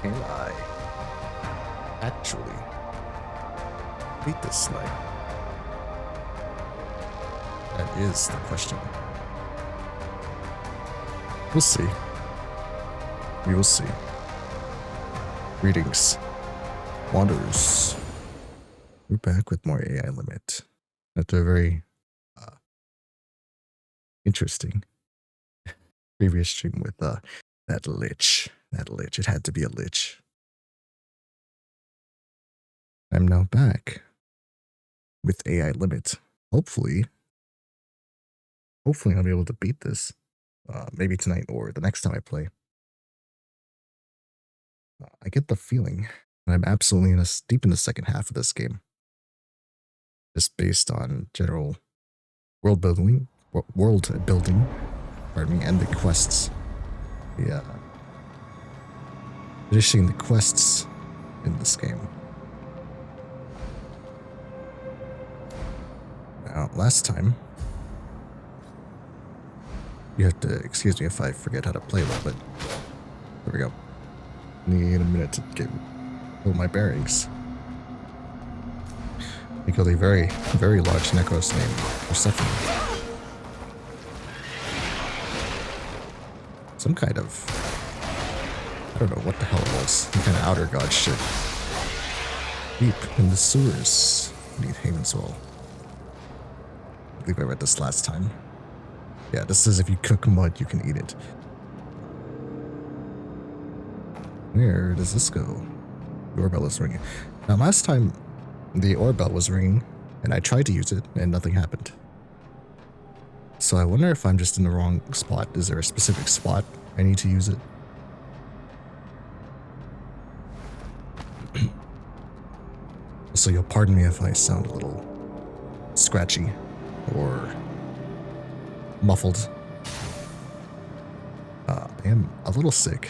Can I actually beat this night? That is the question. We'll see. We will see. Greetings, wanderers. We're back with more AI limit after a very interesting previous stream with that lich. That lich. It had to be a lich. I'm now back with AI limit. Hopefully I'll be able to beat this. Maybe tonight or the next time I play. I get the feeling that I'm absolutely deep in the second half of this game. Just based on general world building, pardon me, and the quests. Yeah. Finishing the quests in this game. Now, last time, you have to excuse me if I forget how to play a little bit. There we go. Need a minute to get all my bearings. We killed a very, very large Necros named Persephone. Some kind of, I don't know what the hell it was. Some kind of outer god shit. Deep in the sewers beneath Havenswell. I believe I read this last time. Yeah, this says if you cook mud, you can eat it. Where does this go? The doorbell is ringing. Now, last time the doorbell was ringing, and I tried to use it, and nothing happened. So I wonder if I'm just in the wrong spot. Is there a specific spot I need to use it? So you'll pardon me if I sound a little scratchy or muffled. I am a little sick.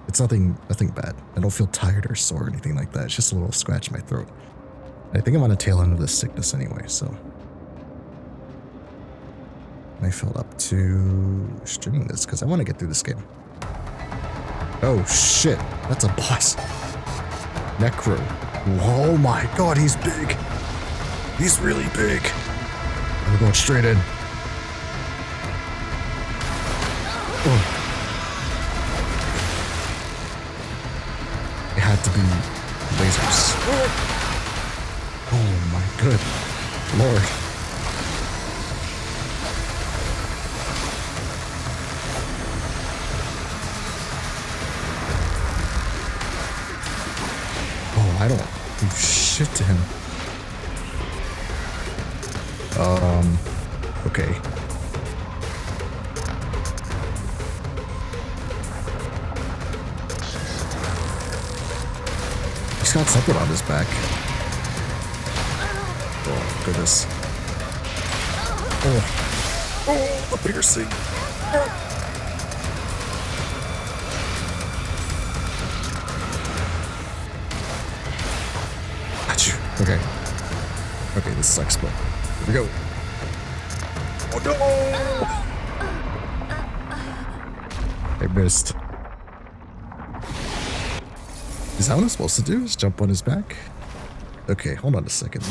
It's nothing bad. I don't feel tired or sore or anything like that. It's just a little scratch in my throat. I think I'm on the tail end of this sickness anyway, so I felt up to streaming this because I want to get through this game. Oh shit, that's a boss. Necro. Oh my god, he's big. He's really big. I'm going straight in. Oh. It had to be lasers. Oh my good lord. Oh, I don't do shit to him. Okay. He's got something on his back. Oh, goodness. Oh, the piercing. Achoo. Okay. Okay, this sucks, but here we go. Oh no! I missed. Is that what I'm supposed to do? Is jump on his back? Okay, hold on a second.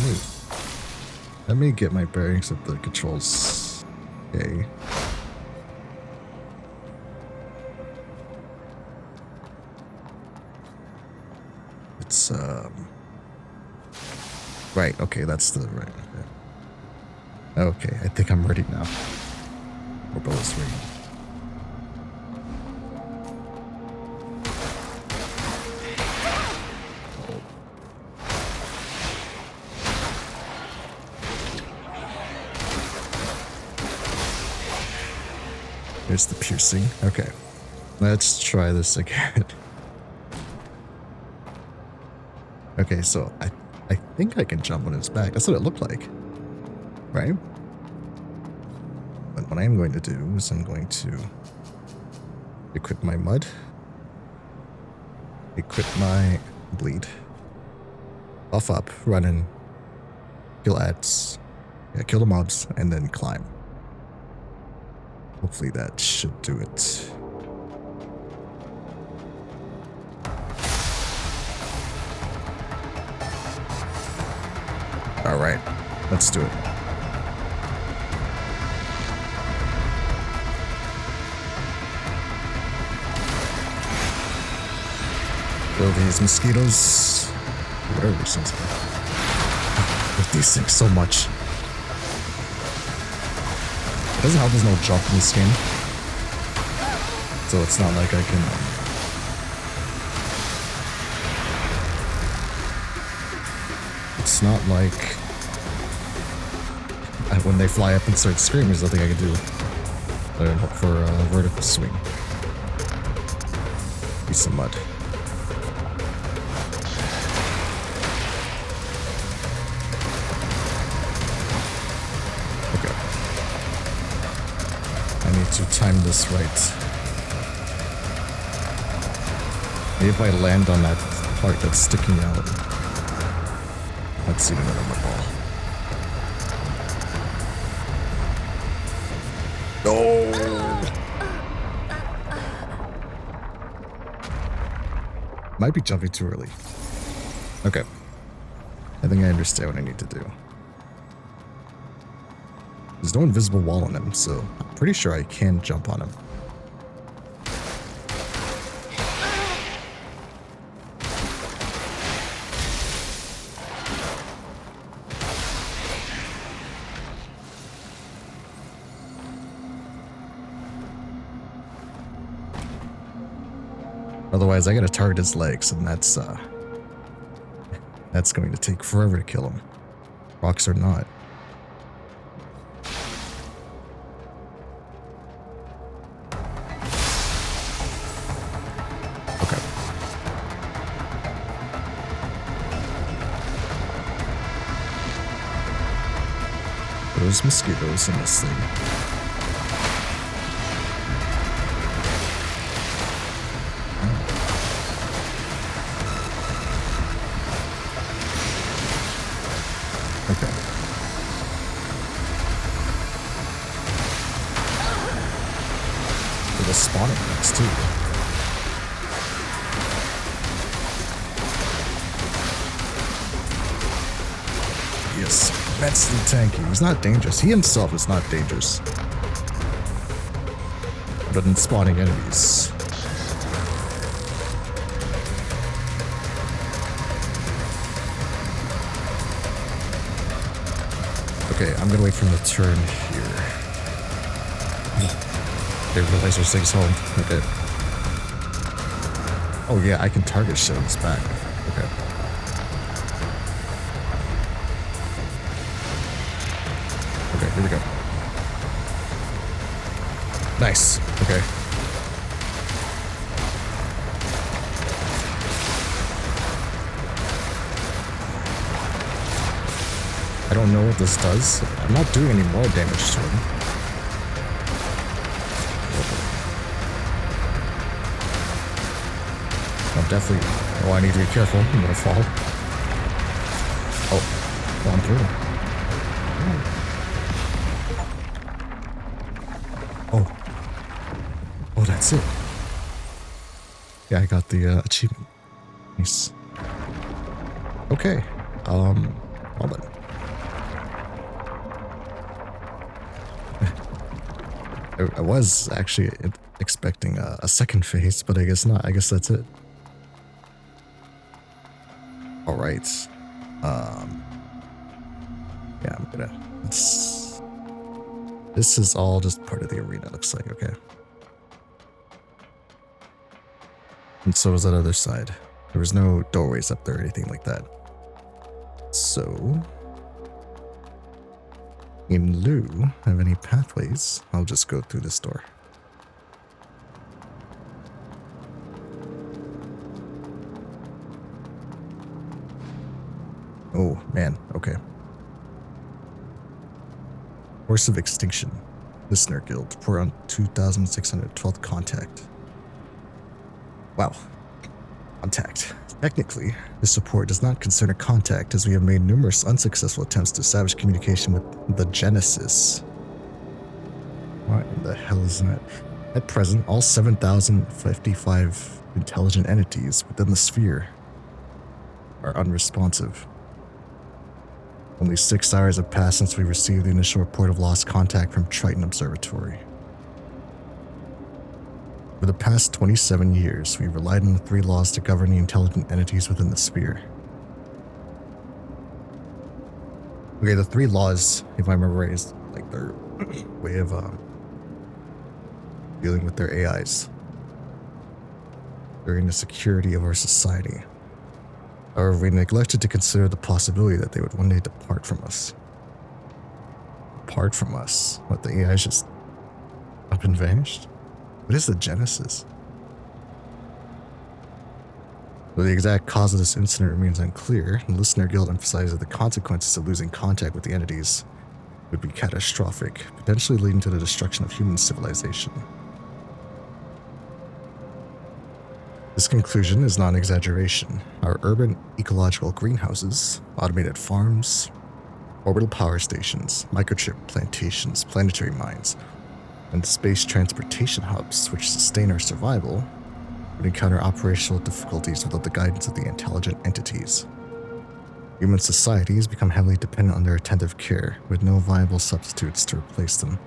Let me get my bearings of the controls. Okay. It's right, okay, that's the right. Okay, I think I'm ready now. Doorbell is ringing. There's the piercing. Okay. Let's try this again. Okay, so I think I can jump on his back. That's what it looked like. Right? But what I am going to do is I'm going to equip my mud. Equip my bleed. Buff up, run in, kill ads, yeah, kill the mobs, and then climb. Hopefully that should do it. Kill these mosquitoes. Whatever these things are. I hate these things so much. It doesn't help there's no jump in this game. So it's not like I can... It's not like... when they fly up and start screaming, there's nothing I can do. Hope for a vertical swing. Piece of mud. Okay. I need to time this right. Maybe if I land on that part that's sticking out. Let's see another mud ball. No! Might be jumping too early. Okay. I think I understand what I need to do. There's no invisible wall on him, so I'm pretty sure I can jump on him. Otherwise, I gotta target his legs, and that's going to take forever to kill him. Rocks or not. Okay. Those mosquitoes in this thing. Okay. There's a spawning next too. Yes, immensely tanky. He's not dangerous. He himself is not dangerous. But in spawning enemies. Okay, I'm gonna wait for him to turn here. They realize there's things home. Okay. Oh yeah, I can target shit on his back. Okay. Okay, here we go. Nice. Okay. I don't know what this does. I'm not doing any more damage to him. I'm definitely... Oh, I need to be careful. I'm gonna fall. Oh, gone through. Oh. Oh, that's it. Yeah, I got the achievement. Nice. Okay. Well then. I was actually expecting a second phase, but I guess not. I guess that's it. All right. Yeah, I'm gonna. This is all just part of the arena. Looks like okay. And so is that other side. There was no doorways up there or anything like that. So. In lieu of any pathways, I'll just go through this door. Oh, man. Okay. Force of Extinction. Listener Guild. Pour on 2,612th contact. Wow. Contact. Technically, this support does not concern a contact, as we have made numerous unsuccessful attempts to establish communication with the Genesis. What in the hell is that? At present, all 7,055 intelligent entities within the sphere are unresponsive. Only 6 hours have passed since we received the initial report of lost contact from Triton Observatory. For the past 27 years, we've relied on the 3 laws to govern the intelligent entities within the sphere. Okay, the 3 laws, if I remember right, is like their way of dealing with their AIs during the security of our society. However, we neglected to consider the possibility that they would one day depart from us. Depart from us? What, the AI's just up and vanished? What is the genesis? Though the exact cause of this incident remains unclear, the Listener Guild emphasizes that the consequences of losing contact with the entities would be catastrophic, potentially leading to the destruction of human civilization. This conclusion is not an exaggeration. Our urban ecological greenhouses, automated farms, orbital power stations, microchip plantations, planetary mines, and space transportation hubs which sustain our survival would encounter operational difficulties without the guidance of the intelligent entities. Human society has become heavily dependent on their attentive care, with no viable substitutes to replace them.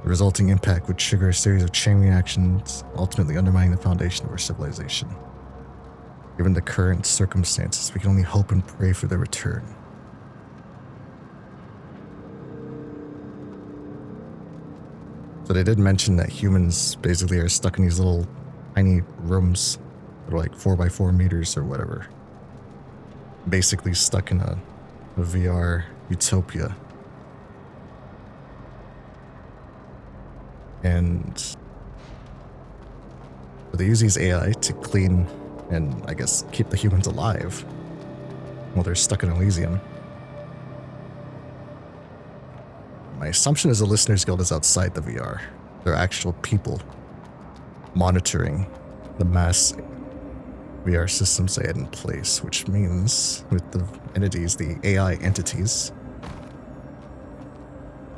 The resulting impact would trigger a series of chain reactions, ultimately undermining the foundation of our civilization. Given the current circumstances, we can only hope and pray for their return. So they did mention that humans basically are stuck in these little tiny rooms that are like 4x4 meters or whatever. Basically stuck in a VR utopia. And they use these AI to clean and, I guess, keep the humans alive while they're stuck in Elysium. My assumption is the Listeners Guild is outside the VR. They're actual people monitoring the mass VR systems they had in place, which means with the entities, the AI entities,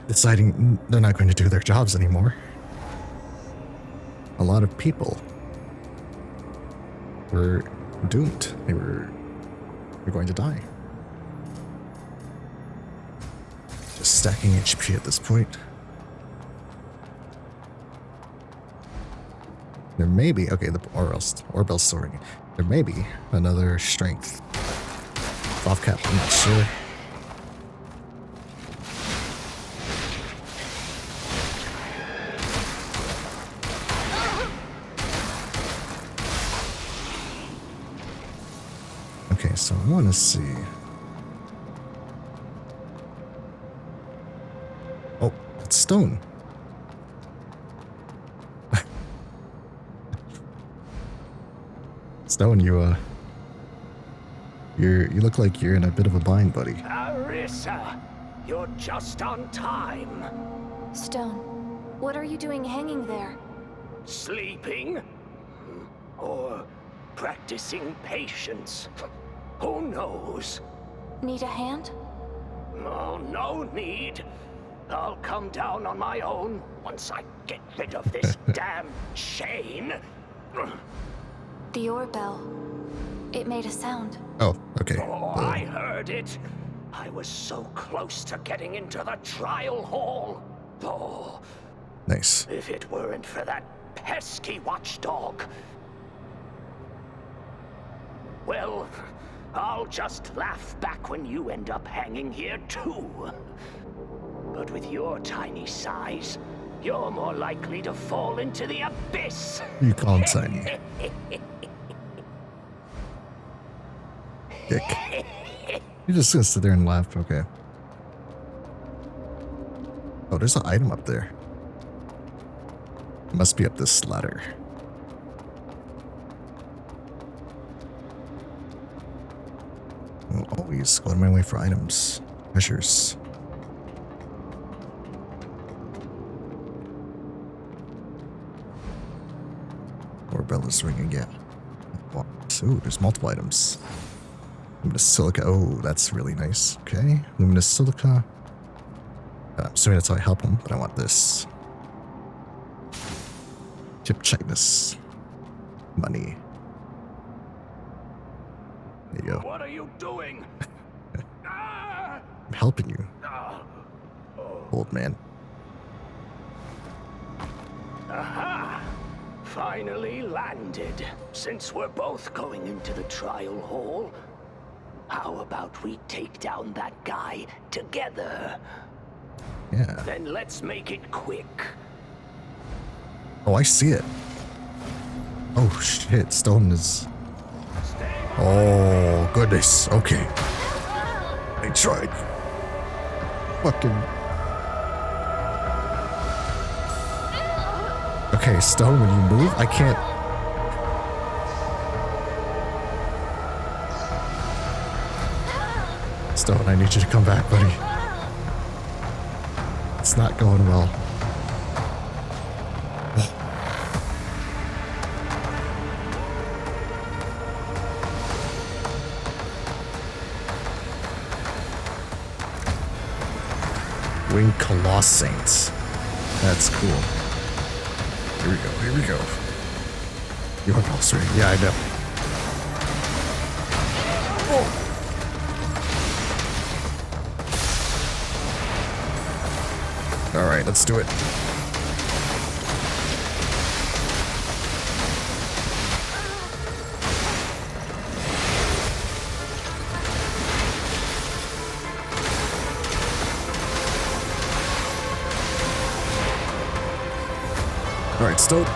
deciding they're not going to do their jobs anymore. A lot of people were doomed. They were going to die. Just stacking HP at this point. There may be, okay, the Orbel's soaring. There may be another strength. Off cap, I'm not sure. Okay, so I want to see. Oh, it's stone. Stone, you look like you're in a bit of a bind, buddy. Arissa, you're just on time. Stone, what are you doing hanging there? Sleeping? Or practicing patience? Who knows? Need a hand? Oh, no need. I'll come down on my own once I get rid of this damn chain. The Orbel. It made a sound. Oh, okay. Oh, I heard it. I was so close to getting into the trial hall. Oh, Nice. if it weren't for that pesky watchdog. Well, I'll just laugh back when you end up hanging here too. But with your tiny size, you're more likely to fall into the abyss. You call him tiny. Dick. You're just gonna sit there and laugh, okay. Oh, there's an item up there. It must be up this ladder. I'll always go to my way for items. Treasures. Orbella's ring again. Ooh, there's multiple items. Luminous silica. Oh, that's really nice. Okay. Luminous silica. I'm assuming that's how I help him, but I want this. Chip Chitness. Money. There you go. What are you doing? I'm helping you, old man. Aha! Finally landed. Since we're both going into the trial hall, how about we take down that guy together? Yeah. Then let's make it quick. Oh, I see it. Oh shit, Stone is... Oh, goodness. Okay. I tried. Fucking... Okay, Stone, when you move, I can't... Stone, I need you to come back, buddy. It's not going well. Winged Colossates. That's cool. Here we go, here we go. You are also right. Yeah, I know. Oh. Alright, let's do it. Alright, Stone.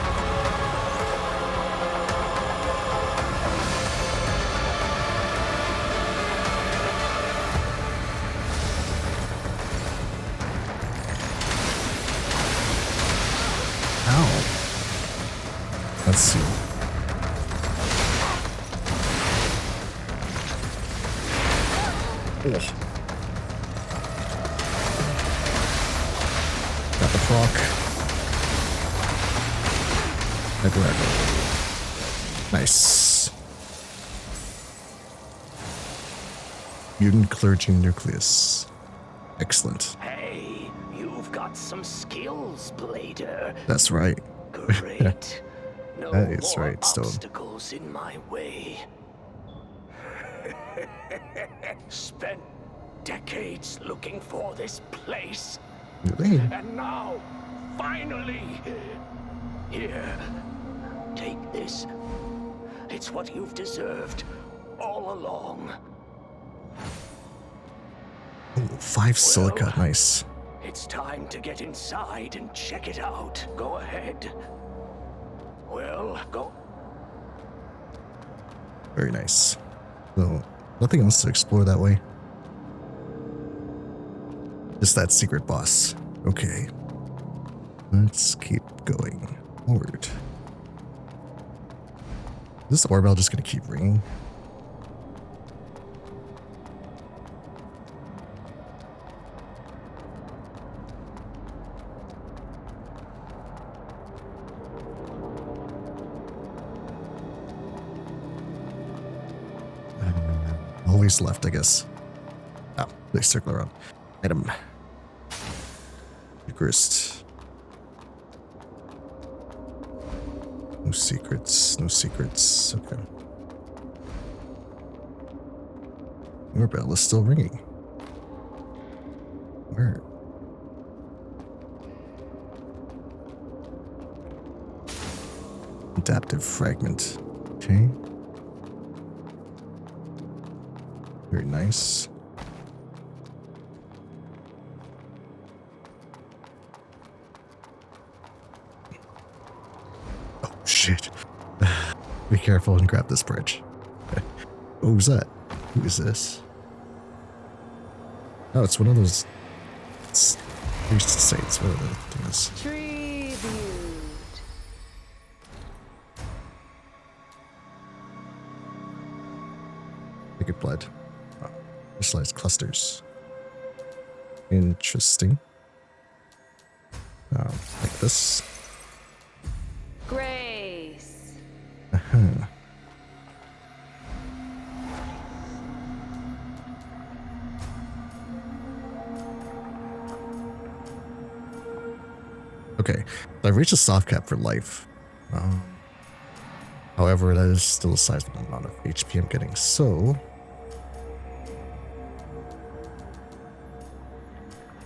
Ow. Let's see. Oh. Got the proc. Nice. Mutant clergy nucleus. Excellent. Hey, you've got some skills, Blader. That's right. Great. No That is more right, Stone. obstacles in my way. Spent decades looking for this place. Really? And now, finally, here, take this. It's what you've deserved all along. Ooh, 5 silica. Nice. It's time to get inside and check it out. Go ahead. Well, go. Very nice. So, nothing else to explore that way. Just that secret boss. Okay. Let's keep going forward. Is this oorbell just gonna keep ringing? Always left, I guess. Oh, they circle around. Item. Eucharist. No secrets, no secrets. Okay. Your bell is still ringing. Where? Adaptive fragment. Okay. Very nice. Oh shit. Be careful and grab this bridge. What was that? Who is this? Oh, it's one of those. It's used to say it's one of the things. Tribute. Wicked blood. Oh, crystallized clusters. Interesting. Like this. Grace. Uh-huh. Okay, so I've reached a soft cap for life. However, that is still a sizable amount of HP I'm getting, so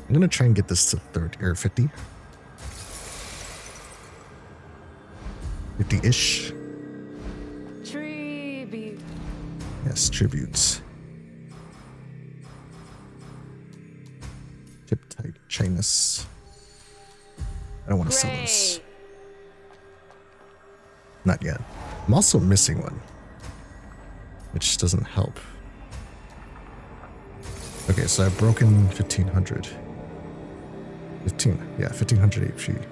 I'm gonna try and get this to 30 or 50. 50-ish. Tribute. Yes, tributes. Tip type Chinese. I don't want to sell those. Great. Not yet. I'm also missing one, which doesn't help. Okay, so I've broken 1500. 1500 HP.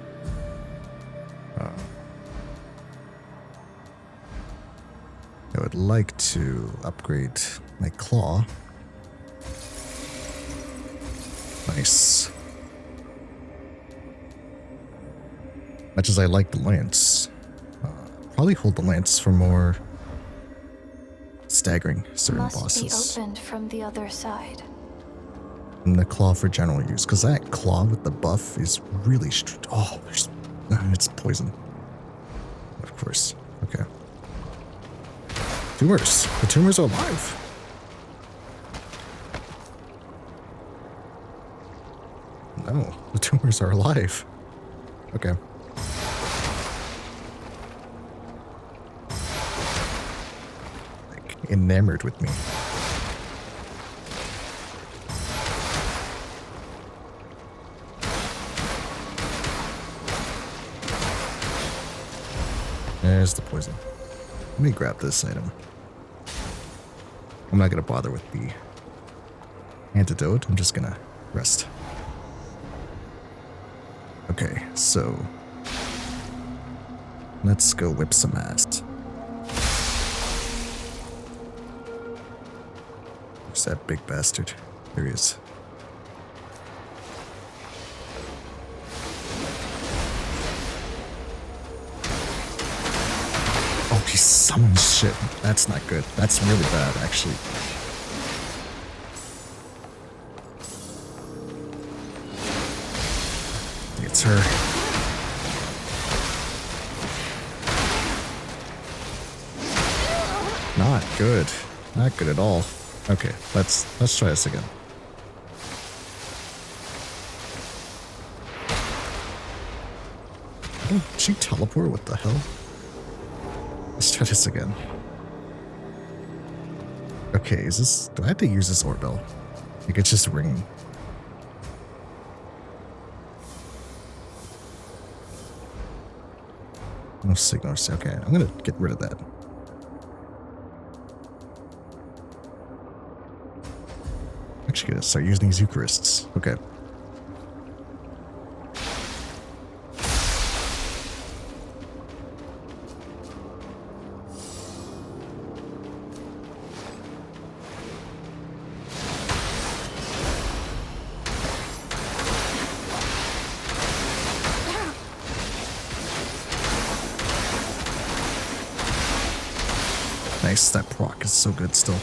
I would like to upgrade my claw. Nice. Much as I like the lance, probably hold the lance for more staggering certain Must bosses. be opened from the other side. And the claw for general use, because that claw with the buff is really oh, there's it's poison. Of course. Okay. Tumors. The tumors are alive. No, the tumors are alive. Okay. Like enamored with me. There's the poison. Let me grab this item. I'm not gonna bother with the antidote. I'm just gonna rest. Okay, so let's go whip some ass. Where's that big bastard? There he is. Oh, he summons shit. That's not good. That's really bad, actually. It's her. Not good. Not good at all. Okay, let's try this again. Oh, did she teleport? What the hell? Let's try this again. Okay, is this... Do I have to use this Orbell? Like, it's just ringing. No signals. Okay, I'm gonna get rid of that. Actually gonna start using these Eucharists. Okay. Nice, that proc is so good still.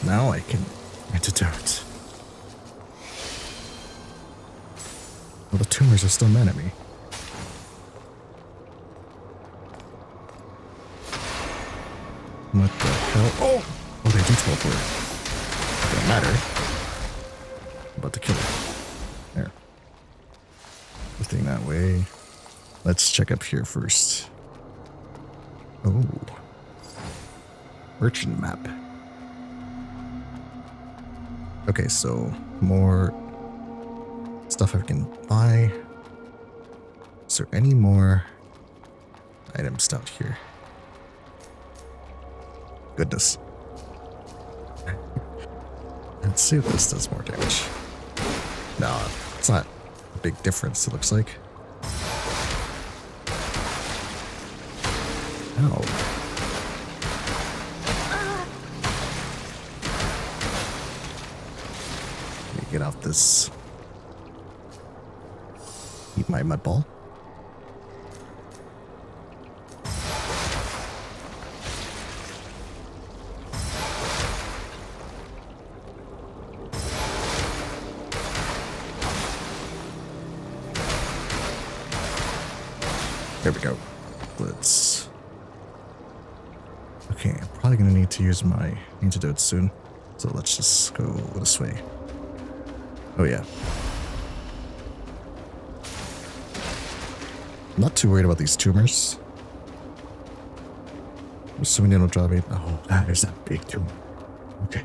Now I can antidote. Well, the tumors are still mad at me. What the hell? Oh! Oh, they do teleport. Doesn't matter. I'm about to kill it. There. Everything that way. Let's check up here first. Oh. Merchant map. Okay, so more stuff I can buy. Is there any more items down here? Goodness. Let's see if this does more damage. No, it's not a big difference, it looks like. Ow. Let me get out this. Eat my mud ball. There we go. Let's... Okay, I'm probably gonna need to use my antidote soon. So let's just go this way. Oh yeah. I'm not too worried about these tumors. I'm assuming they don't drop it. Oh, that is a big tumor. Okay.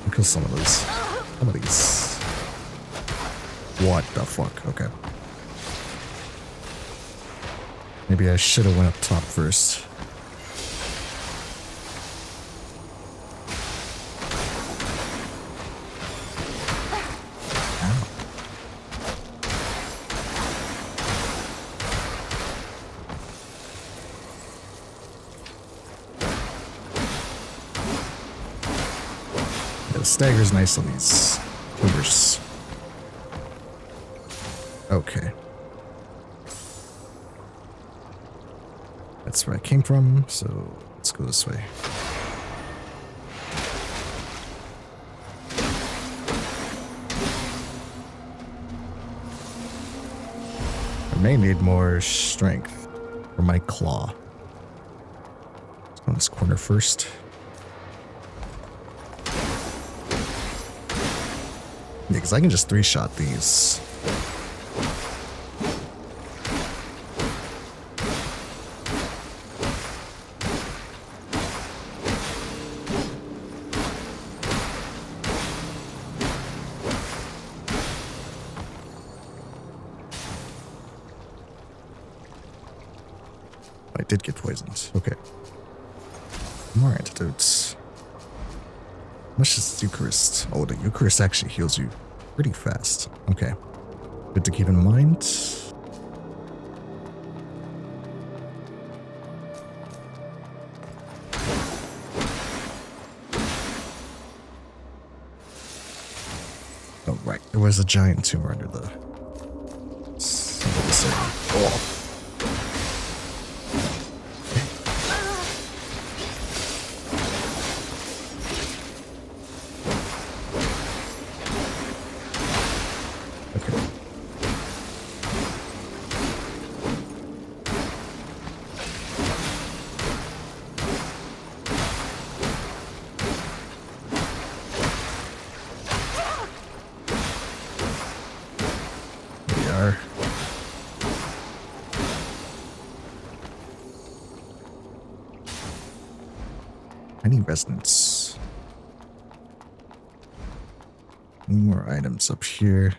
I'll kill some of those. Some of these. What the fuck? Okay. Maybe I should have went up top first. Yeah, the stagger's nice on these tumors. Okay. That's where I came from, so let's go this way. I may need more strength for my claw. Let's go in this corner first. Yeah, because I can just three-shot these. I did get poisoned. Okay. More antidotes. How much is the Eucharist? Oh, the Eucharist actually heals you pretty fast. Okay. Good to keep in mind. Oh, right. There was a giant tumor under the... Oh. Any resonance? Any more items up here?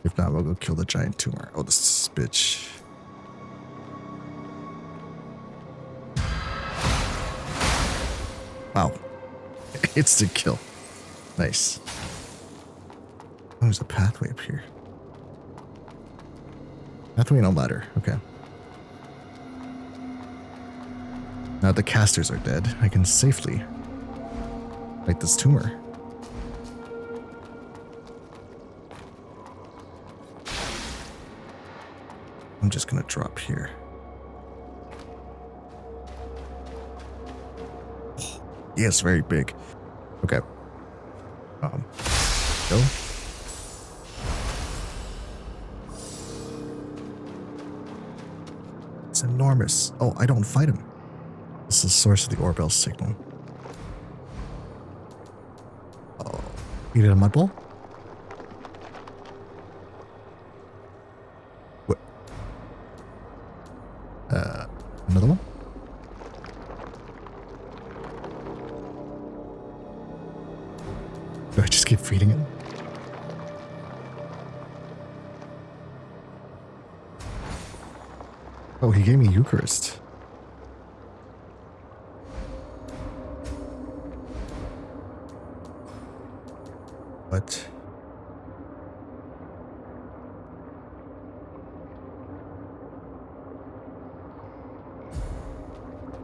If not, we'll go kill the giant tumor. Oh, this bitch. Wow. Instant kill. Nice. Oh, there's a pathway up here. Pathway and a ladder. Okay. Now that the casters are dead, I can safely fight this tumor. I'm just gonna drop here. Oh, yeah, it's very big. Okay. Go. It's enormous. Oh, I don't fight him. This is the source of the Orbell signal. Oh, you did a mud ball? What? Another one? Do I just keep feeding it? Oh, he gave me Eucharist. What?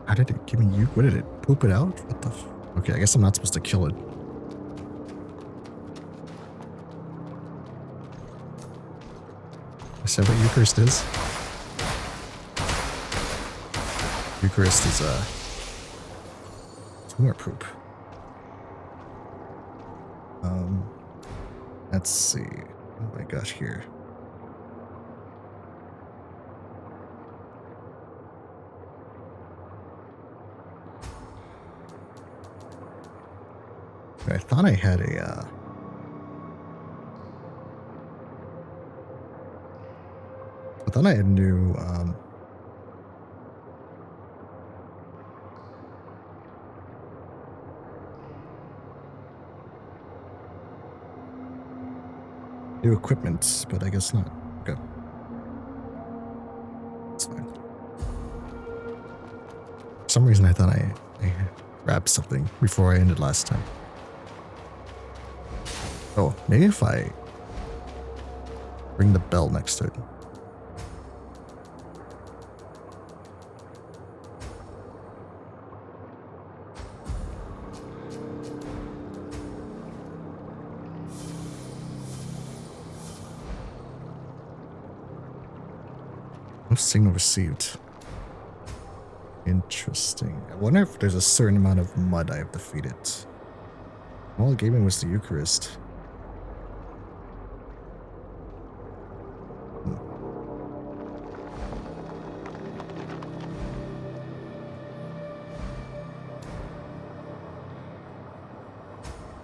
How did it give me you? What did it poop it out? What the? Okay, I guess I'm not supposed to kill it. Is that what Eucharist is? Eucharist is tumor poop. Let's see. What have I got here? I thought I had a I thought I had new new equipment, but I guess not. Okay. That's fine. For some reason I thought I grabbed something before I ended last time. Oh, maybe if I ring the bell next to it. No signal received. Interesting. I wonder if there's a certain amount of mud I have defeated. All it gave me was the Eucharist.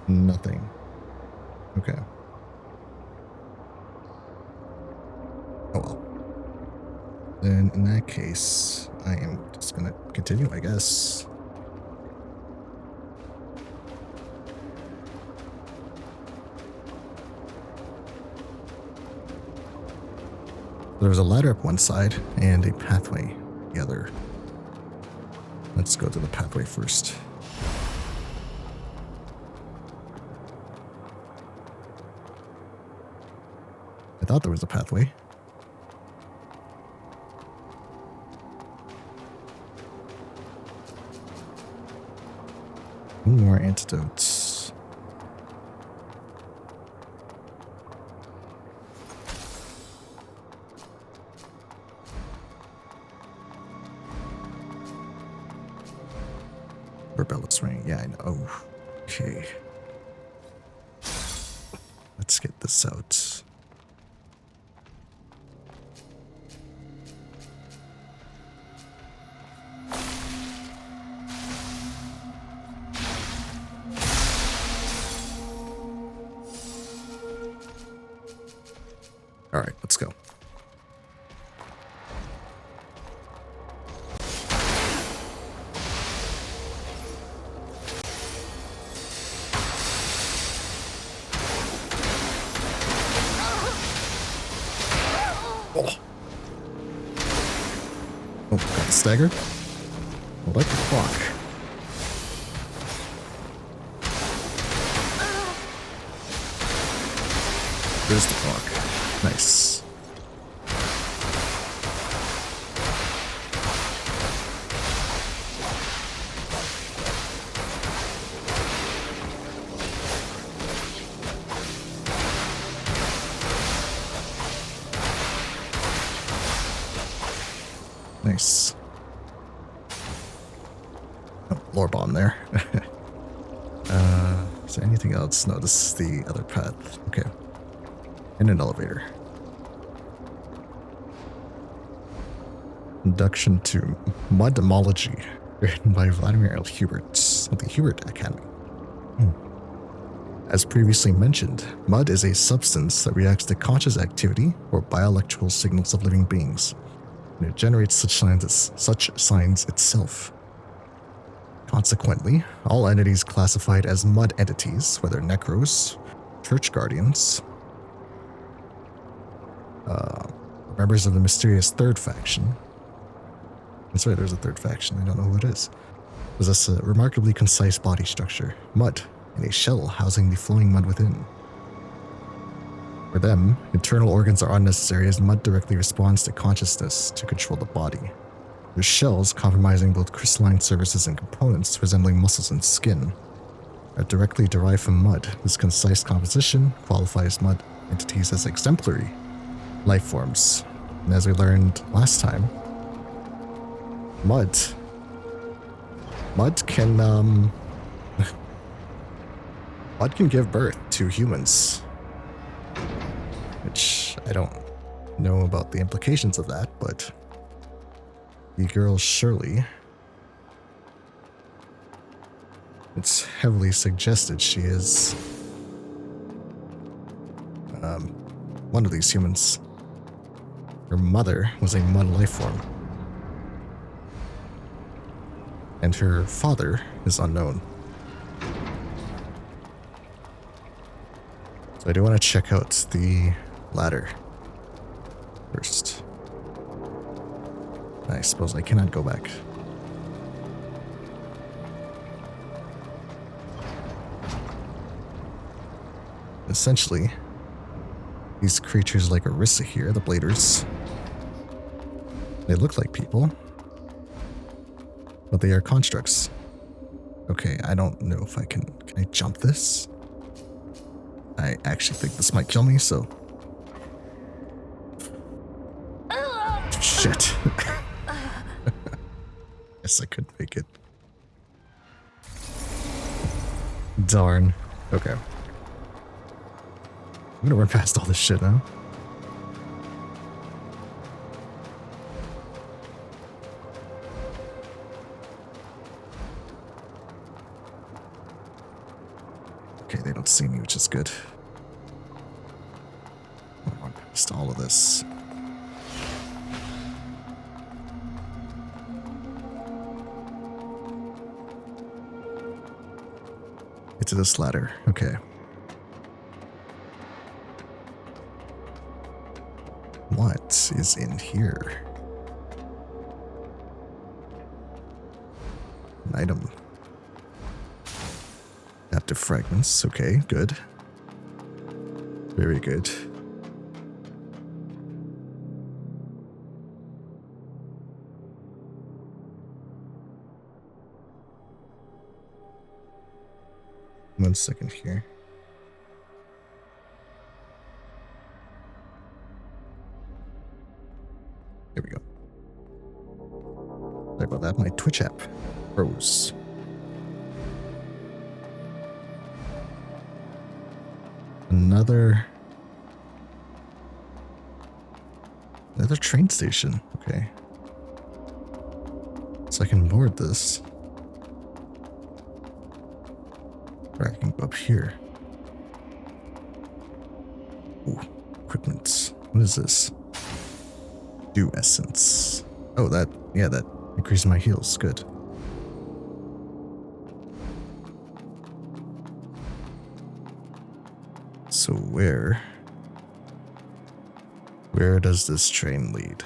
Nothing. Okay. Oh well. Then in that case, I am just gonna continue, I guess. There was a ladder up one side and a pathway the other. Let's go to the pathway first. I thought there was a pathway. More antidotes. Rebellious ring. Yeah, I know. Okay. Let's get this out. All right, let's go. Oh, got the stagger. I like the clock. There's the clock. Nice. Nice. Oh, lore bomb there. Is there anything else? No, this is the other path. Okay. In an elevator. Induction to Mudmology, written by Vladimir L. Hubert of the Hubert Academy. As previously mentioned, mud is a substance that reacts to conscious activity or bioelectrical signals of living beings, and it generates such signs itself. Consequently, all entities classified as mud entities, whether necros, church guardians, members of the mysterious third faction. That's right, there's a third faction. I don't know who it is. Possess a remarkably concise body structure, mud, and a shell housing the flowing mud within. For them, internal organs are unnecessary as mud directly responds to consciousness to control the body. Their shells, comprising both crystalline surfaces and components resembling muscles and skin, are directly derived from mud. This concise composition qualifies mud entities as exemplary life forms. And as we learned last time, mud can mud can give birth to humans, which I don't know about the implications of that, but the girl Shirley, it's heavily suggested she is one of these humans. Her mother was a mud life form. And her father is unknown. So I do want to check out the ladder first. I suppose I cannot go back. Essentially, these creatures like Orisa here, the Bladers, they look like people, but they are constructs. Okay, I don't know if I can I jump this? I actually think this might kill me, so. Shit. Guess I couldn't make it. Darn. Okay. I'm gonna run past all this shit now. Okay, they don't see me, which is good. I'm gonna run past all of this. Get to this ladder. Okay. What is in here? An item. Adaptive fragments. Okay, good. Very good. One second here. There we go. Sorry about that. My Twitch app froze. Another train station. Okay. So I can board this. Or I can go up here. Ooh, equipment. What is this? Dew essence. Oh, that increased my heals. Good. So where does this train lead?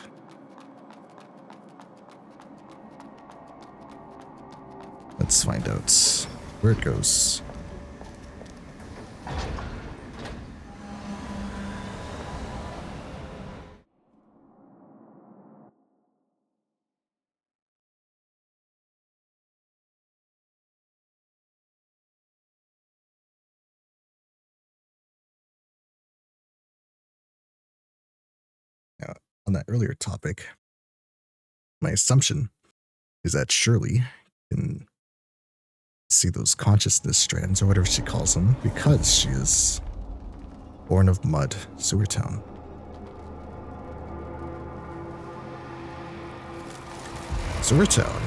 Let's find out where it goes. Now, on that earlier topic, my assumption is that Shirley can see those consciousness strands, or whatever she calls them, because she is born of mud, Sewer Town. Sewer Town?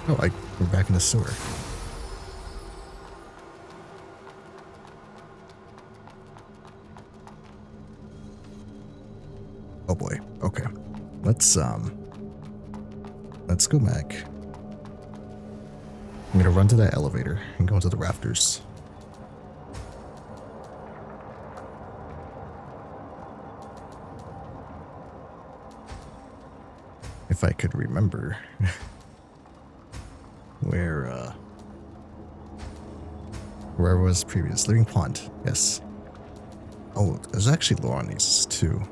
Oh, we're back in the sewer. Oh boy. Okay. Let's go back. I'm gonna run to that elevator and go into the rafters. If I could remember where I was previous. Living Pond, yes. Oh, there's actually lore on these too.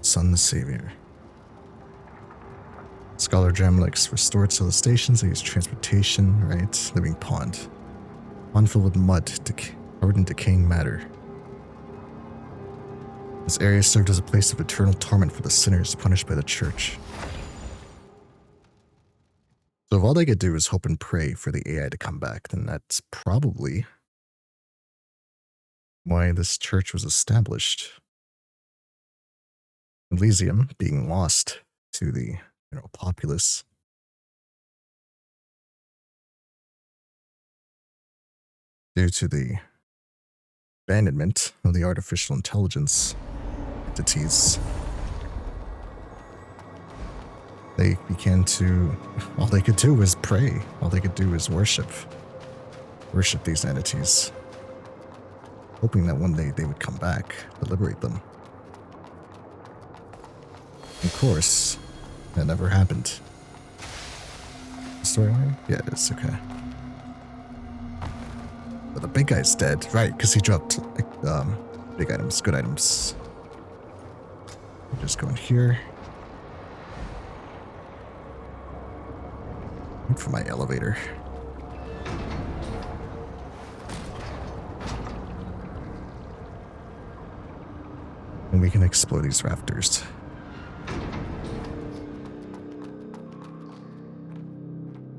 Sun Savior. Scholar Jamlick's restored civilizations. They use transportation, right? Living Pond. Pond filled with mud, covered in decaying matter. This area served as a place of eternal torment for the sinners punished by the church. So if all they could do is hope and pray for the AI to come back, then that's probably why this church was established. Elysium being lost to the populace. Due to the abandonment of the artificial intelligence entities. They began to, all they could do was pray. All they could do was worship these entities, hoping that one day they would come back to liberate them. Of course, that never happened. Storyline? Yeah, it is, okay. But the big guy's dead, right, because he dropped, big items, good items. Just go in here. Wait for my elevator. And we can explore these rafters.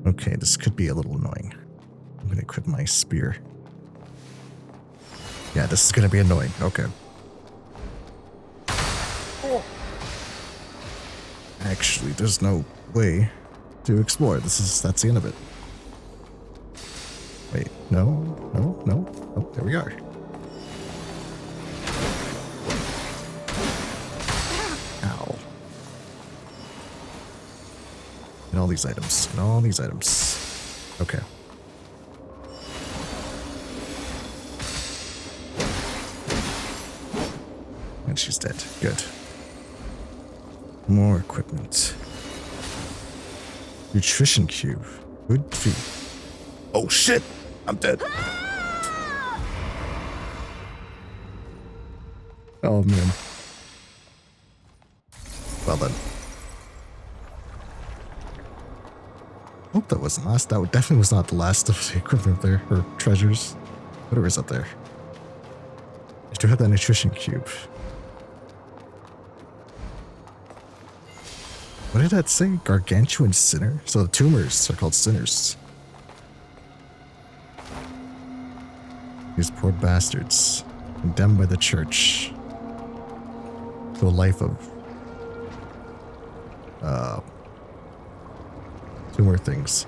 Okay, this could be a little annoying. I'm gonna equip my spear. Yeah, this is gonna be annoying. Okay. Actually, there's no way to explore. That's the end of it. Wait, no. Oh, there we are. Ow. And all these items. Okay. And she's dead. Good. More equipment. Nutrition cube. Good feed. Oh shit! I'm dead. Oh man. Well then. Hope that wasn't last. That definitely was not the last of the equipment there, or treasures. Whatever is up there. I do have that nutrition cube. What did that say? Gargantuan sinner? So the tumors are called sinners. These poor bastards. Condemned by the church. To a life of... tumor things.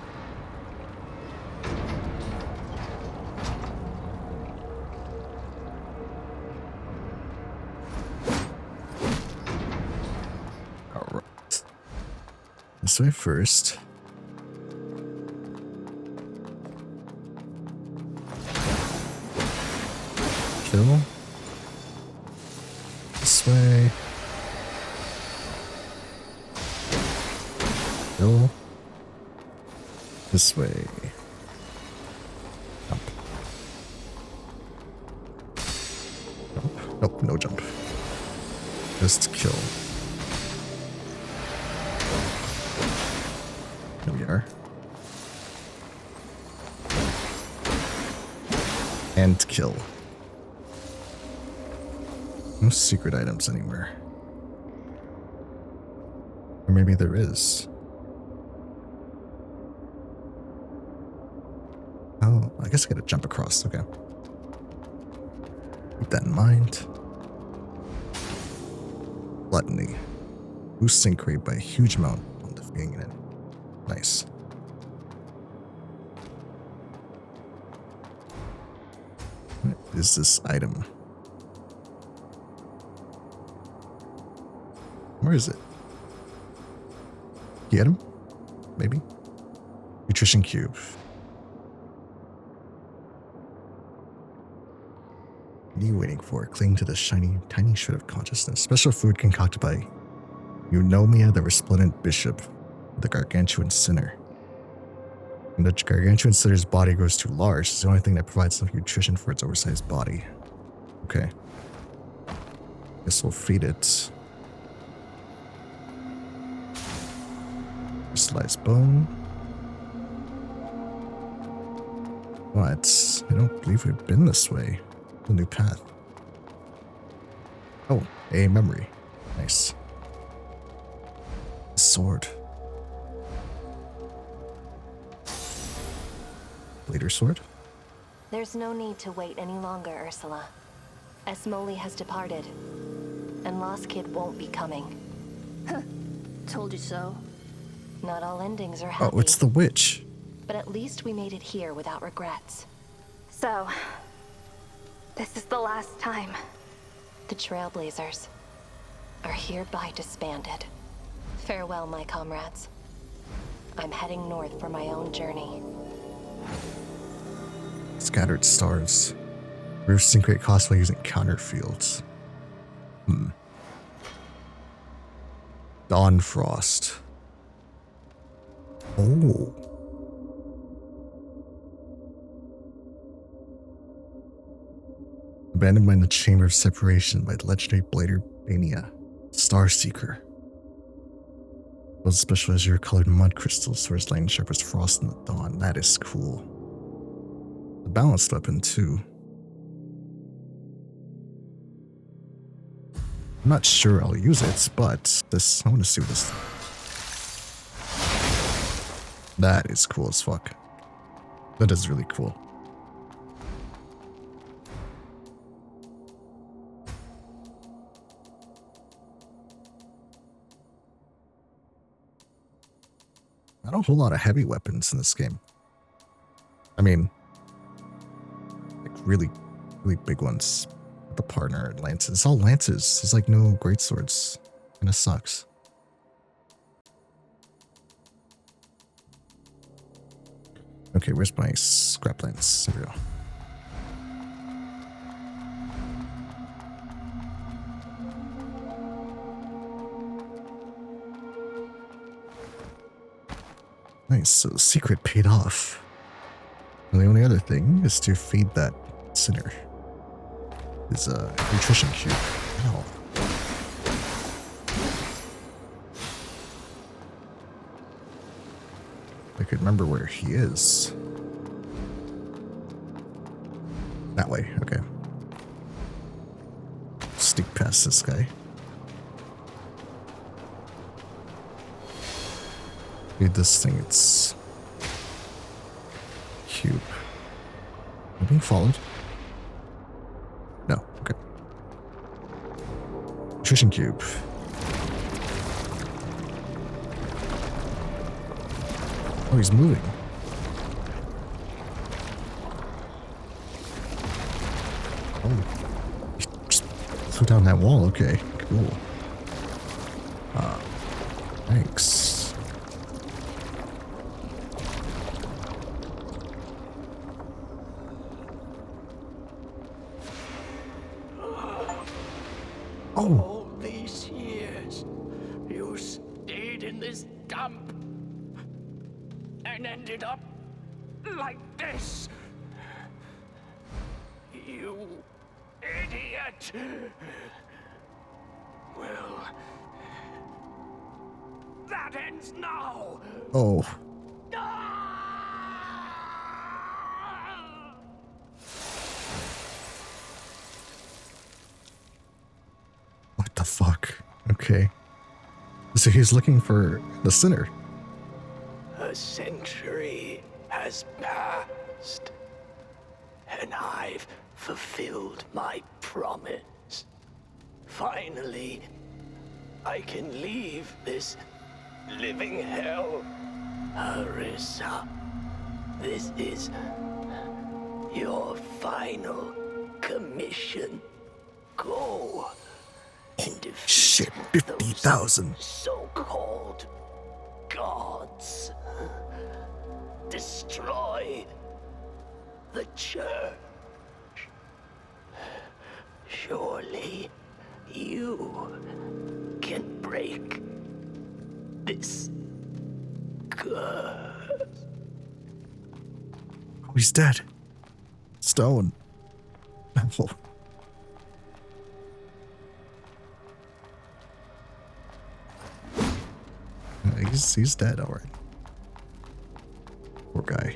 Alright. This way first. Kill. This way. Kill. This way. Jump. Jump. Nope, no jump. Just kill. Here we are. And kill. No secret items anywhere. Or maybe there is. Oh, I guess I gotta jump across. Okay. Keep that in mind. Gluttony. Boost sync rate by a huge amount on defeating it. Nice. What is this item? Where is it? Get him? Maybe? Nutrition cube. What are you waiting for? Cling to the shiny, tiny shred of consciousness. Special food concocted by Eunomia, the resplendent bishop, the gargantuan sinner. When the gargantuan sinner's body grows too large, it's the only thing that provides enough nutrition for its oversized body. Okay. Guess we'll feed it. Crystallized bone. What? I don't believe we've been this way. A new path. Oh, a memory. Nice. Sword. Later sword? There's no need to wait any longer, Ursula. Esmoli has departed, and Lost Kid won't be coming. Told you so. Not all endings are happy. Oh, it's the witch. But at least we made it here without regrets. So, This is the last time. The Trailblazers are hereby disbanded. Farewell, my comrades. I'm heading north for my own journey. Scattered stars. Reverse synchrate cosplay using counter fields. Dawn Frost. Oh. Abandoned by the Chamber of Separation by the legendary Blader Bania. Starseeker. Those special azure colored mud crystals towards lightning sharp as frost in the dawn. That is cool. The balanced weapon too. I'm not sure I'll use it, but this, I want to see what this. That is cool as fuck. That is really cool. Not a whole lot of heavy weapons in this game. I mean, like really big ones. The partner, lances. It's all lances. There's like no great swords. Kinda sucks. Okay, where's my scrap lance? There we go. Nice, so the secret paid off. And the only other thing is to feed that sinner. His nutrition cube. Ow. I could remember where he is. That way, okay. Sneak past this guy. Read this thing, it's cube. Am I being followed? No, okay. Nutrition cube. Oh, he's moving. Oh, he just flew down that wall. Okay, cool. Thanks. Oh. All these years, you stayed in this dump and ended up like this. You idiot. Well, that ends now. Oh. What the fuck? Okay. So he's looking for the sinner. A century has passed, and I've fulfilled my promise. Finally, I can leave this living hell. Harissa, this is your final commission. Go and defeat Shit, those 50,000. so-called gods. Destroy the church. Surely you can break this curse. Oh, he's dead. Stone. Oh. He's dead, alright. Poor guy.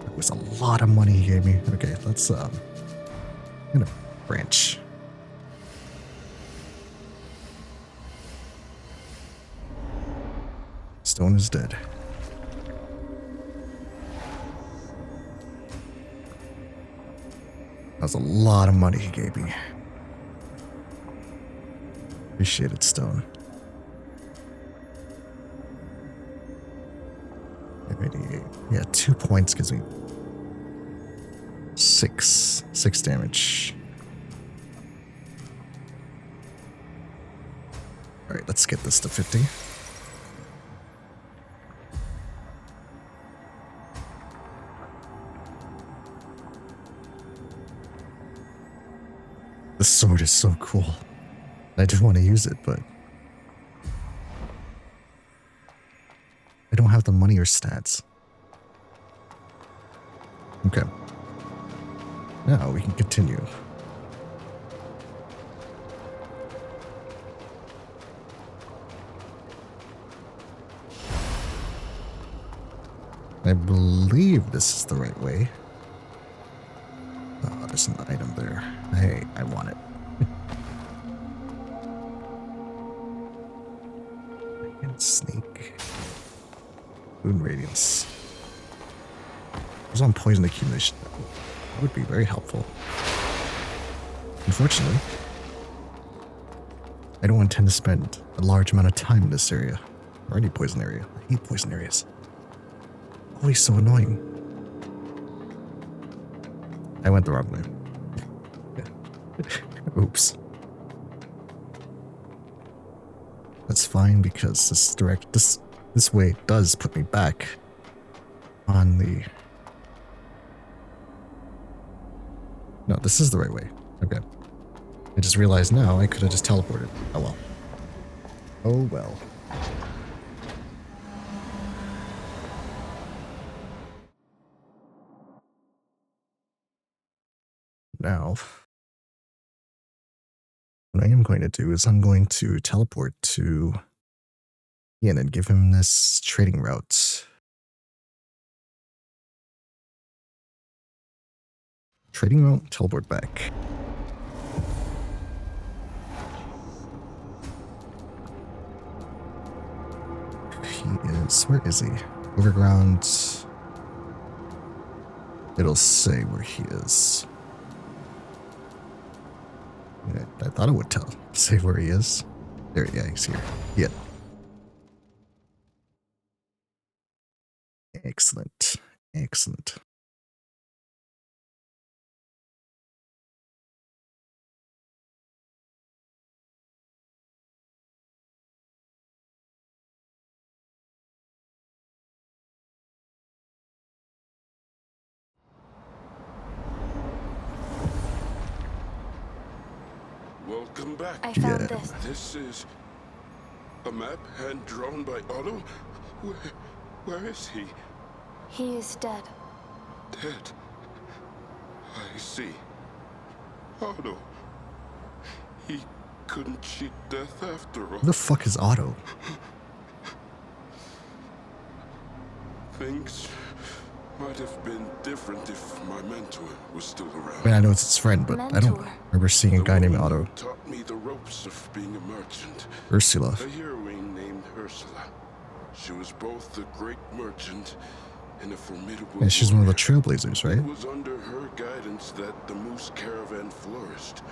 That was a lot of money he gave me. Okay, let's I'm gonna branch. Stone is dead. That was a lot of money he gave me. Appreciate it, Stone. Yeah, 2 points gives me 6 damage. Alright, let's get this to 50. The sword is so cool. I do want to use it, but I don't have the money or stats. Okay. Now we can continue. I believe this is the right way. Oh, there's an item there. Hey, I want it. I can sneak. Boon Radiance. It was on poison accumulation. That would be very helpful. Unfortunately, I don't intend to spend a large amount of time in this area. Or any poison area. I hate poison areas. Always so annoying. I went the wrong way. Oops. That's fine because this way does put me back on the... No, this is the right way. Okay. I just realized now I could have just teleported. Oh well. Oh well. Now, what I am going to do is I'm going to teleport to Ian and give him this trading route. Trading route, teleport back. He is, where is he? Overground. It'll say where he is. I thought it would say where he is. There, yeah, he's here. Yeah. Excellent. Excellent. Welcome back. I found Yeah. this. This is a map hand-drawn by Otto? Where is he? He is dead. Dead. I see. Otto. He couldn't cheat death after all. Who the fuck is Otto? Things might have been different if my mentor was still I around. mean, I know it's his friend, but I don't Mentor. remember seeing a guy named The woman Otto. who taught me the ropes of being a merchant. Ursula. A heroine named Ursula. She was both a great merchant and a formidable And she's one of the warrior. trailblazers, right? It was under her guidance that the moose caravan flourished.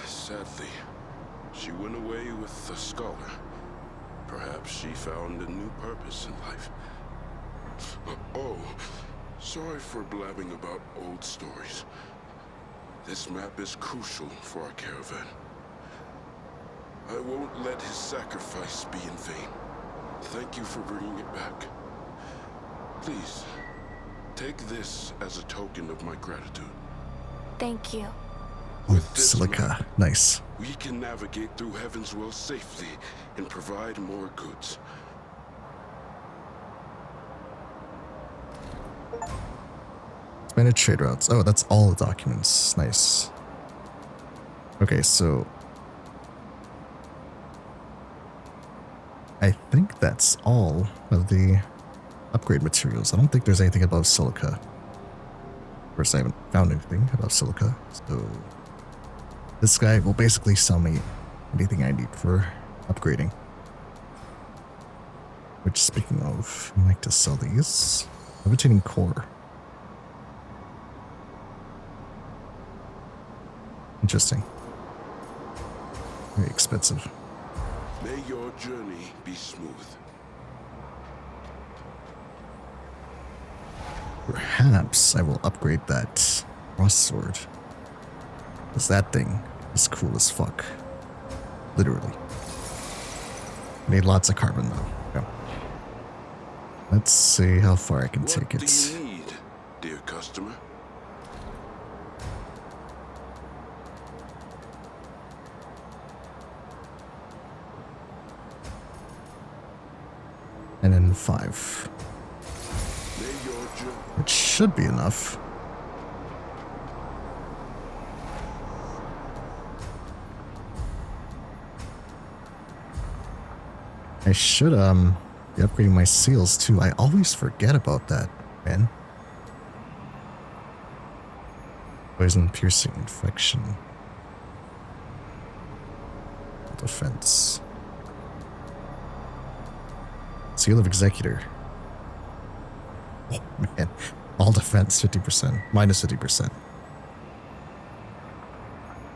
Sadly, she went away with a scholar. Perhaps she found a new purpose in life. Oh, sorry for blabbing about old stories. This map is crucial for our caravan. I won't let his sacrifice be in vain. Thank you for bringing it back. Please, take this as a token of my gratitude. Thank you. Oh, With this silica. map, Nice. we can navigate through Heaven's Well safely and provide more goods. Expanded trade routes. Oh, that's all the documents. Nice. Okay, so I think that's all of the upgrade materials. I don't think there's anything above silica. Of course, I haven't found anything above silica, so this guy will basically sell me anything I need for upgrading. Which, speaking of, I'd like to sell these. Levitating core. Interesting. Very expensive. May your journey be smooth. Perhaps I will upgrade that cross sword. Because that thing is cool as fuck. Literally. Need lots of carbon though. Yeah. Let's see how far I can take it. What do you need, dear customer? And then 5. May your journey It should be enough. I should be upgrading my seals too. I always forget about that, man. Poison, piercing, infection, defense. Seal of Executor. Oh man, all defense 50%, minus 50%.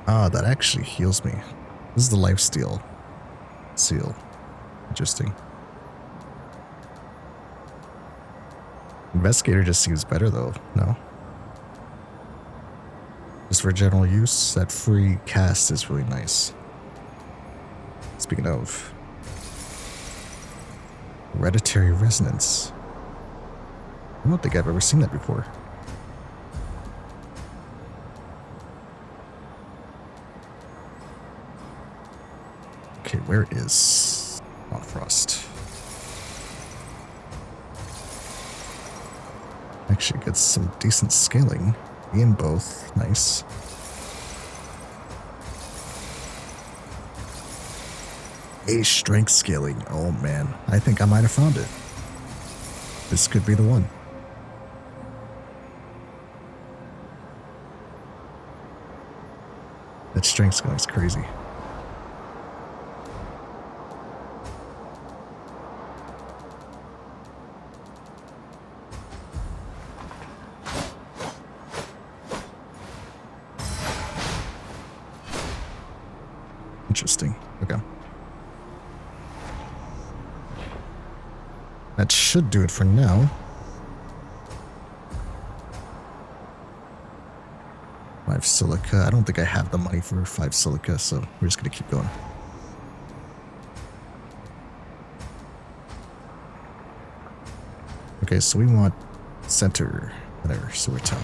Ah, that actually heals me. This is the lifesteal seal. Interesting. Investigator just seems better though, no? Just for general use, that free cast is really nice. Speaking of, hereditary resonance. I don't think I've ever seen that before. Okay, where is Frost? Actually gets some decent scaling in both. Nice. A strength scaling. Oh man, I think I might have found it. This could be the one. That strength scaling is crazy. Interesting. Okay. That should do it for now. 5 silica. I don't think I have the money for 5 silica, so we're just gonna keep going. Okay, so we want center, whatever, sewer town.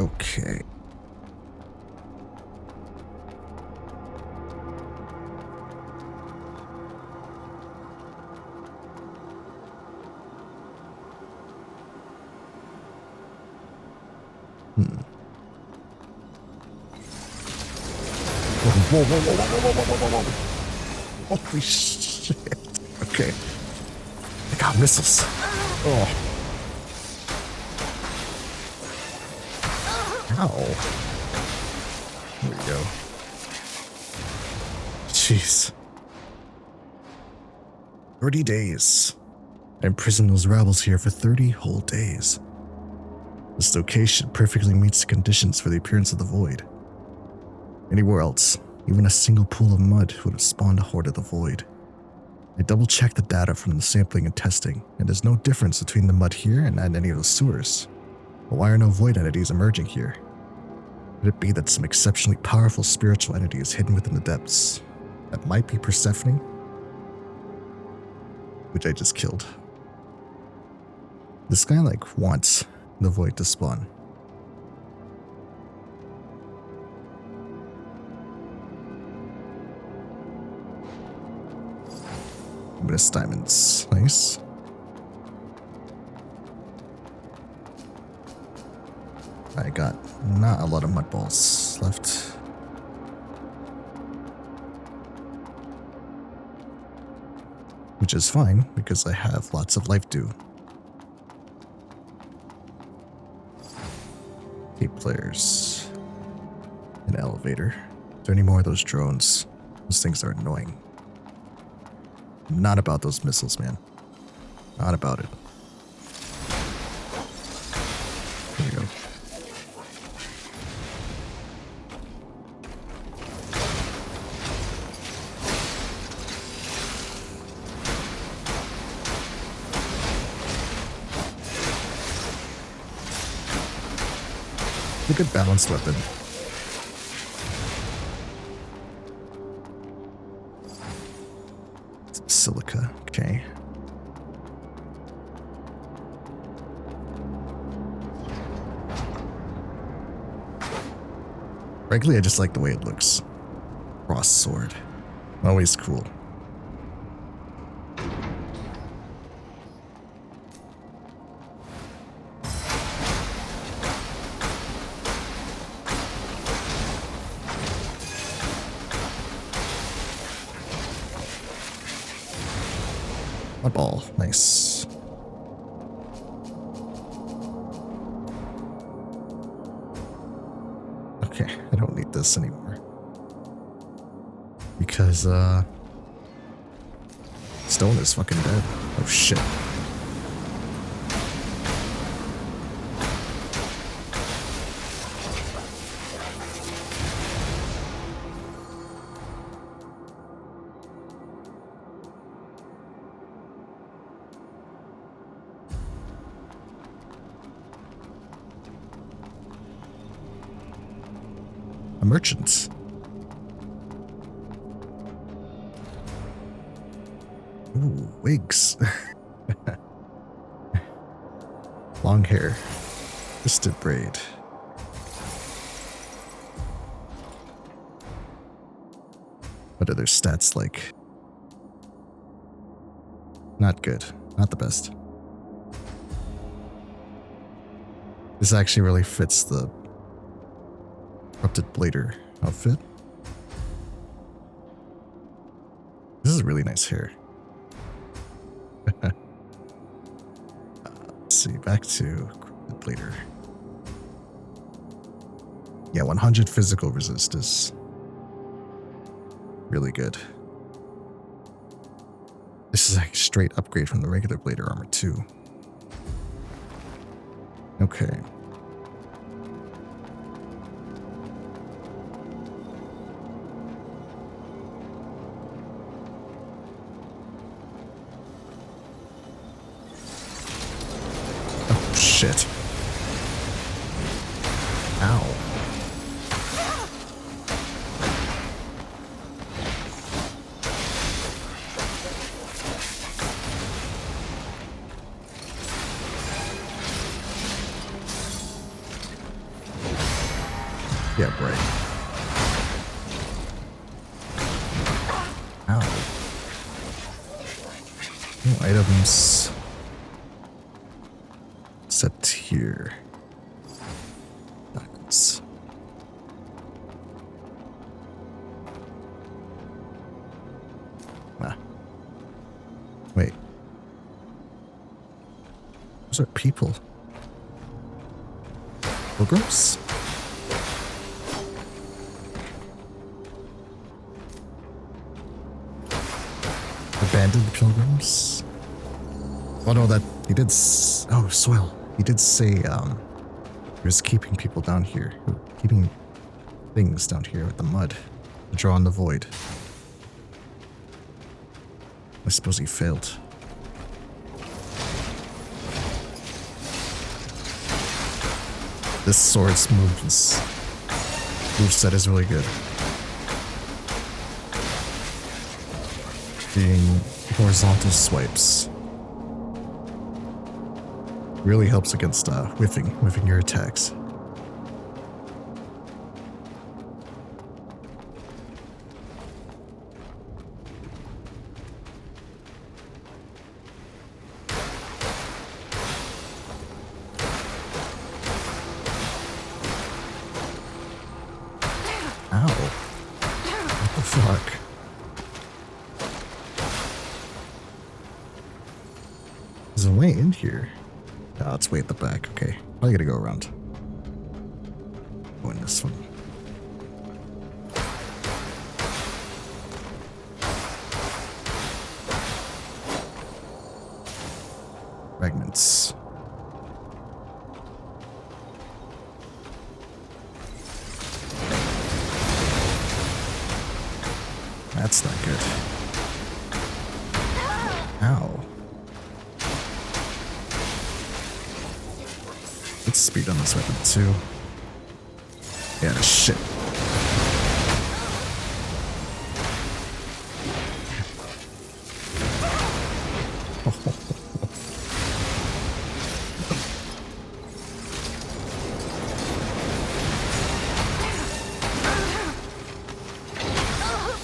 Okay. Whoa, whoa, whoa, whoa, whoa, whoa, whoa, whoa, whoa. Holy shit. Okay. I got missiles. Oh. Ow. There we go. Jeez. 30 days. I imprisoned those rebels here for 30 whole days. This location perfectly meets the conditions for the appearance of the void. Anywhere else, even a single pool of mud would have spawned a horde of the void. I double-checked the data from the sampling and testing, and there's no difference between the mud here and any of the sewers. But why are no void entities emerging here? Could it be that some exceptionally powerful spiritual entity is hidden within the depths? That might be Persephone? Which I just killed. This guy wants the void to spawn. Luminous diamonds. Nice. I got not a lot of mud balls left. Which is fine, because I have lots of life dew. Eight players. An elevator. Is there any more of those drones? Those things are annoying. Not about those missiles, man. Not about it. A good balanced weapon. Some silica, okay. Frankly, I just like the way it looks. Cross sword. Always cool. A ball. Nice. Okay, I don't need this anymore. Because, stone is fucking dead. Oh shit. A merchant. Ooh, wigs. Long hair. Twisted braid. What are their stats like? Not good. Not the best. This actually really fits the Corrupted Blader outfit. This is really nice hair. Let's see, back to Corrupted Blader. Yeah, 100 physical resist is really good. This is like a straight upgrade from the regular Blader armor too. Okay. Shit. Ow. Yeah, right. Ow. New items. Except here. Knuckles. Ah. Wait. Those are people. Pilgrims? Abandoned pilgrims? Oh no, that he did. Oh, soil. He did say he was keeping people down here, keeping things down here with the mud to draw on the void. I suppose he failed. This sword's moveset is really good. Being horizontal swipes really helps against whiffing your attacks. Ow. What the fuck? There's a way in here. Oh, it's way at the back. Okay. Probably gotta go around. Go in this one. Fragments. That's not good. Ow. Let's speed on this weapon too. Yeah, shit.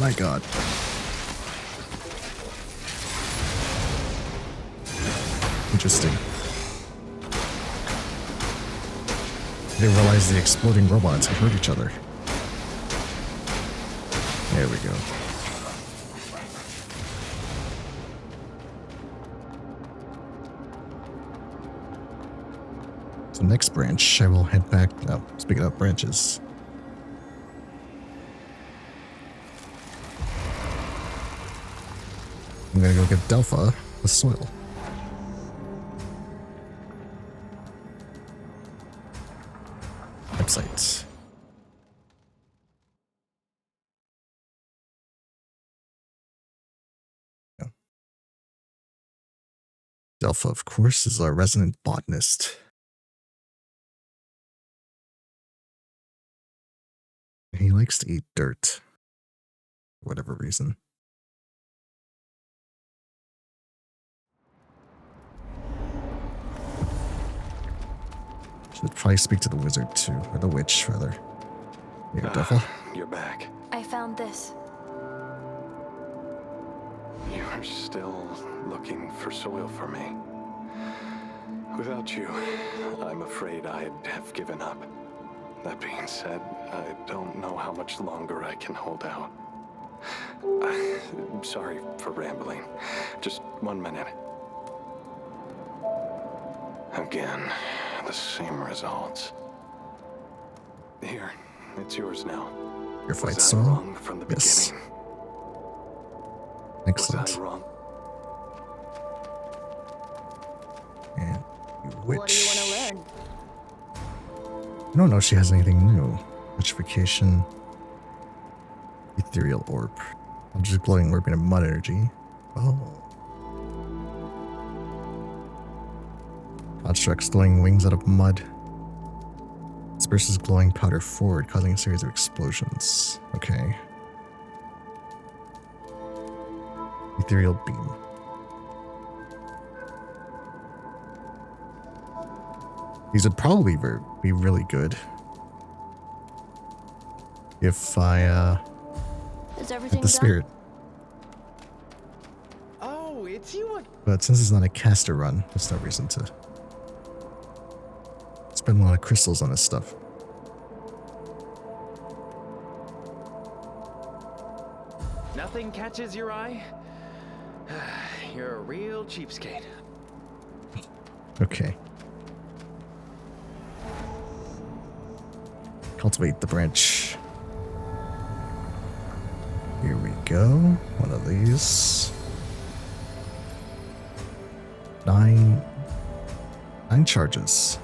My god. Interesting. I didn't realize the exploding robots could hurt each other. There we go. So next branch, I will head back. Oh, speaking of branches. I'm gonna go get Delpha the soil. Website. Yeah. Delpha, of course, is our resident botanist. He likes to eat dirt. For whatever reason. Should probably speak to the wizard too, or the witch rather. Here, Delpha. You're back. I found this. You're still looking for soil for me. Without you, I'm afraid I'd have given up. That being said, I don't know how much longer I can hold out. I'm sorry for rambling. Just 1 minute. Again, the same results. Here, it's yours now. Your fight Was I song? wrong from the Yes. beginning? Excellent. Was I wrong? And you witch. What do you want to learn? I don't know if she has anything new. Witchification. Ethereal orb. I'm just glowing orb into mud energy. Oh. Constructs glowing wings out of mud. Disperses glowing powder forward, causing a series of explosions. Okay. Ethereal beam. These would probably be really good if I Is get everything the done? spirit. Oh, it's you. But since it's not a caster run, there's no reason to spend a lot of crystals on this stuff. Nothing catches your eye? You're a real cheapskate. Okay. Cultivate the branch. Here we go. One of these. 9 charges.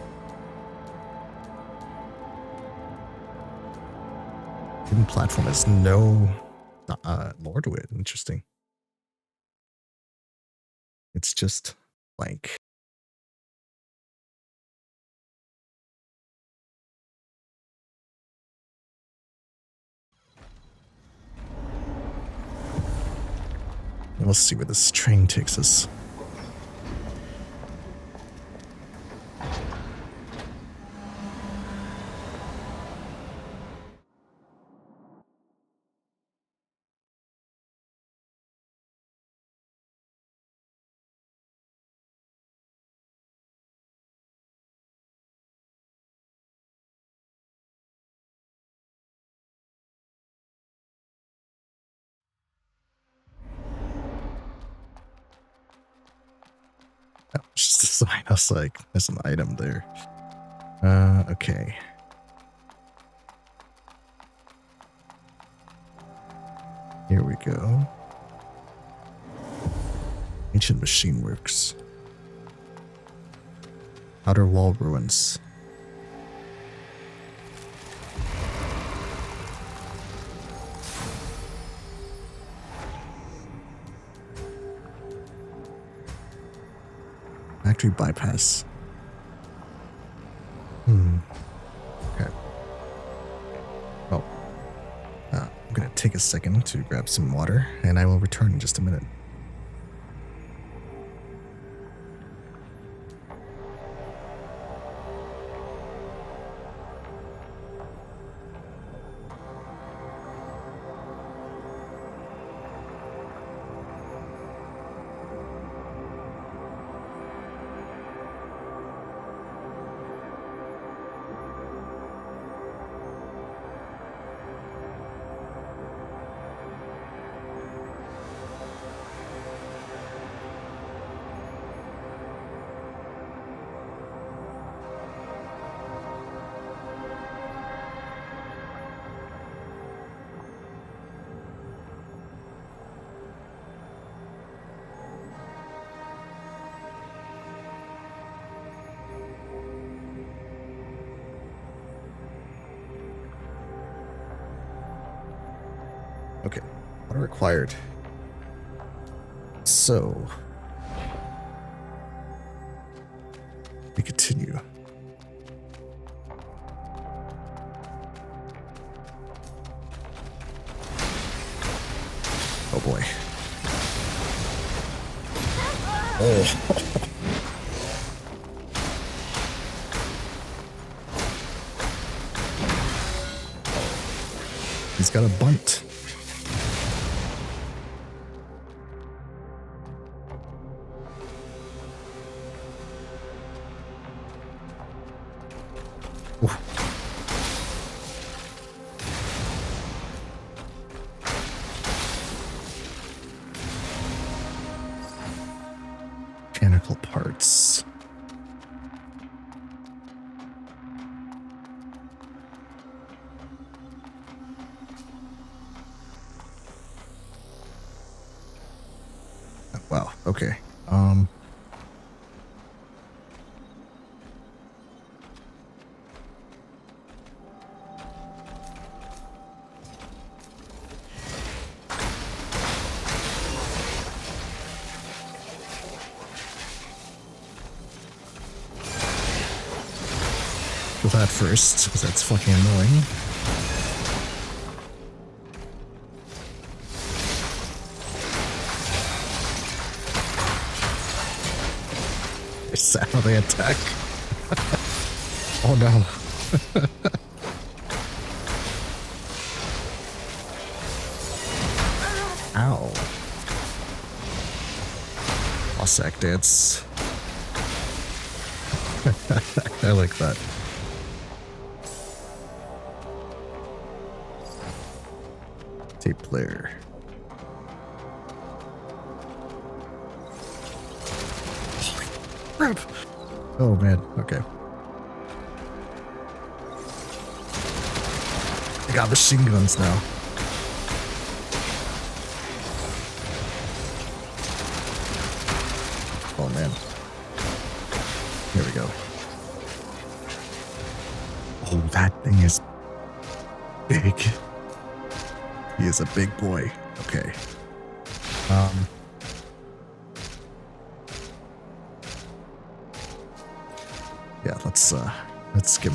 Hidden platform has no lore to it. Interesting. It's just blank. We'll see where this train takes us. Oh, it's just a sign. I was like, there's an item there. Okay. Here we go. Ancient machine works. Outer wall ruins. Factory bypass. Okay. take a second to grab some water, and I will return in just a minute. Okay, water required. So, we continue. Oh boy. Oh. He's got a bunt. Mechanical parts. Wow, okay. Kill that first, because that's fucking annoying. Is that how they attack? Oh no. Ow. Cossack dance. I like that. Tape player. Holy crap! Oh man, okay. I got machine guns now. Oh man. Here we go. Oh, that thing is big. He is a big boy. Okay. Yeah, let's give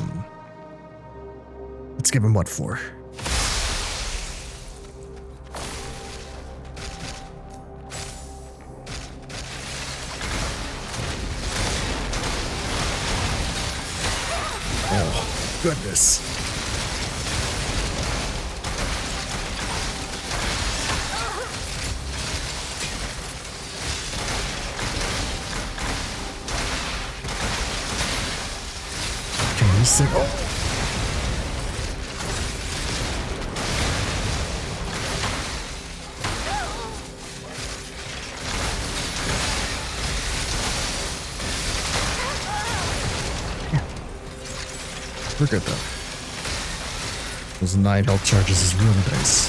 him what for? Oh, goodness. Oh. Yeah. We're good though. Those 9 health charges is really nice.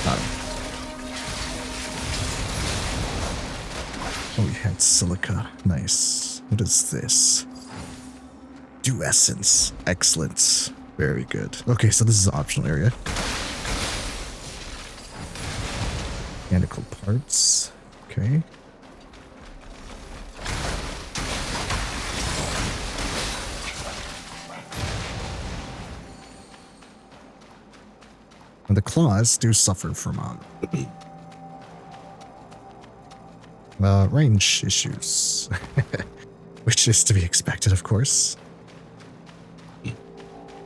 Got him. Oh, we had silica. Nice. What is this? Dew essence. Excellent. Very good. Okay, so this is an optional area. Mechanical parts. Okay. And the claws do suffer from range issues, which is to be expected, of course. I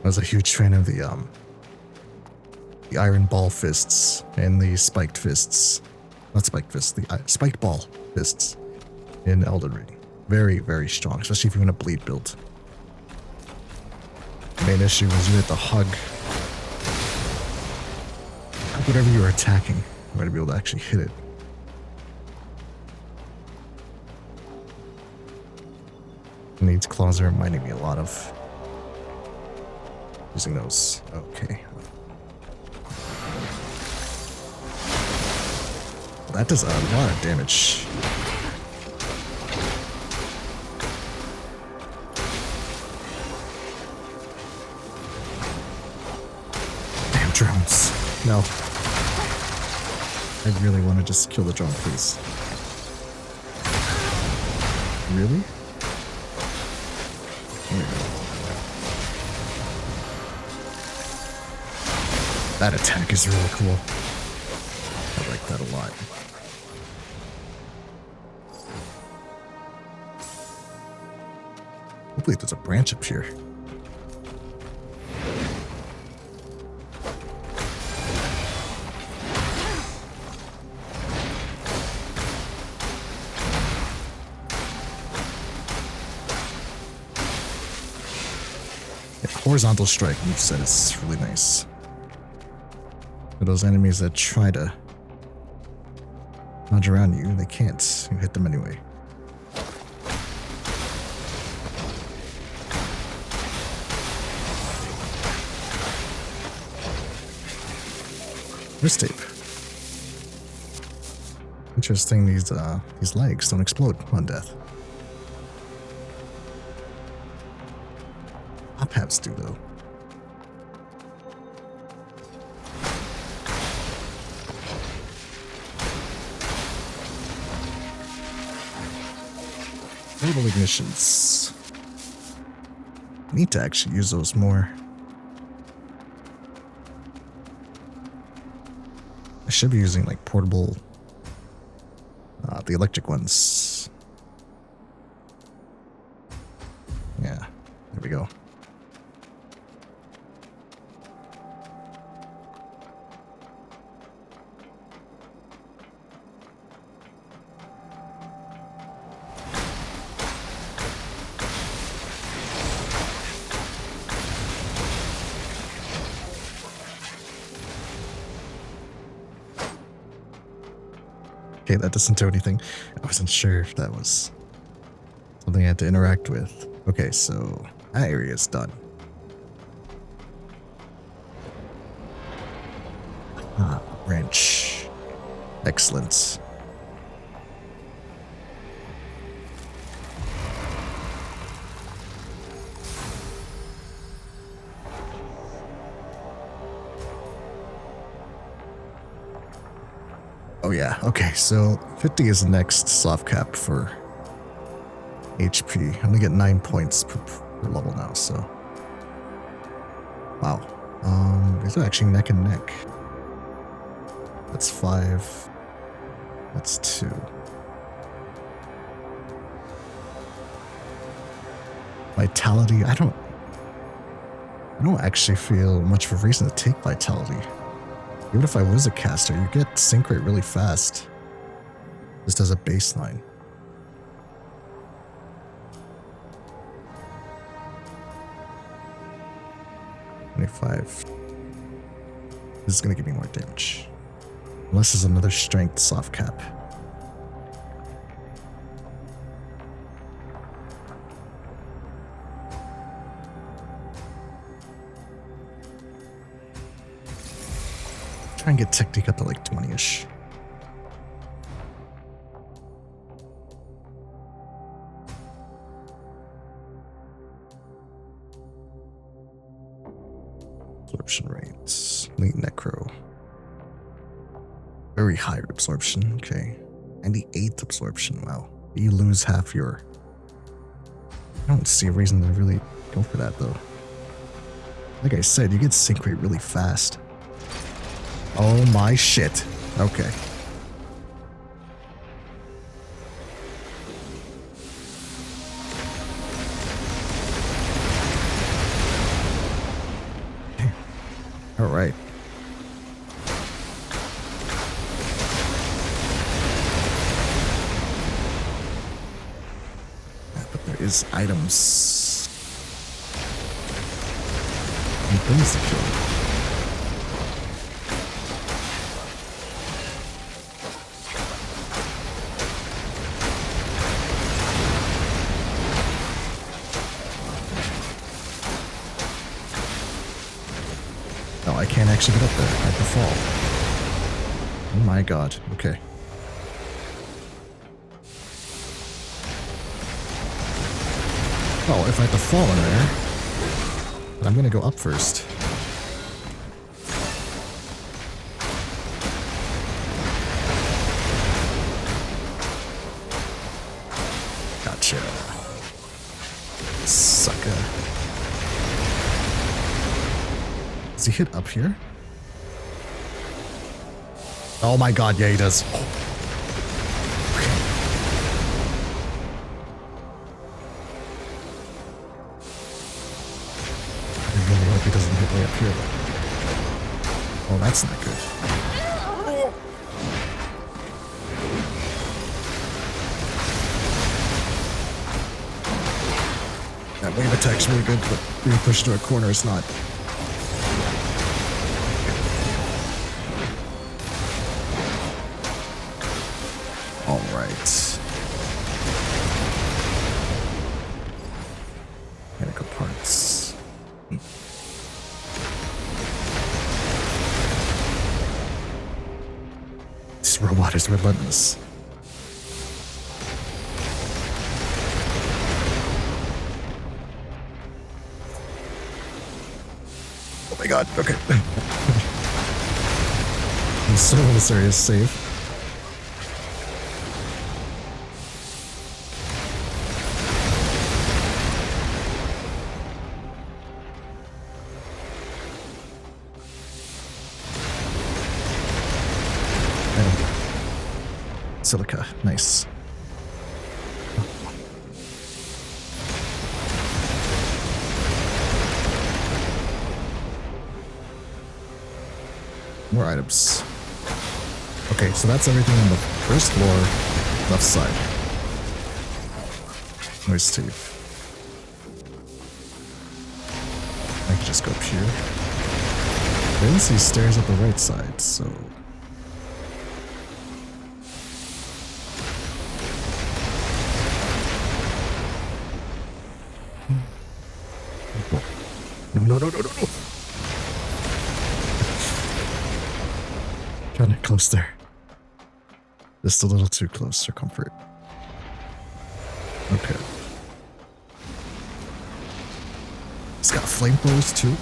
was a huge fan of the iron ball fists and the spiked fists. Not spiked fists, the spiked ball fists in Elden Ring. Very, very strong, especially if you want a bleed build. The main issue was you had to hug whatever you were attacking. You had to be able to actually hit it. And these claws are reminding me a lot of using those. Okay. That does a lot of damage. Damn drones. No. I really want to just kill the drone, please. Really? There we go. That attack is really cool. I like that a lot. Hopefully there's a branch up here. Horizontal strike moveset is really nice. For those enemies that try to dodge around you, they can't. You hit them anyway. Wrist tape. Interesting, these legs don't explode on death. Top hats do, though. Portal ignitions. I need to actually use those more. I should be using like portable, the electric ones. Yeah, there we go. Okay, that doesn't do anything. I wasn't sure if that was something I had to interact with. Okay, so that area is done. Ah, wrench. Excellent. Oh yeah, okay, so 50 is the next soft cap for HP. I only get 9 points per level now, so. Wow. These are actually neck and neck. That's 5. That's 2. Vitality, I don't actually feel much of a reason to take Vitality. Even if I was a caster, you get sync rate really fast. Just as a baseline. 25. This is gonna give me more damage. Unless there's another strength soft cap. Try and get technique up to like 20-ish. Absorption rates. Elite Necro. Very high absorption, okay. 98th absorption, wow. You lose half your... I don't see a reason to really go for that though. Like I said, you get sync rate really fast. Oh my shit. Okay. All right. Yeah, but there is items and things to kill. No, I can't actually get up there. I have to fall. Oh my god. Okay. Well, if I have to fall in there, then I'm gonna go up first. Gotcha. Sucker. Does he hit up here? Oh my god, yeah he does. I really hope he doesn't hit way up here though. Oh, that's not good. That wave attack's really good, but being pushed to a corner is not. Alright. Mechanical parts. This robot is relentless. Oh my god, okay. I'm so in this area is safe. Silica, nice. More items. Okay, so that's everything on the first floor, left side. Noise tape. I can just go up here. I didn't see stairs at the right side, so... No. Kind of close there. Just a little too close for comfort. Okay. It's got flamethrowers too.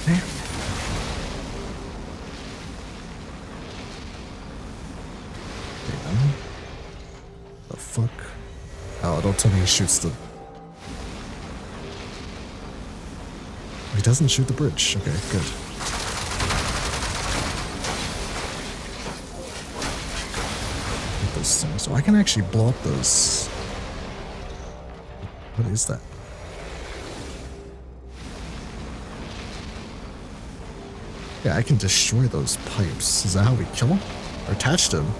Damn. Damn. The fuck? Oh, don't tell me he shoots the... He doesn't shoot the bridge. Okay, good. Get those things. So I can actually blow up those. What is that? Yeah, I can destroy those pipes. Is that how we kill them? Or attach them?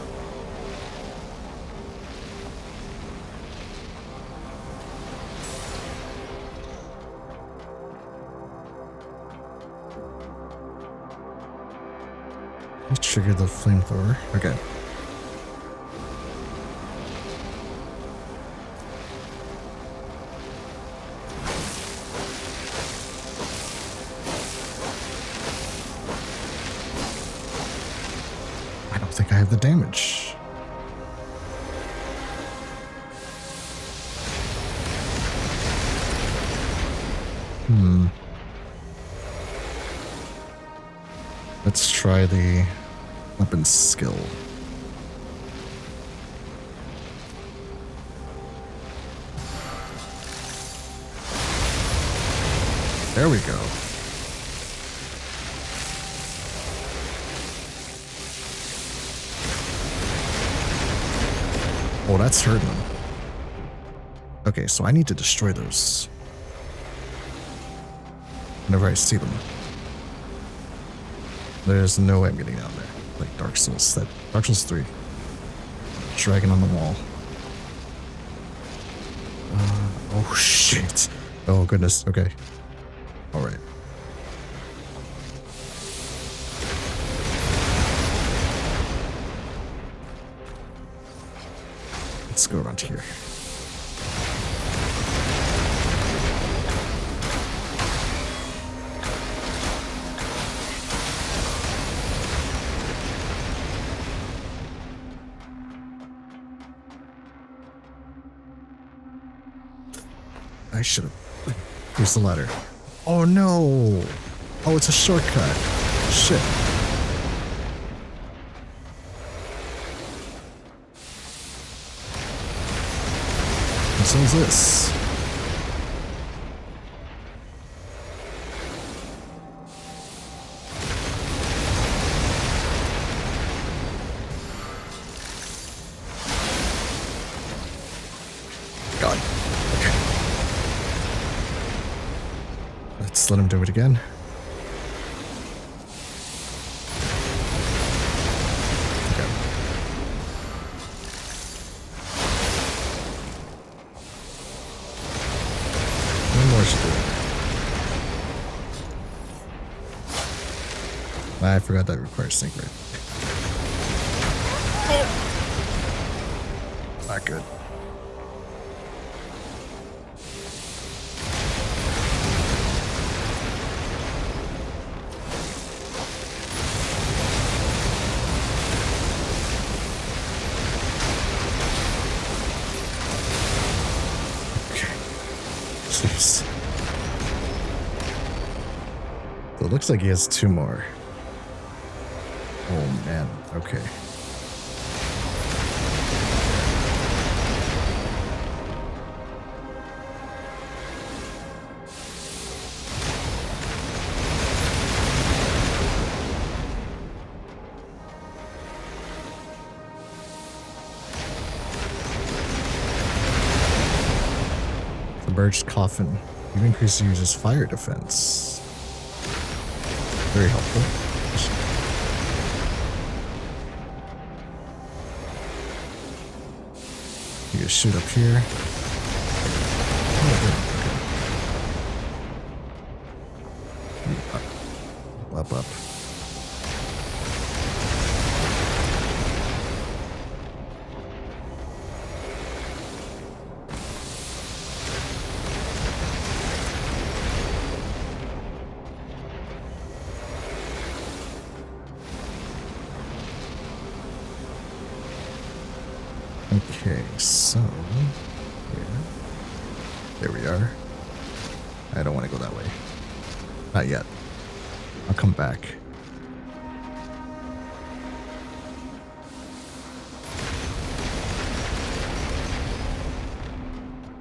Trigger the flamethrower. Okay. I don't think I have the damage. Let's try the weapon skill. There we go. Oh, that's hurting them. Okay, so I need to destroy those whenever I see them. There's no way I'm getting down there. Like Dark Souls. Dark Souls 3. Dragon on the wall. Oh shit. Oh goodness. Okay. Alright. Let's go around here. I should have used the ladder. Oh no! Oh, it's a shortcut. Shit. So is this. God. Okay. Let's let him do it again. Okay. One more should do it. I forgot that requires sync rate. Not good. Jeez. So it looks like he has 2 more. Oh man, okay. Submerged coffin. You increase the user's fire defense. Very helpful. You can shoot up here. Oh, okay. Up, up. Okay, so there we are. I don't want to go that way. Not yet. I'll come back.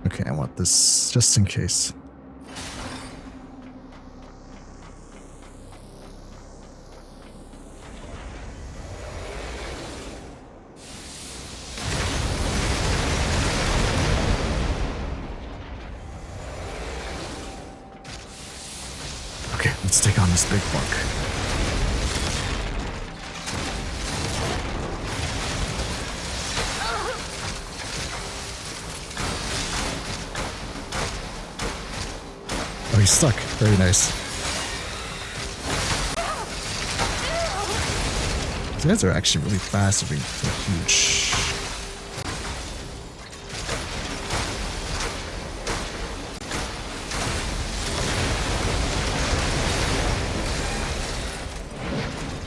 Okay, I want this just in case. Okay, let's take on this big bug. Oh, he's stuck. Very nice. These guys are actually really fast and being so huge.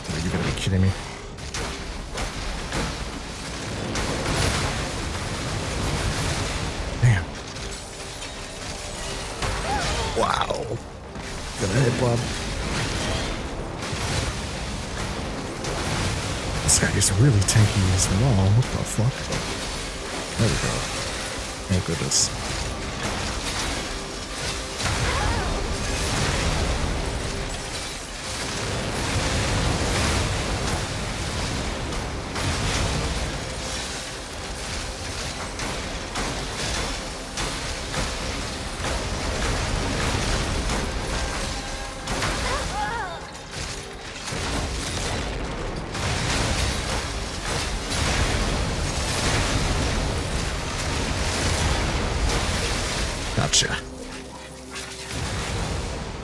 Are you gonna be kidding me? Damn. Wow. Good hit, Bob. This guy is really tanky as well. What the fuck? There we go. Oh goodness. Gotcha.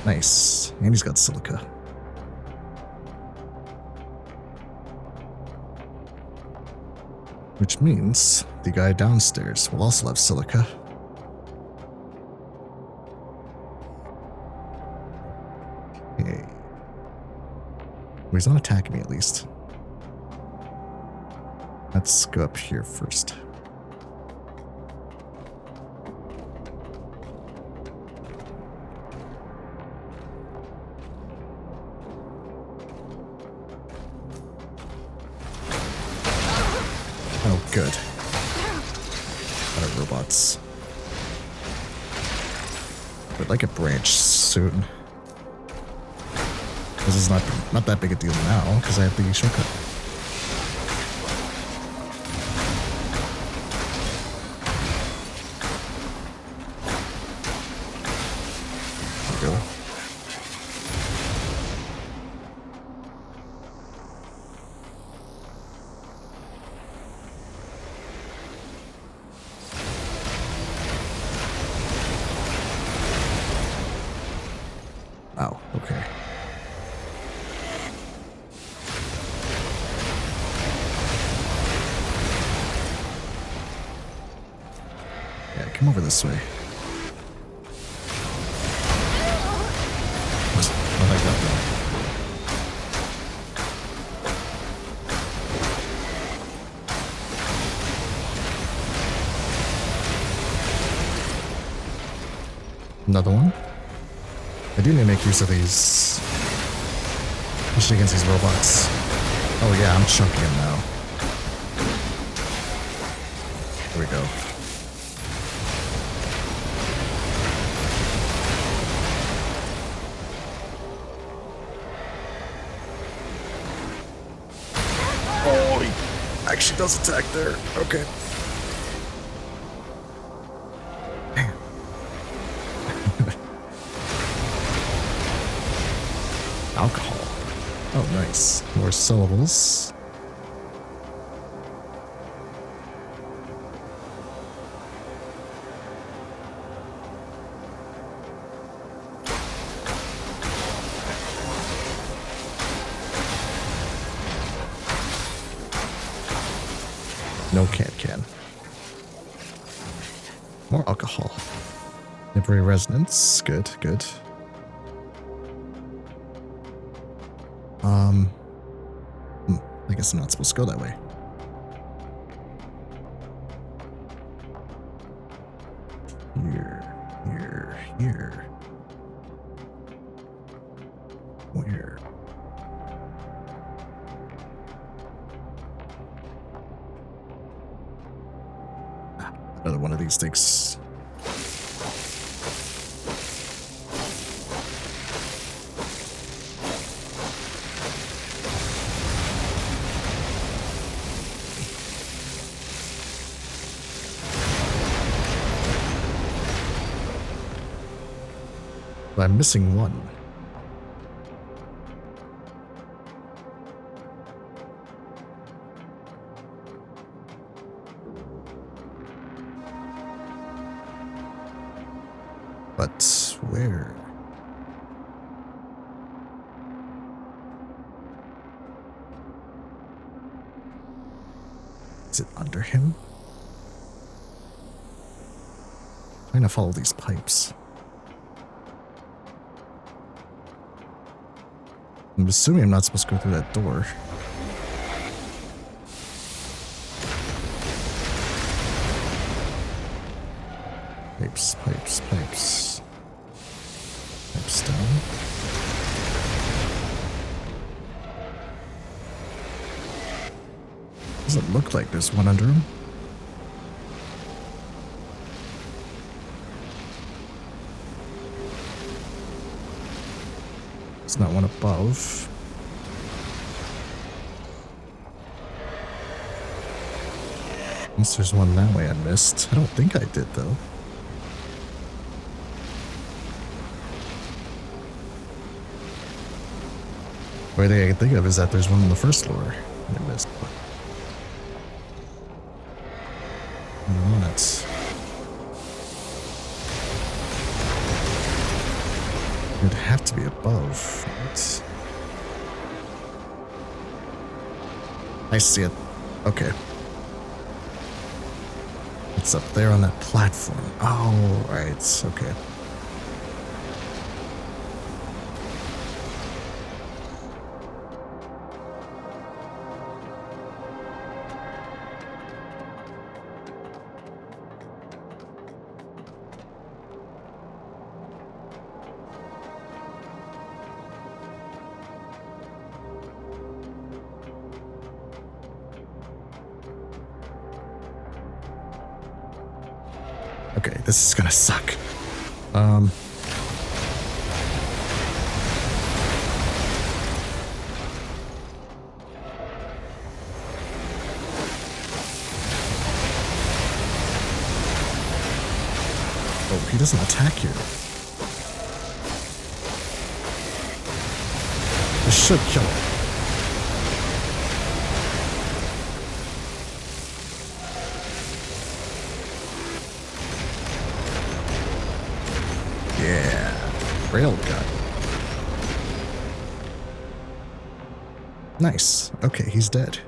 Nice. And he's got silica. Which means the guy downstairs will also have silica. Okay. Well, he's not attacking me at least. Let's go up here first. Oh, good. Other robots. Would like a branch soon. This is not that big a deal now because I have the shortcut. There we go. Oh, okay. Yeah, come over this way. I like that though. Another one? I do need to make use of these, especially against these robots. Oh yeah, I'm chunking him now. There we go. Oh, he actually does attack there. Okay. Alcohol. Oh, nice. More syllables. No can. More alcohol. Temporary resonance. Good, good. I guess I'm not supposed to go that way. Here. Where? Another one of these things. But I'm missing one. But where? Is it under him? I'm trying to follow these pipes. I'm assuming I'm not supposed to go through that door. Pipes. Pipes down. Doesn't look like there's one under him. There's not one above. Unless there's one that way I missed. I don't think I did though. The only thing I can think of is that there's one on the first floor and I missed. No, that's It'd have to be above. Right? I see it. Okay. It's up there on that platform. Oh, right. Okay. Okay, this is gonna suck. Oh, he doesn't attack you. This should kill him. Yeah, railgun. Nice. Okay, he's dead.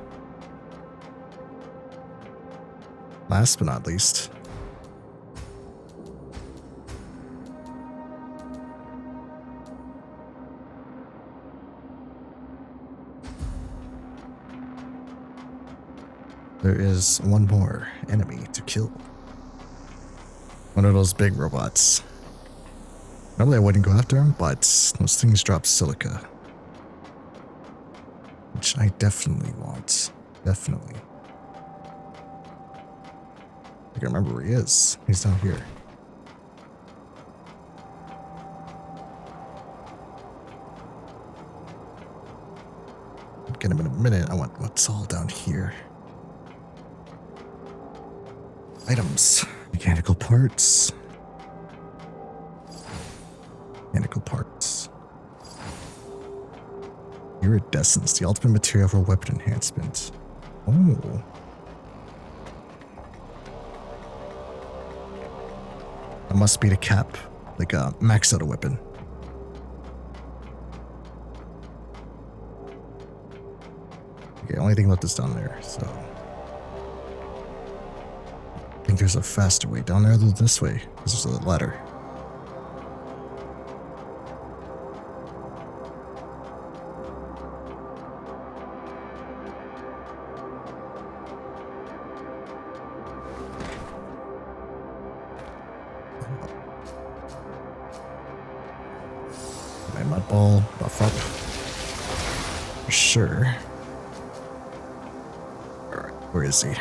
Last but not least. There is one more enemy to kill. One of those big robots. Normally I wouldn't go after him, but those things drop silica. Which I definitely want. Definitely. I can remember where he is. He's down here. I'll get him in a minute. I want what's all down here. Items. Mechanical parts. Mechanical parts. Iridescence, the ultimate material for weapon enhancement. Oh. That must be the cap. Like a max out a weapon. Okay, only thing about this down there, so. I think there's a faster way down there than this way. This is a ladder. My mud ball buff up. For sure. Alright, where is he?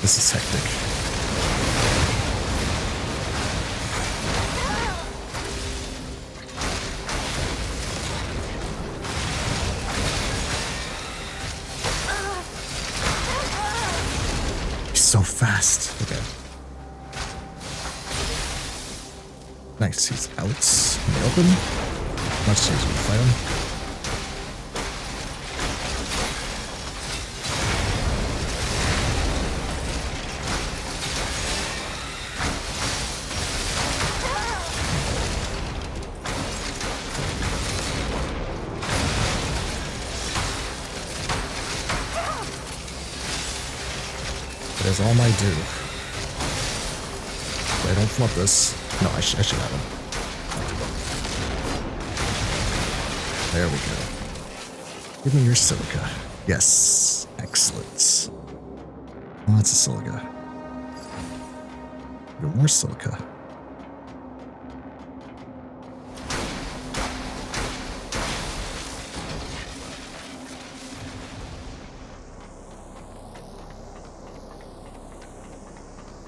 This is hectic. He's so fast. Okay. Nice, he's out in the open. Much easier to fight him. That is all my due. I don't flip this. No, I should have him. There we go. Give me your silica. Yes. Excellent. Lots of silica. Even more silica.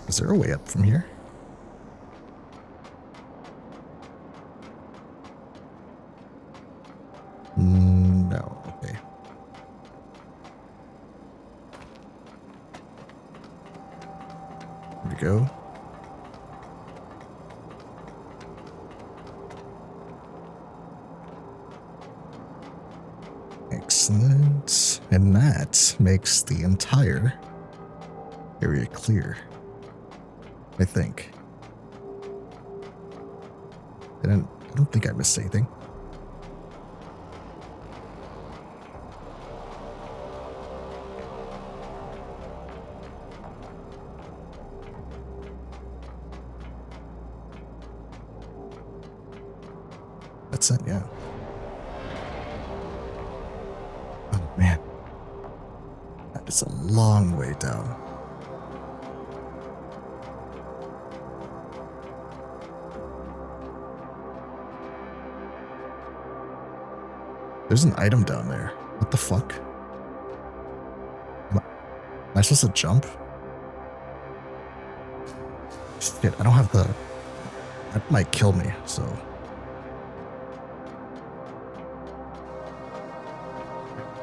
Is there a way up from here? No, okay. Here we go. Excellent. Excellent. And that makes the entire area clear, I think. I don't think I missed anything. That's it, yeah. Oh man. That is a long way down. There's an item down there. What the fuck? Am I supposed to jump? Shit, I don't have the... That might kill me, so...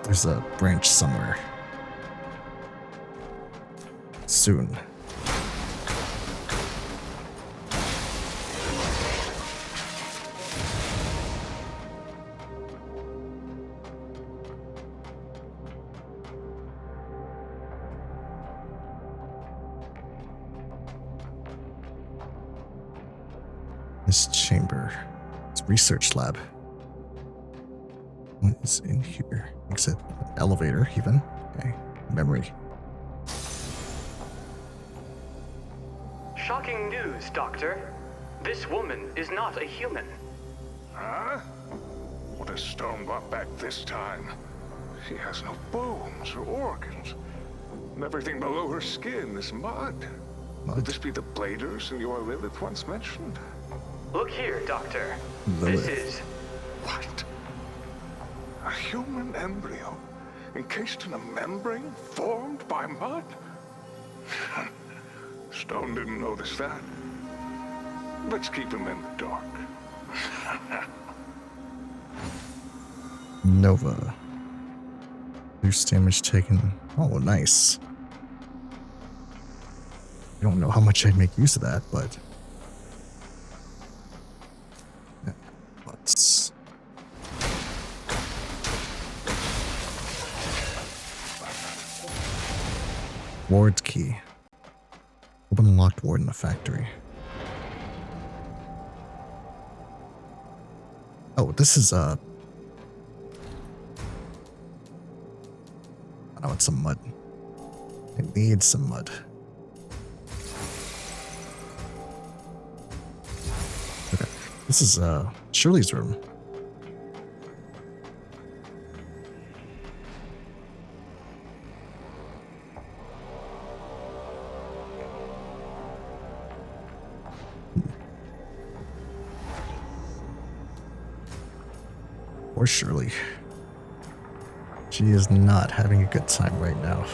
There's a branch somewhere. Soon. This chamber. It's a research lab. What is in here? Exit. Elevator, even. Okay. Memory. Shocking news, Doctor. This woman is not a human. Huh? What has Stone brought back this time? She has no bones or organs. And everything below her skin is mud. Could this be the bladers in your Lilith once mentioned? Look here, Doctor. Lilith. This is... What? A human embryo encased in a membrane formed by mud? Stone didn't notice that. Let's keep him in the dark. Nova. Reduce damage taken. Oh, nice. I don't know how much I'd make use of that, but... Let's... Ward key. Open a locked ward in the factory. Oh, this is I want some mud. I need some mud. Okay. This is Shirley's room. Or Shirley. She is not having a good time right now.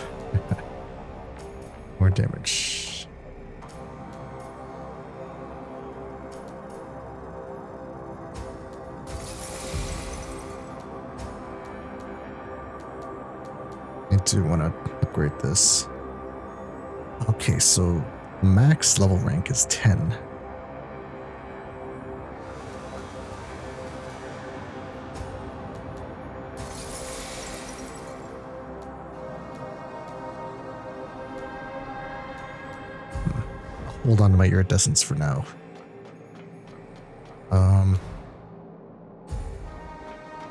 More damage. I do want to upgrade this. Okay, so max level rank is 10. Hold on to my iridescence for now.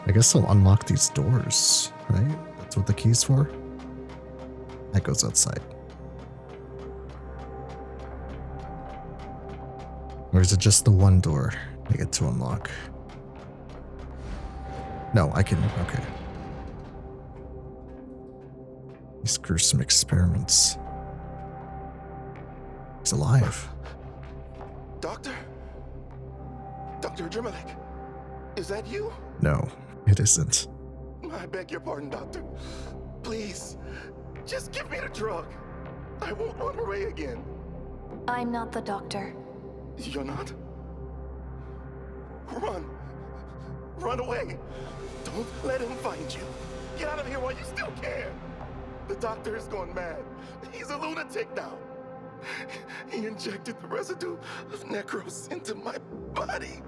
I guess I'll unlock these doors, right? That's what the key's for? That goes outside. Or is it just the one door I get to unlock? No, I can, okay. These gruesome experiments. He's alive. Doctor? Dr. Adremalek, is that you? No, it isn't. I beg your pardon, Doctor. Please, just give me the drug. I won't run away again. I'm not the doctor. You're not? Run. Run away. Don't let him find you. Get out of here while you still can. The doctor is going mad. He's a lunatic now. He injected the residue of Necros into my body.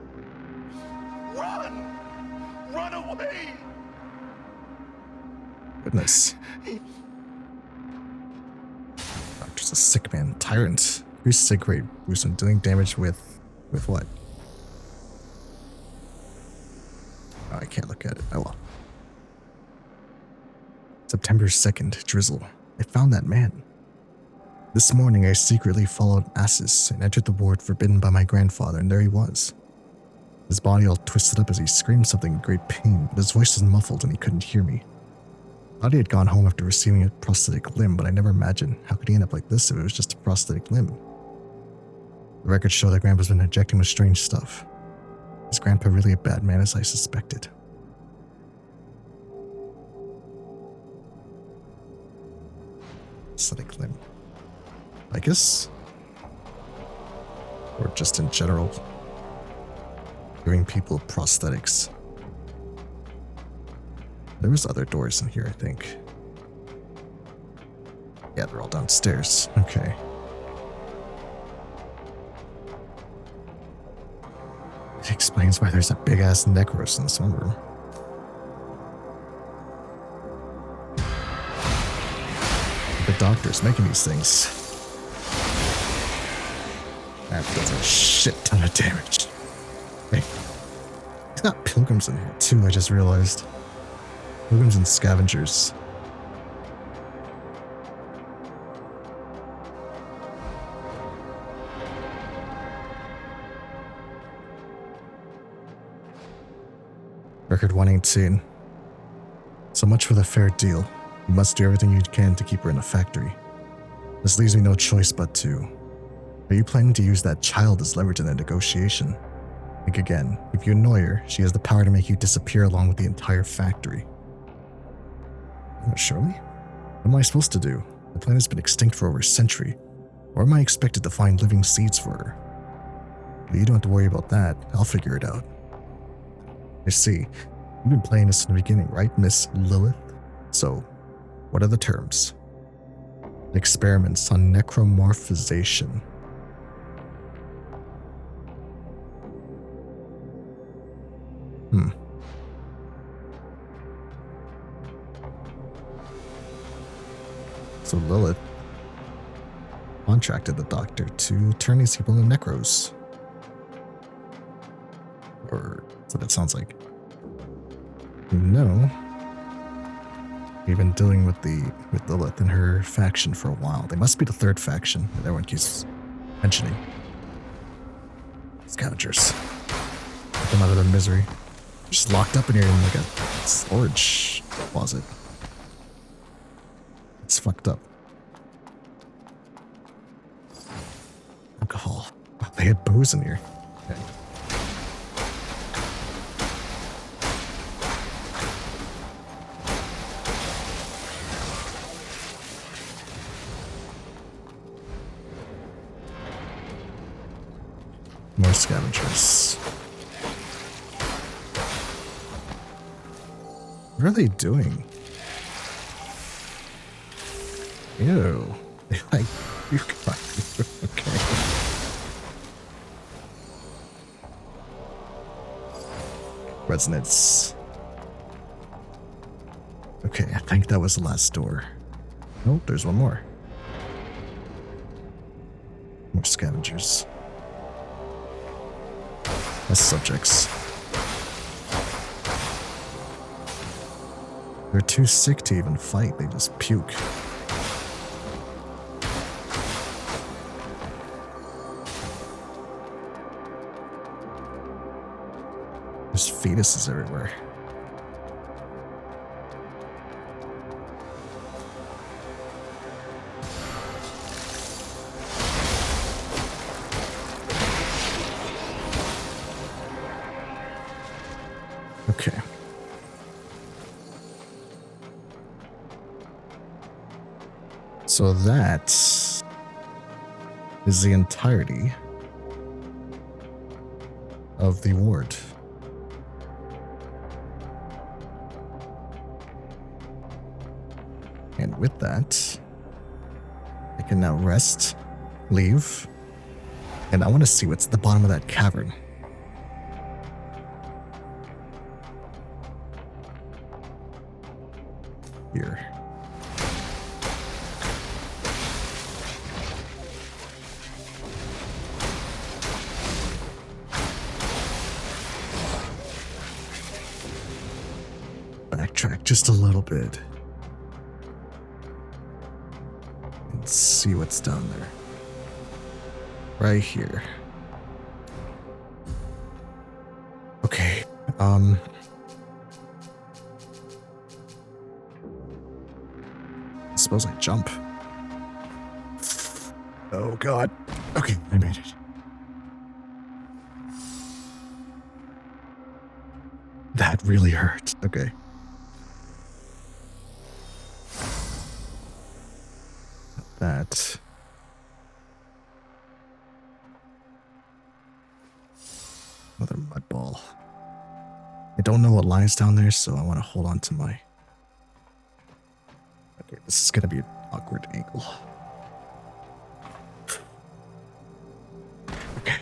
Run! Run away! Goodness. Doctor's a sick man. Tyrant. Increase sig rate. Boost and dealing damage with what? Oh, I can't look at it. Oh well. September 2nd. Drizzle. I found that man. This morning I secretly followed Assis and entered the ward forbidden by my grandfather, and there he was. His body all twisted up as he screamed something in great pain, but his voice was muffled and he couldn't hear me. I thought he had gone home after receiving a prosthetic limb, but I never imagined how could he end up like this if it was just a prosthetic limb. The records show that Grandpa's been injecting with strange stuff. Is Grandpa really a bad man as I suspected? Prosthetic limb. I guess? Or just in general, giving people prosthetics. There was other doors in here, I think. Yeah, they're all downstairs. Okay. It explains why there's a big-ass necros in this one room. The doctor's making these things. That does a shit ton of damage. Wait. He's got pilgrims in here too, I just realized. Pilgrims and scavengers. Record 118. So much for the fair deal. You must do everything you can to keep her in the factory. This leaves me no choice but to. Are you planning to use that child as leverage in the negotiation? Think again. If you annoy her, she has the power to make you disappear along with the entire factory. Surely? What am I supposed to do? The planet has been extinct for over a century. Or am I expected to find living seeds for her? But you don't have to worry about that. I'll figure it out. I see. You've been playing this in the beginning, right, Miss Lilith? So, what are the terms? Experiments on necromorphization. So Lilith contracted the doctor to turn these people into necros. Or that's what it sounds like. No. We've been dealing with Lilith and her faction for a while. They must be the third faction that everyone keeps mentioning. Scavengers. Get them out of their misery. Just locked up in here in like a storage closet. It's fucked up. Alcohol. Oh, they had booze in here. Okay. More scavengers. What are they doing? Ew. They like you. Okay. Resonance. Okay, I think that was the last door. Oh, there's one more. More scavengers. Less subjects. They're too sick to even fight, they just puke. There's fetuses everywhere. Okay. So that is the entirety of the ward. And with that, I can now rest, leave, and I want to see what's at the bottom of that cavern. here. Backtrack just a little bit. And see what's down there. Right here. Okay, I suppose I jump. Oh god. Okay, I made it. That really hurt. Okay. That. Another mud ball. I don't know what lies down there, so I want to hold on to my... Okay, this is gonna be an awkward angle. Okay.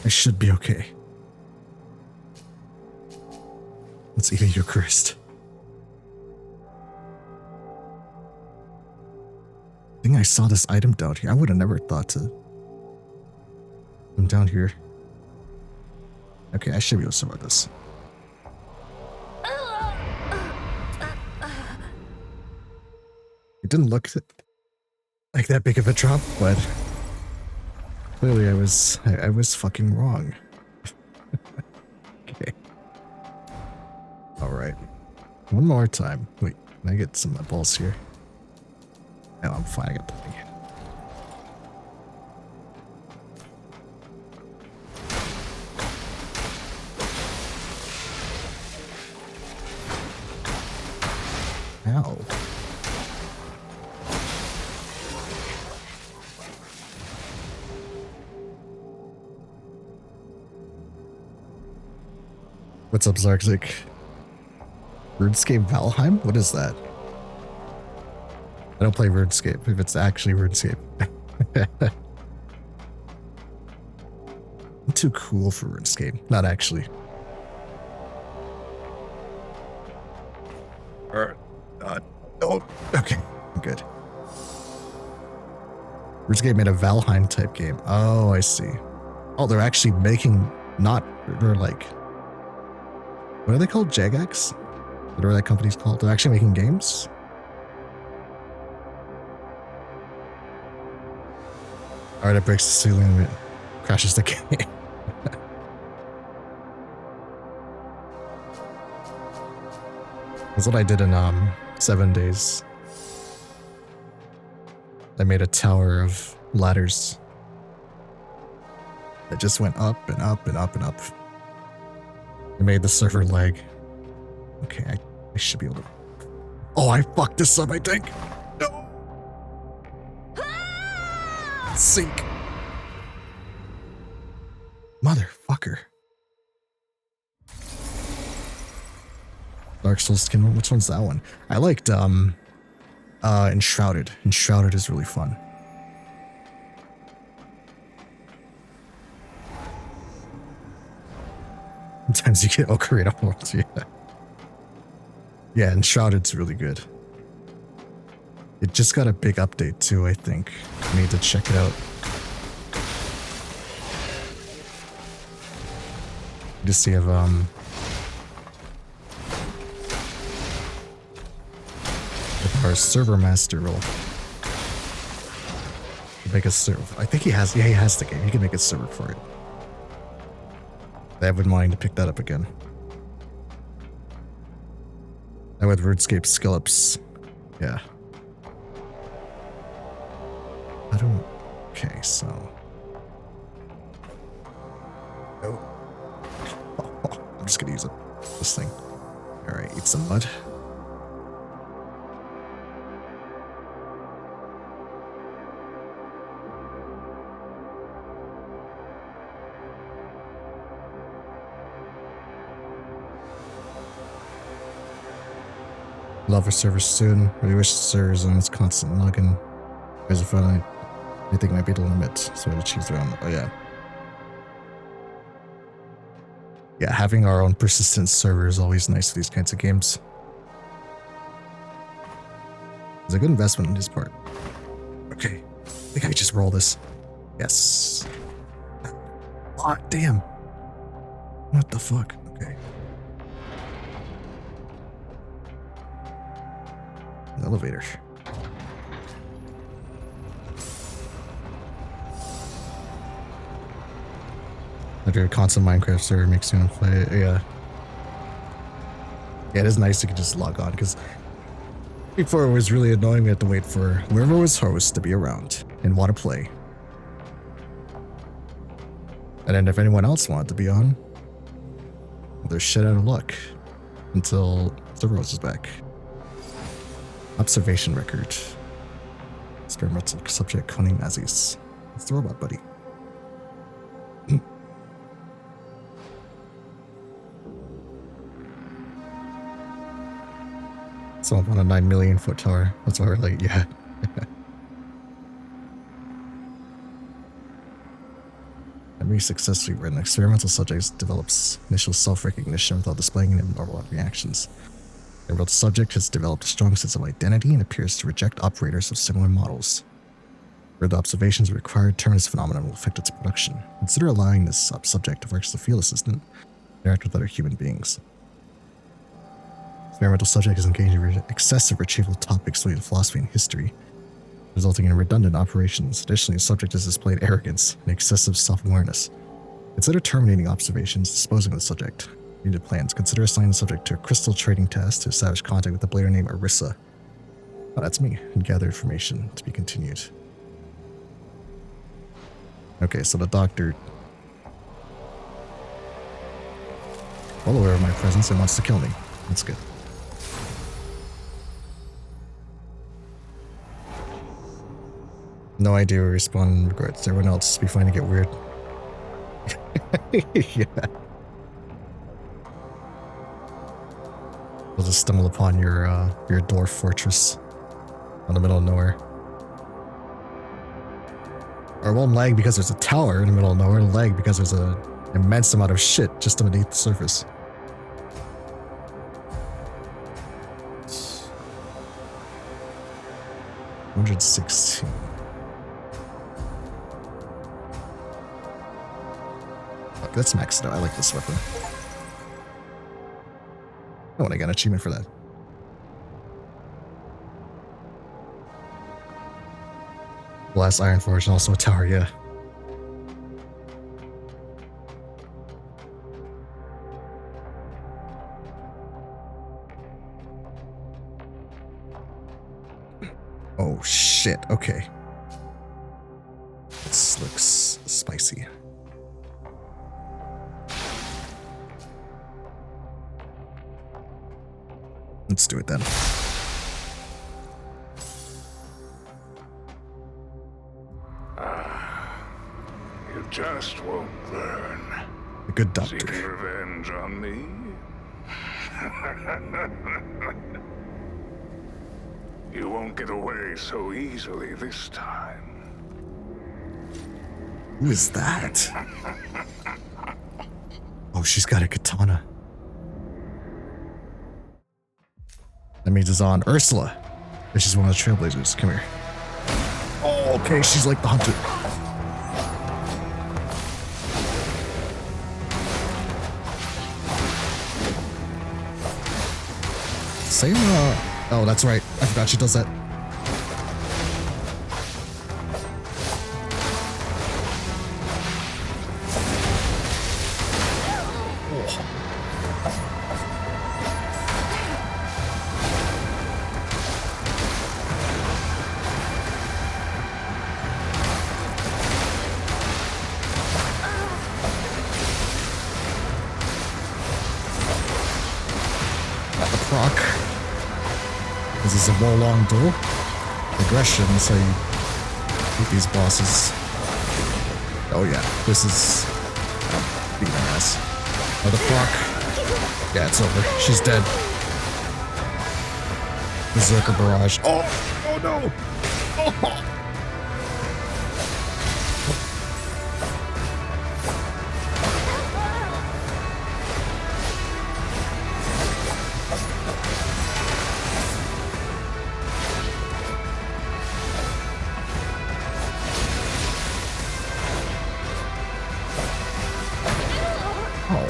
I should be okay. Let's eat a Eucharist. I think I saw this item down here. I would have never thought to... I'm down here. Okay, I should be able to survive this. It didn't look like that big of a drop, but clearly I was fucking wrong. Okay. All right. One more time. Wait, can I get some of my balls here? No, I'm fine. I got plenty. Ow. What's up, Zarkzik? RuneScape Valheim? What is that? I don't play RuneScape, if it's actually RuneScape. I'm too cool for RuneScape. Not actually. Oh, okay. I'm good. RuneScape made a Valheim type game. Oh, I see. Oh, they're actually making they're like... What are they called? Jagex? Whatever that company's called. They're actually making games? Alright, it breaks the ceiling and it crashes the game. That's what I did in 7 days. I made a tower of ladders that just went up and up and up and up. I made the server lag. Okay, I should be able to... Oh, I fucked this up, I think. No. Sink. Motherfucker. Dark Souls skin, which one's that one? I liked, Enshrouded. Enshrouded is really fun. Sometimes you get Ocarina World, yeah. Yeah, Enshrouded's really good. It just got a big update too, I think. I need to check it out. Just see if, our server master will make a server. I think he has the game. He can make a server for it. I've been wanting to pick that up again. And with RuneScape skill ups. Yeah. I don't... Okay, so... Oh. I'm just gonna use this thing. Alright, eat some mud. Love our server soon. We wish the server zone's constant login. Guys are fun. I think might be the limit, so to choose around. Oh yeah. Yeah, having our own persistent server is always nice for these kinds of games. It's a good investment on his part. Okay. I think I just roll this. Yes. Oh, damn. What the fuck? Okay. An elevator. After a constant Minecraft server makes you want to play it. Yeah. Yeah, it is nice you can just log on, because before it was really annoying. We had to wait for whoever was host to be around and want to play. And then if anyone else wanted to be on, they're shit out of luck until the Rose is back. Observation record. Experimental subject Connie Nazis. It's the robot buddy. So I'm on a 9 million foot tower. That's why we're like, yeah. Every successfully written experimental subject develops initial self-recognition without displaying any abnormal reactions. The real subject has developed a strong sense of identity and appears to reject operators of similar models. Further observations are required to determine this phenomenon will affect its production. Consider allowing this subject to work as a field assistant, interact with other human beings. Experimental subject is engaged in excessive retrieval of topics related to philosophy and history, resulting in redundant operations. Additionally, the subject has displayed arrogance and excessive self-awareness. Consider terminating observations, disposing of the subject. Needed plans. Consider assigning the subject to a crystal trading task to establish contact with the player named Arissa. Oh, that's me. And gather information to be continued. Okay, so the doctor, well aware of my presence and wants to kill me. That's good. No idea where we respond in regards to everyone else. Be finding it weird. Yeah. We'll just stumble upon your dwarf fortress in the middle of nowhere. Or it won't lag because there's a tower in the middle of nowhere. It'll lag because there's an immense amount of shit just underneath the surface. $116. Okay, let's max it out. I like this weapon. Oh, and I got an achievement for that. Blast Iron Forge and also a tower, yeah. Oh shit, okay. This looks spicy. Let's do it then. You just won't learn. A good doctor. Seeking revenge on me? You won't get away so easily this time. Who is that? Oh, she's got a katana. That means it's on Ursula. This is one of the Trailblazers. Come here. Oh, okay, she's like the hunter. Same, oh, that's right. I forgot she does that. This is a long duel. Aggression is how you beat these bosses. Oh yeah, this is beating her ass. Oh, the proc. Yeah, it's over. She's dead. Berserker barrage. Oh, oh no! Oh. Ow.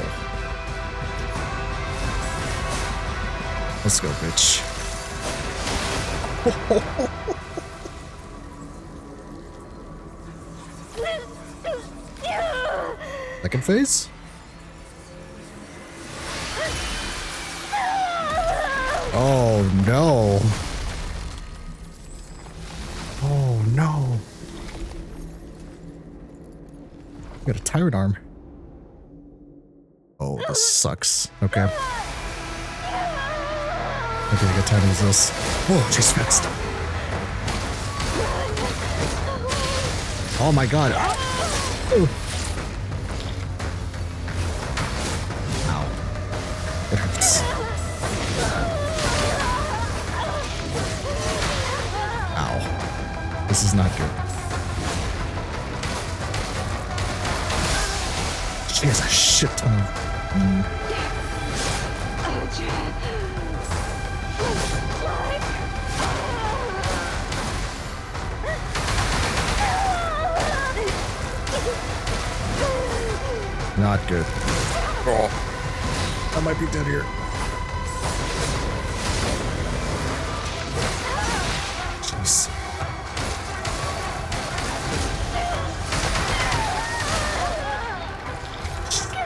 Let's go, bitch. Second phase? Oh no. Oh no. Got a tyrant arm. Oh, this sucks. Okay. I did a good time to use this. Oh, she's fast. Oh my god. Ooh. Ow. It hurts. Ow. This is not good. She has a shit ton of... Not good. Oh. I might be dead here. Jeez.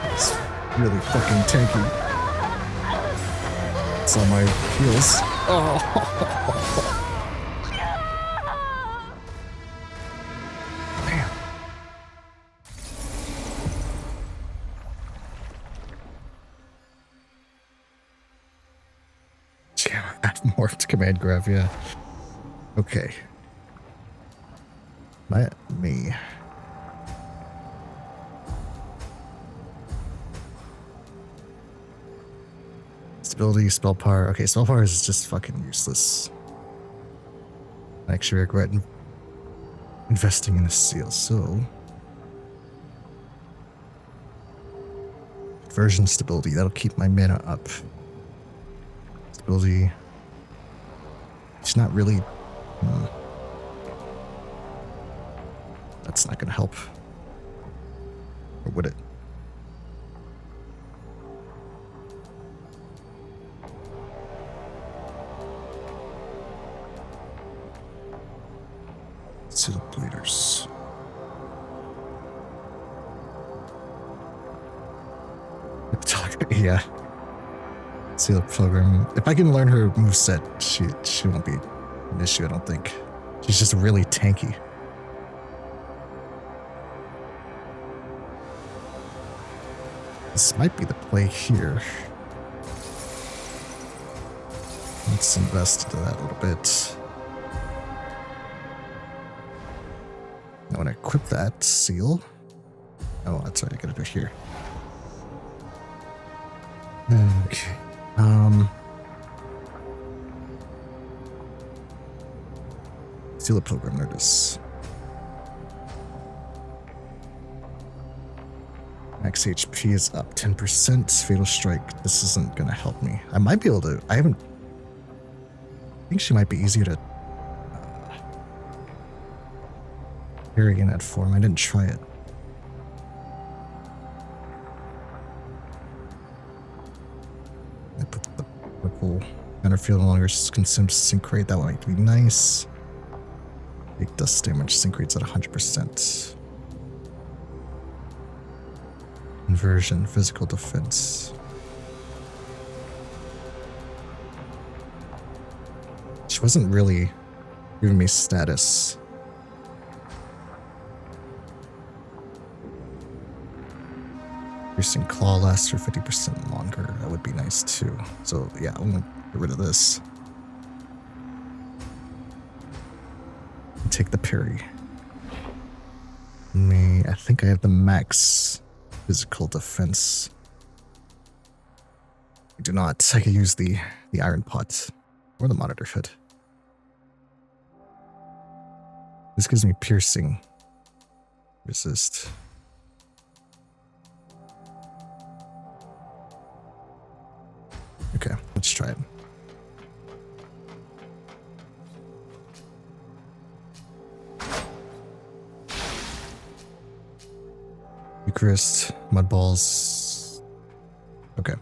It's really fucking tanky. It's on my heels. Oh. Morphed command grab, yeah. Okay. Let me. Stability, spell power. Okay, spell power is just fucking useless. I actually regret investing in a seal, so. Version stability, that'll keep my mana up. Stability. It's not really... That's not going to help. Or would it? Seal bleeders. Yeah. Seal program. If I can learn her moveset, she won't be an issue, I don't think. She's just really tanky. This might be the play here. Let's invest into that a little bit. I want to equip that seal. Oh, that's right, I gotta do it here. Okay. Seal a program, there it is. Max HP is up 10%. Fatal Strike, this isn't gonna help me. I might be able to, I think she might be easier to carry in that form. I didn't try it. I put the purple counterfield no longer consumes sync rate. That might be nice. Take dust damage. Sync rate's at 100%. Inversion. Physical defense. She wasn't really giving me status. Piercing claw lasts for 50% longer. That would be nice too. So yeah, I'm gonna get rid of this. Take the parry. I think I have the max physical defense. I do not. I could use the iron pot or the monitor hood. This gives me piercing. Resist. Okay, let's try it. Eucharist, mud balls. Okay.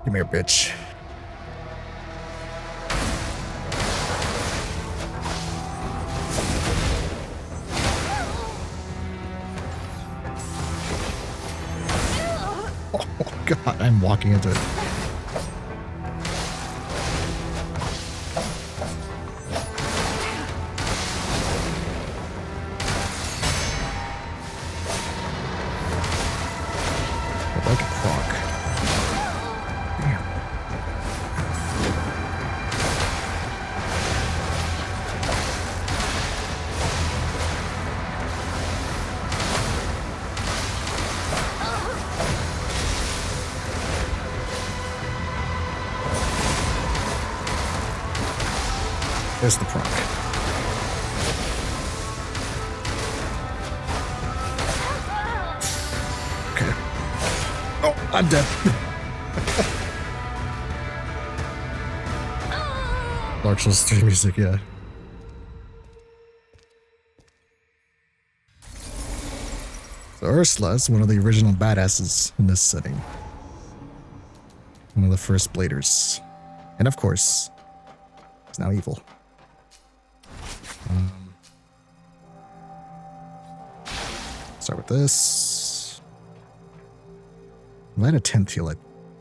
Come here, bitch. Oh god, I'm walking into it. Like a croc. Damn. There's the proc. Okay. Oh, I'm dead. Dark Souls 3 music, yeah. So Ursula is one of the original badasses in this setting. One of the first bladers. And of course, it's now evil. Start with this. If I had a 10th heal, I'd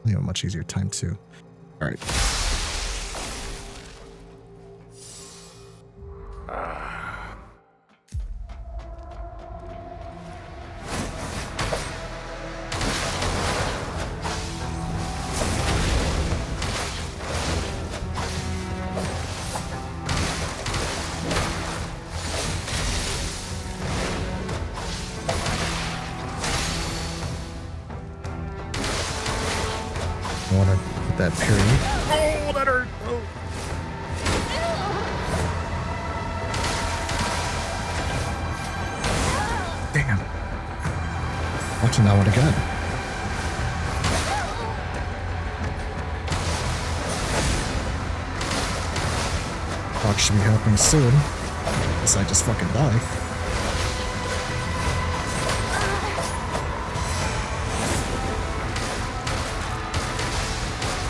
have a much easier time too. Alright. I want to hit that parry. Oh, that hurt. Oh. Damn. Watching that one again. Rock should be happening soon. Unless I just fucking die.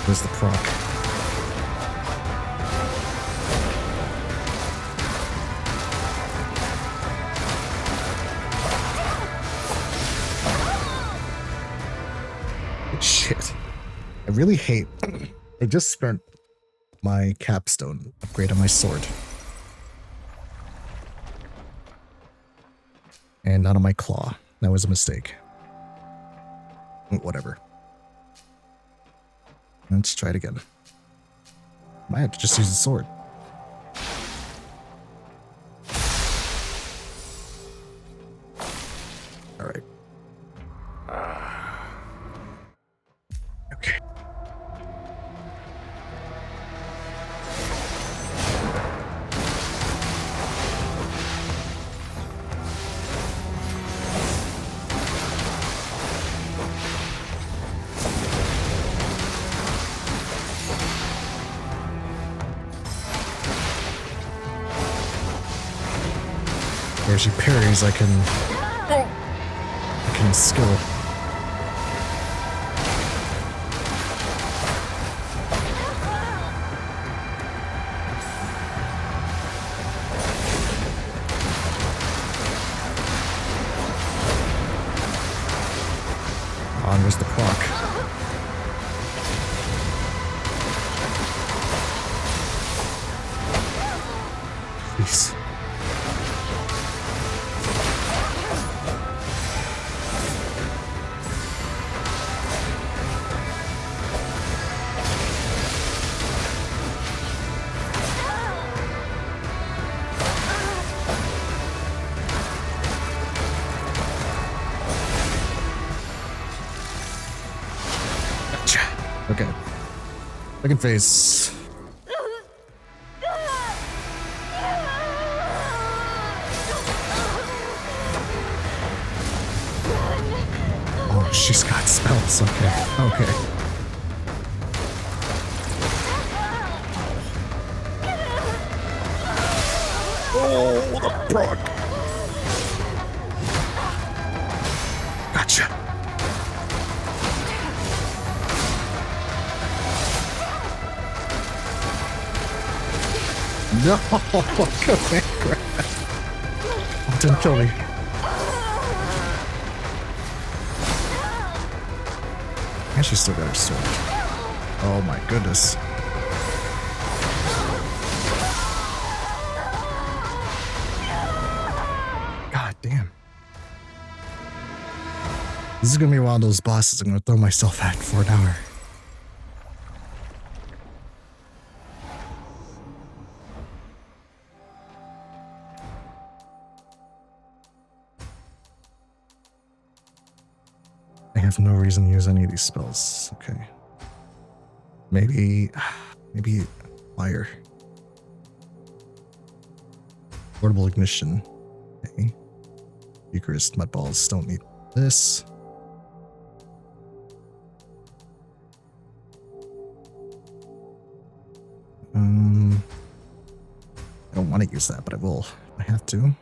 There's the proc. Shit. I really hate... I just spent my capstone upgrade on my sword. And not on my claw. That was a mistake. Whatever. Let's try it again. Might have to just use the sword. Alright. Okay. Where she parries, I can skill. On was the proc. Jeez. Okay. Second phase. Oh, she's got spells. Okay. Okay. Oh. the proc. Gotcha. No, Commander. Oh, didn't kill me. And she still got her sword. Oh my goodness. God damn. This is gonna be one of those bosses I'm gonna throw myself at for an hour. I have no reason to use any of these spells. Okay. Maybe fire. Portable ignition. Okay. Eucharist, mud balls. Don't need this. I don't want to use that, but I will. I have to.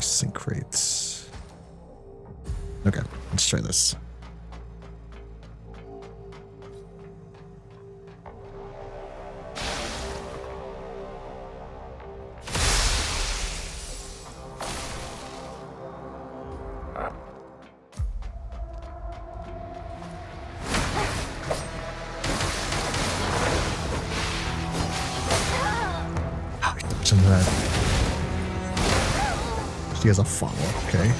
Sync rates. Okay, let's try this. That. She has a follow-up, okay.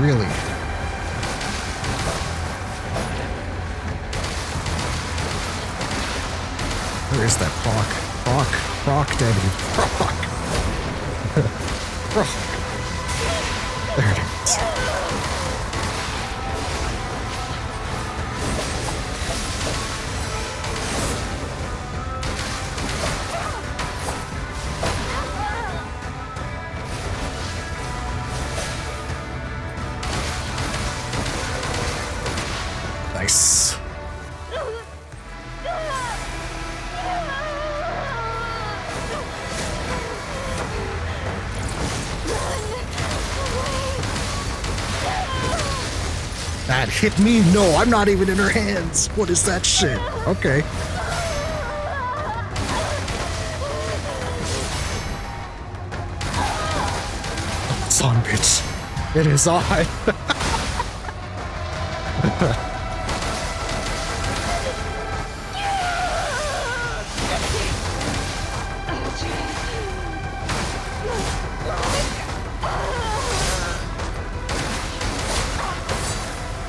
Really? Where is that proc? Proc, Debbie. Proc. Proc. There it is. Nice. That hit me? No, I'm not even in her hands. What is that shit? Okay. It's on, bitch. It is on.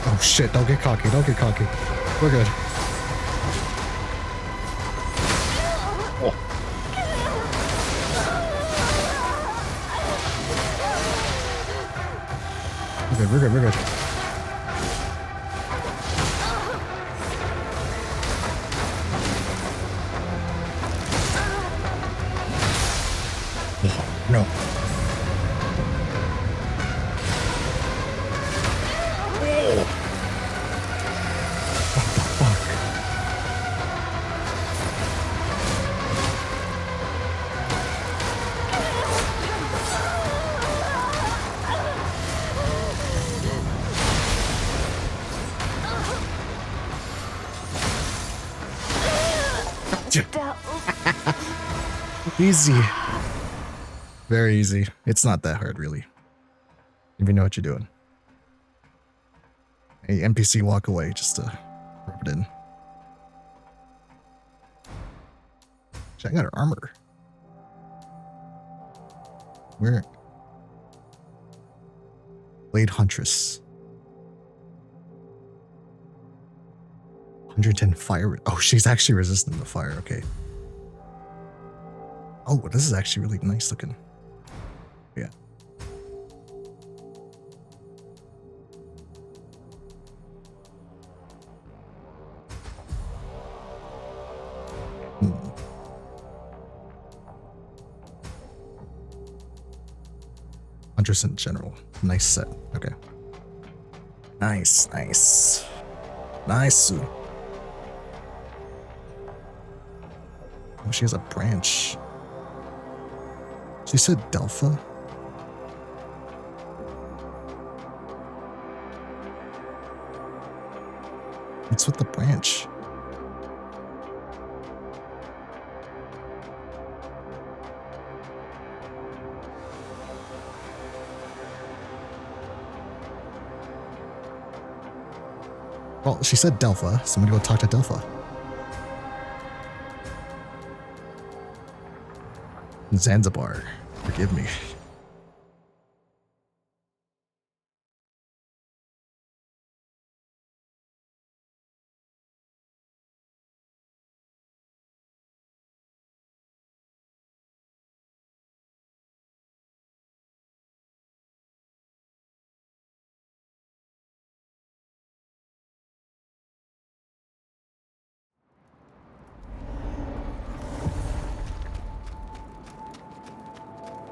Oh shit, don't get cocky, don't get cocky. We're good. Oh. We're good, we're good. Oh, no. Easy. Very easy. It's not that hard, really. If you know what you're doing. Hey, NPC, walk away just to rub it in. Actually, I got her armor. Where? Blade Huntress. 110 fire. Oh, she's actually resistant to fire. Okay. Oh, this is actually really nice looking. Yeah. Huntress in general. Nice set. Okay. Nice, nice. Nice. Oh, she has a branch. She said Delpha? What's with the branch? Well, she said Delpha, so I'm gonna go talk to Delpha. Zanzibar, forgive me.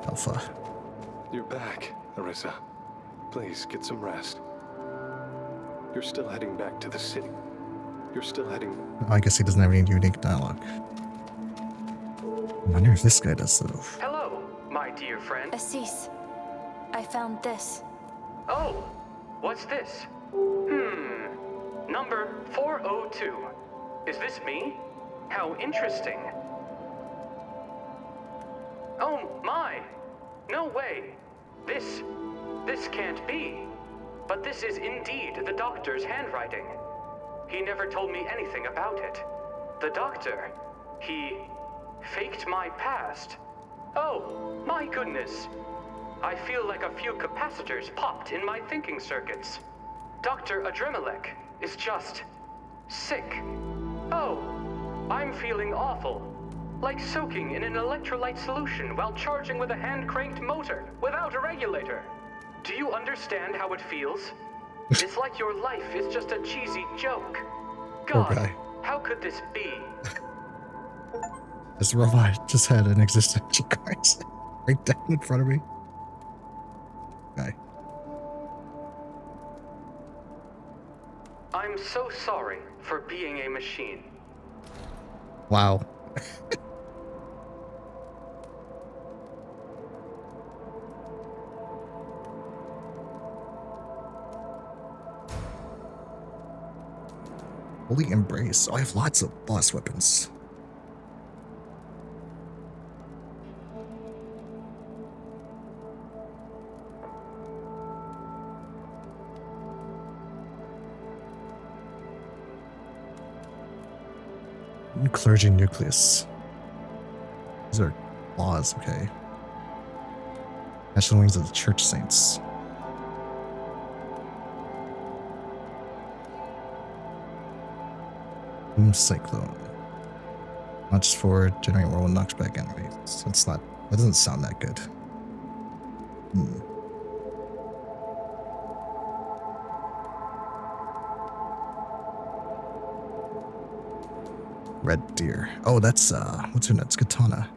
Alpha. You're back, Arissa. Please, get some rest. You're still heading back to the city. You're still heading... Oh, I guess he doesn't have any unique dialogue. I wonder if this guy does, though. Hello, my dear friend. Assis, I found this. Oh, what's this? Number 402. Is this me? How interesting. Oh my! No way! This can't be. But this is indeed the doctor's handwriting. He never told me anything about it. The doctor, he faked my past. Oh, my goodness. I feel like a few capacitors popped in my thinking circuits. Dr. Adremelek is just sick. Oh, I'm feeling awful. Like soaking in an electrolyte solution while charging with a hand-cranked motor without a regulator. Do you understand how it feels? It's like your life is just a cheesy joke. God, Okay. how could this be? This robot just had an existential crisis right down in front of me. Okay. I'm so sorry for being a machine. Wow. Holy embrace. Oh, I have lots of boss weapons. Clergy nucleus. These are laws, okay. National wings of the church saints. Cyclone. Much for generating whirlwind and knocks back enemies. That's not, that doesn't sound that good. Red deer. Oh, that's what's her name? It's Katana.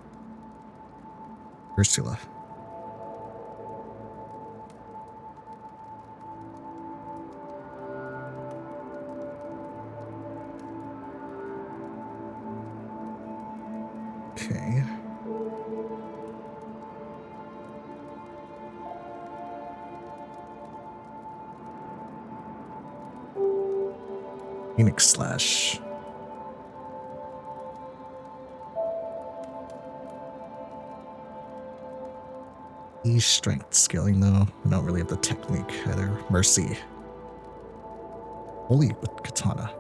Ursula. Okay. Phoenix Slash. E strength scaling though. I don't really have the technique either. Mercy. Holy with Katana.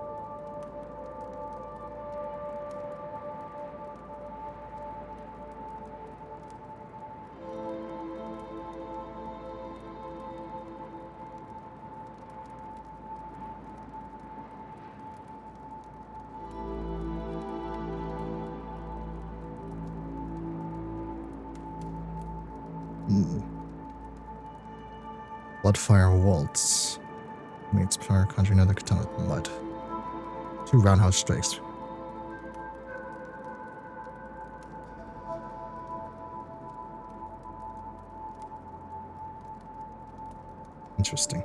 Bloodfire Waltz. Meets power conjuring another katana with mud. 2 roundhouse strikes. Interesting.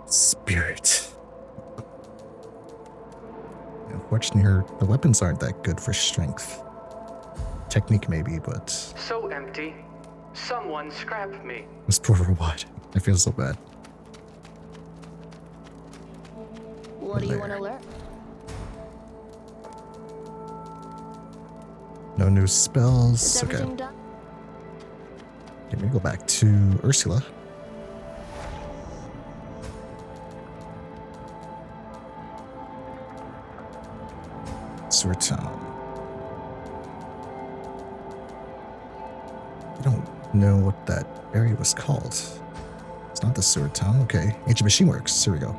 Spirit. Unfortunately, the weapons aren't that good for strength. Technique maybe, but... So empty. Someone scrap me. This poor robot. I feel so bad. What do you want to learn? No new spells. Is Okay. everything done? Okay, maybe go back to Ursula. Sewer Town. I don't know what that area was called. It's not the Sewer Town. Okay. Ancient Machine Works. Here we go.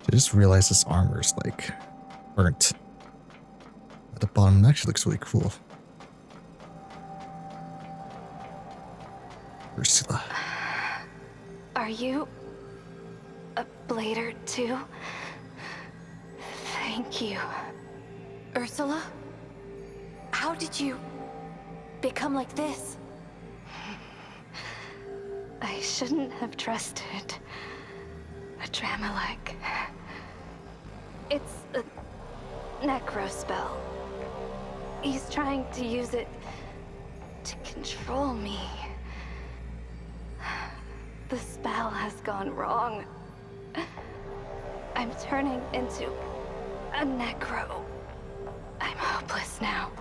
I just realized this armor's like burnt at the bottom. It actually looks really cool. Ursula. Are you a blader too? Thank you. Ursula? How did you become like this? I shouldn't have trusted a Dramalek. It's a necro spell. He's trying to use it to control me. The spell has gone wrong. I'm turning into a necro. I'm hopeless now.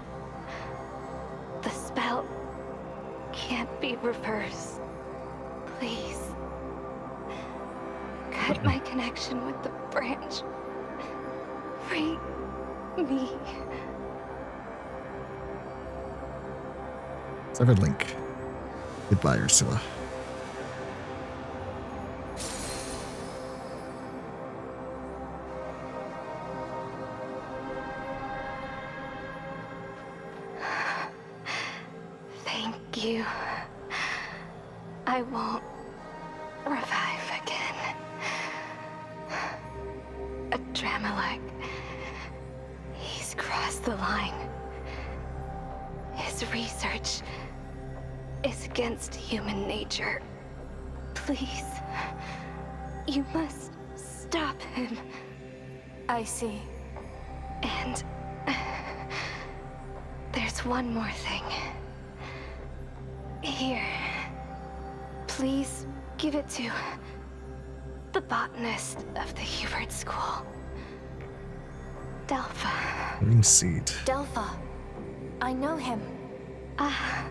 The spell can't be reversed. Please. Cut my connection with the branch. Free me. Severed link. Goodbye, Ursula. Thank you. I won't revive again. A Dramalek. He's crossed the line. His research is against human nature. Please, you must stop him. I see. And there's one more thing. Here. Please give it to the botanist of the Hubert School. Delpha. Green seed. Delpha. I know him. Ah,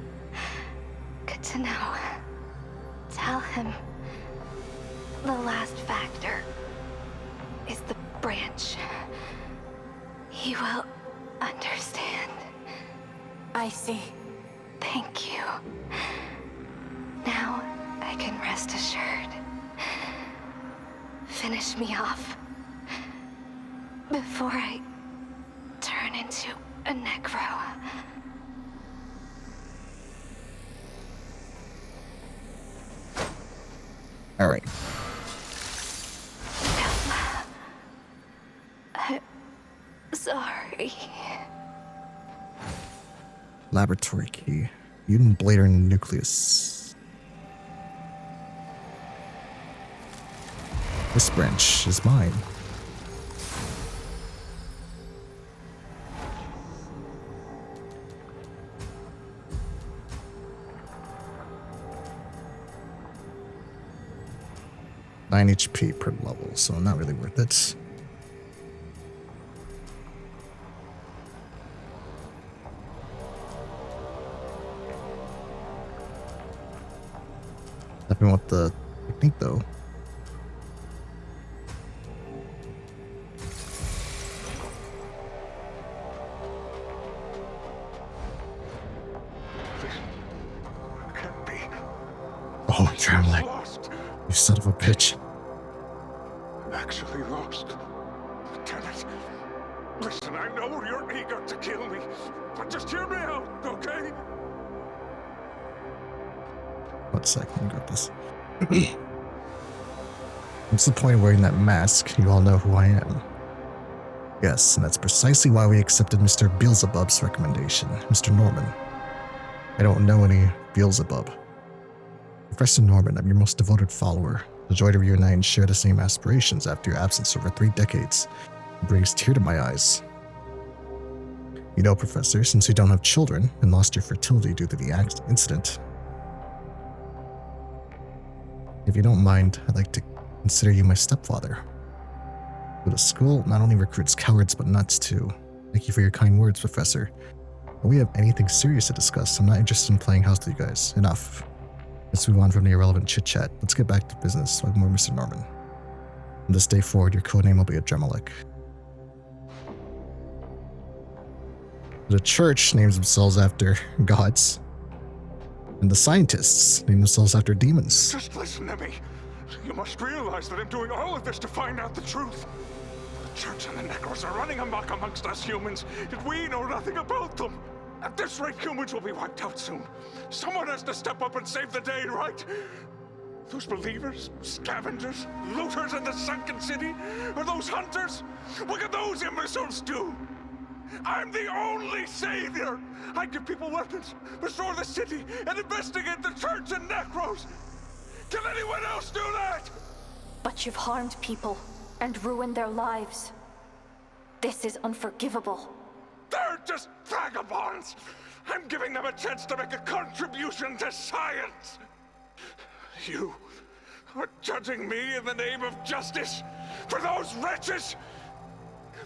good to know. Tell him the last factor is the branch. He will understand. I see. Thank you. Now I can rest assured. Finish me off before I turn into a necro. All right. I'm sorry. Laboratory key. Mutant blader nucleus. This branch is mine. Nine HP per level, so not really worth it. Definitely want the technique though. Oh, Tremlek. Lost. You son of a bitch. Actually lost. Damn it. Listen, I know you're eager to kill me, but just hear me out, okay? 1 second, let me grab this. What's the point of wearing that mask? You all know who I am. Yes, and that's precisely why we accepted Mr. Beelzebub's recommendation, Mr. Norman. I don't know any Beelzebub. Professor Norman, I'm your most devoted follower. The joy to reunite and share the same aspirations after your absence over 3 decades. It brings tear to my eyes. You know, Professor, since you don't have children and lost your fertility due to the incident, if you don't mind, I'd like to consider you my stepfather. The school not only recruits cowards but nuts too. Thank you for your kind words, Professor. If we have anything serious to discuss, I'm not interested in playing house with you guys. Enough. Let's move on from the irrelevant chit-chat. Let's get back to business, like more Mr. Norman. From this day forward, your codename will be Adremalek. The church names themselves after gods, and the scientists name themselves after demons. Just listen to me. You must realize that I'm doing all of this to find out the truth. The church and the Necros are running amok amongst us humans, and we know nothing about them. At this rate, humans will be wiped out soon. Someone has to step up and save the day, right? Those believers, scavengers, looters in the sunken city? Are those hunters? What can those imbeciles do? I'm the only savior! I give people weapons, restore the city, and investigate the church and Necros! Can anyone else do that? But you've harmed people and ruined their lives. This is unforgivable. They're just vagabonds! I'm giving them a chance to make a contribution to science! You are judging me in the name of justice for those wretches?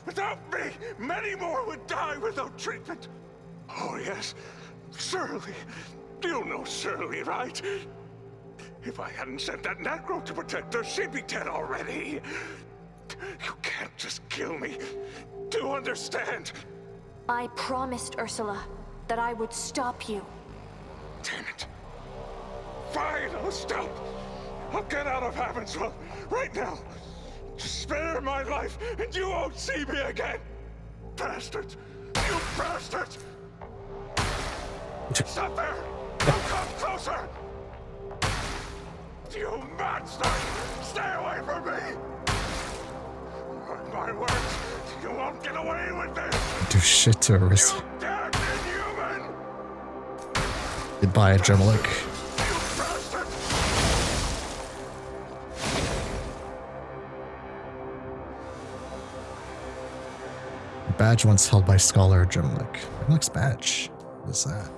Without me, many more would die without treatment. Oh yes, Shirley. You know Shirley, right? If I hadn't sent that Necro to protect her, she'd be dead already. You can't just kill me. Do you understand? I promised Ursula that I would stop you. Damn it. Fine, I'll stop. I'll get out of Havenswell right now. Just spare my life and you won't see me again. Bastards. You bastards. Stop there. Don't come closer. You monster. Stay away from me. Mark my words. You won't get away with this. Do shit to Arisa. You damned inhuman. Goodbye, Adremalek. You bastard. Badge once held by Scholar Adremalek. Adremalek's badge. What is that?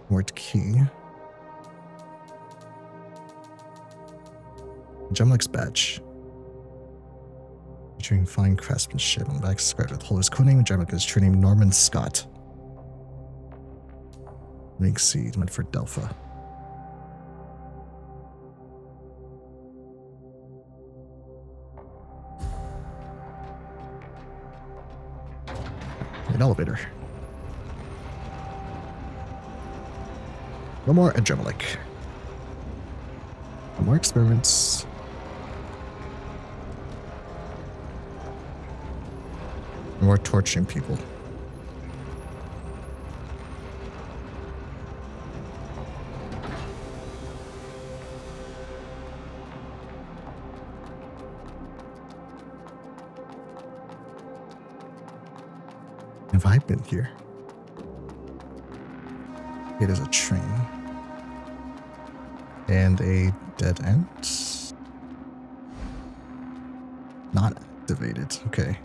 Word key. Adremalek's badge. Featuring fine craftsmanship on the back described with the holder's codename. Adremalek is true name Norman Scott. Link seed meant for Delpha. An elevator. No more Adremalek. No more experiments. No more torturing people. Have I been here? It is a train. And a dead end. Not activated. Okay.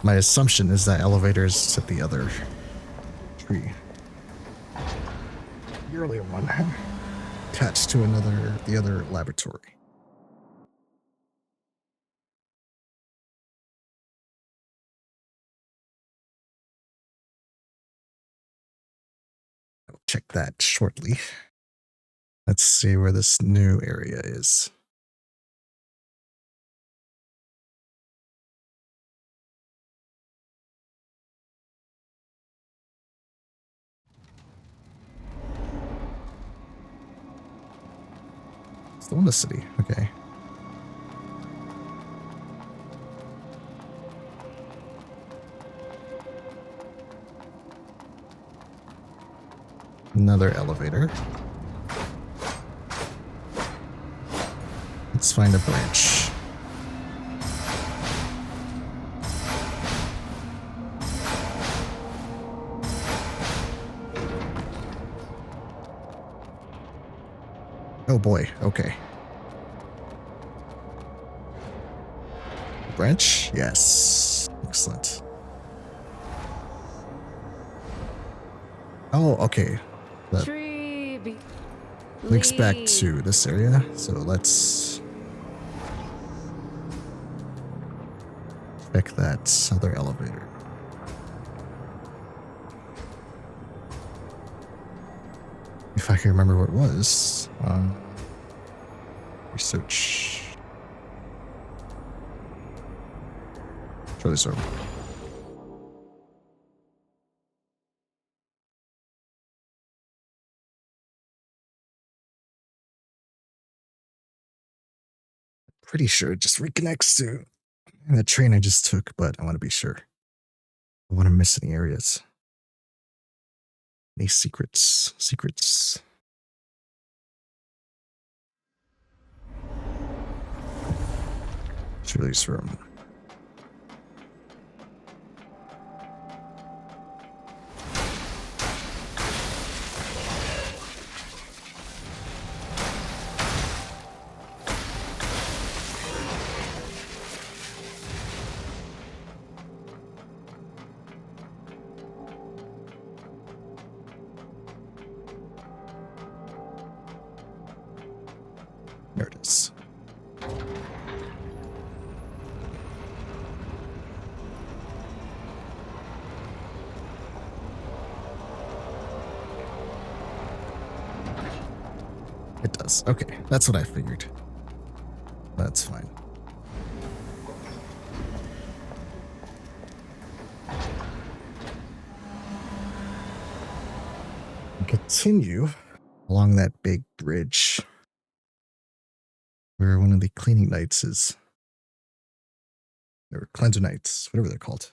My assumption is that elevator's at the other tree. The earlier one. Attached to the other laboratory. I'll check that shortly. Let's see where this new area is. Still in the city. Okay. Another elevator. Let's find a branch. Oh boy, okay. Branch? Yes. Excellent. Oh, okay. That links back to this area, so let's check that other elevator. If I can remember what it was. Research. Try this over. Pretty sure it just reconnects to the train I just took, but I want to be sure. I want to miss any areas. Any secrets? Secrets. Shirley's room. There it is. It does. Okay, that's what I figured. That's fine. Continue along that big bridge where one of the cleaning knights is. Or cleanser knights, whatever they're called.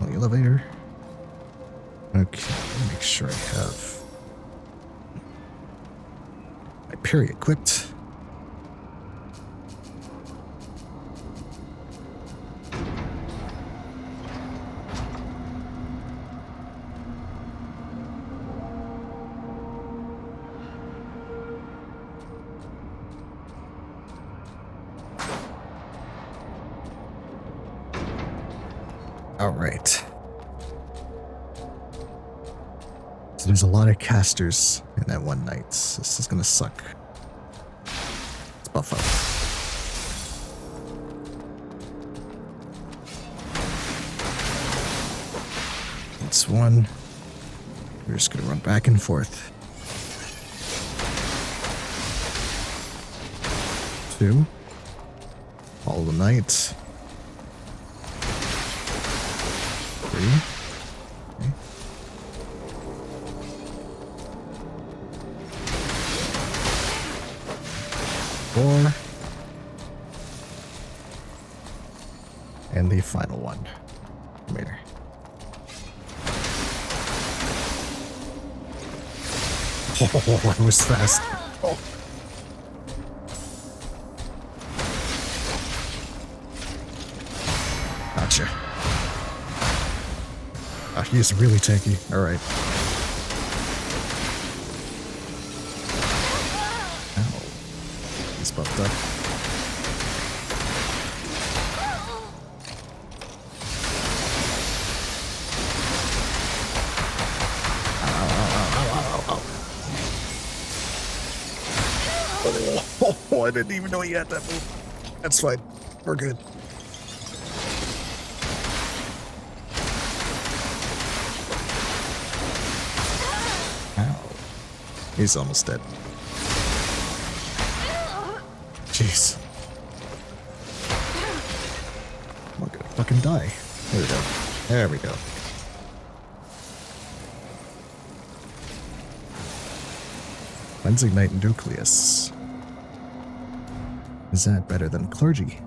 On the elevator. Okay, let me make sure I have my parry equipped. All right. So there's a lot of casters in that one night. This is gonna suck. Let's buff up. It's one. We're just gonna run back and forth. 2. Follow the knight. 3. Okay. 4. And the final one. Later. Oh, that was fast. Oh. Gotcha. Oh, he's really tanky. All right. Ow. He's buffed up. Oh, I didn't even know he had that move. That's fine. We're good. He's almost dead. Jeez. I'm not gonna fucking die. There we go. There we go. Cleansing Night Nucleus. Is that better than Clergy?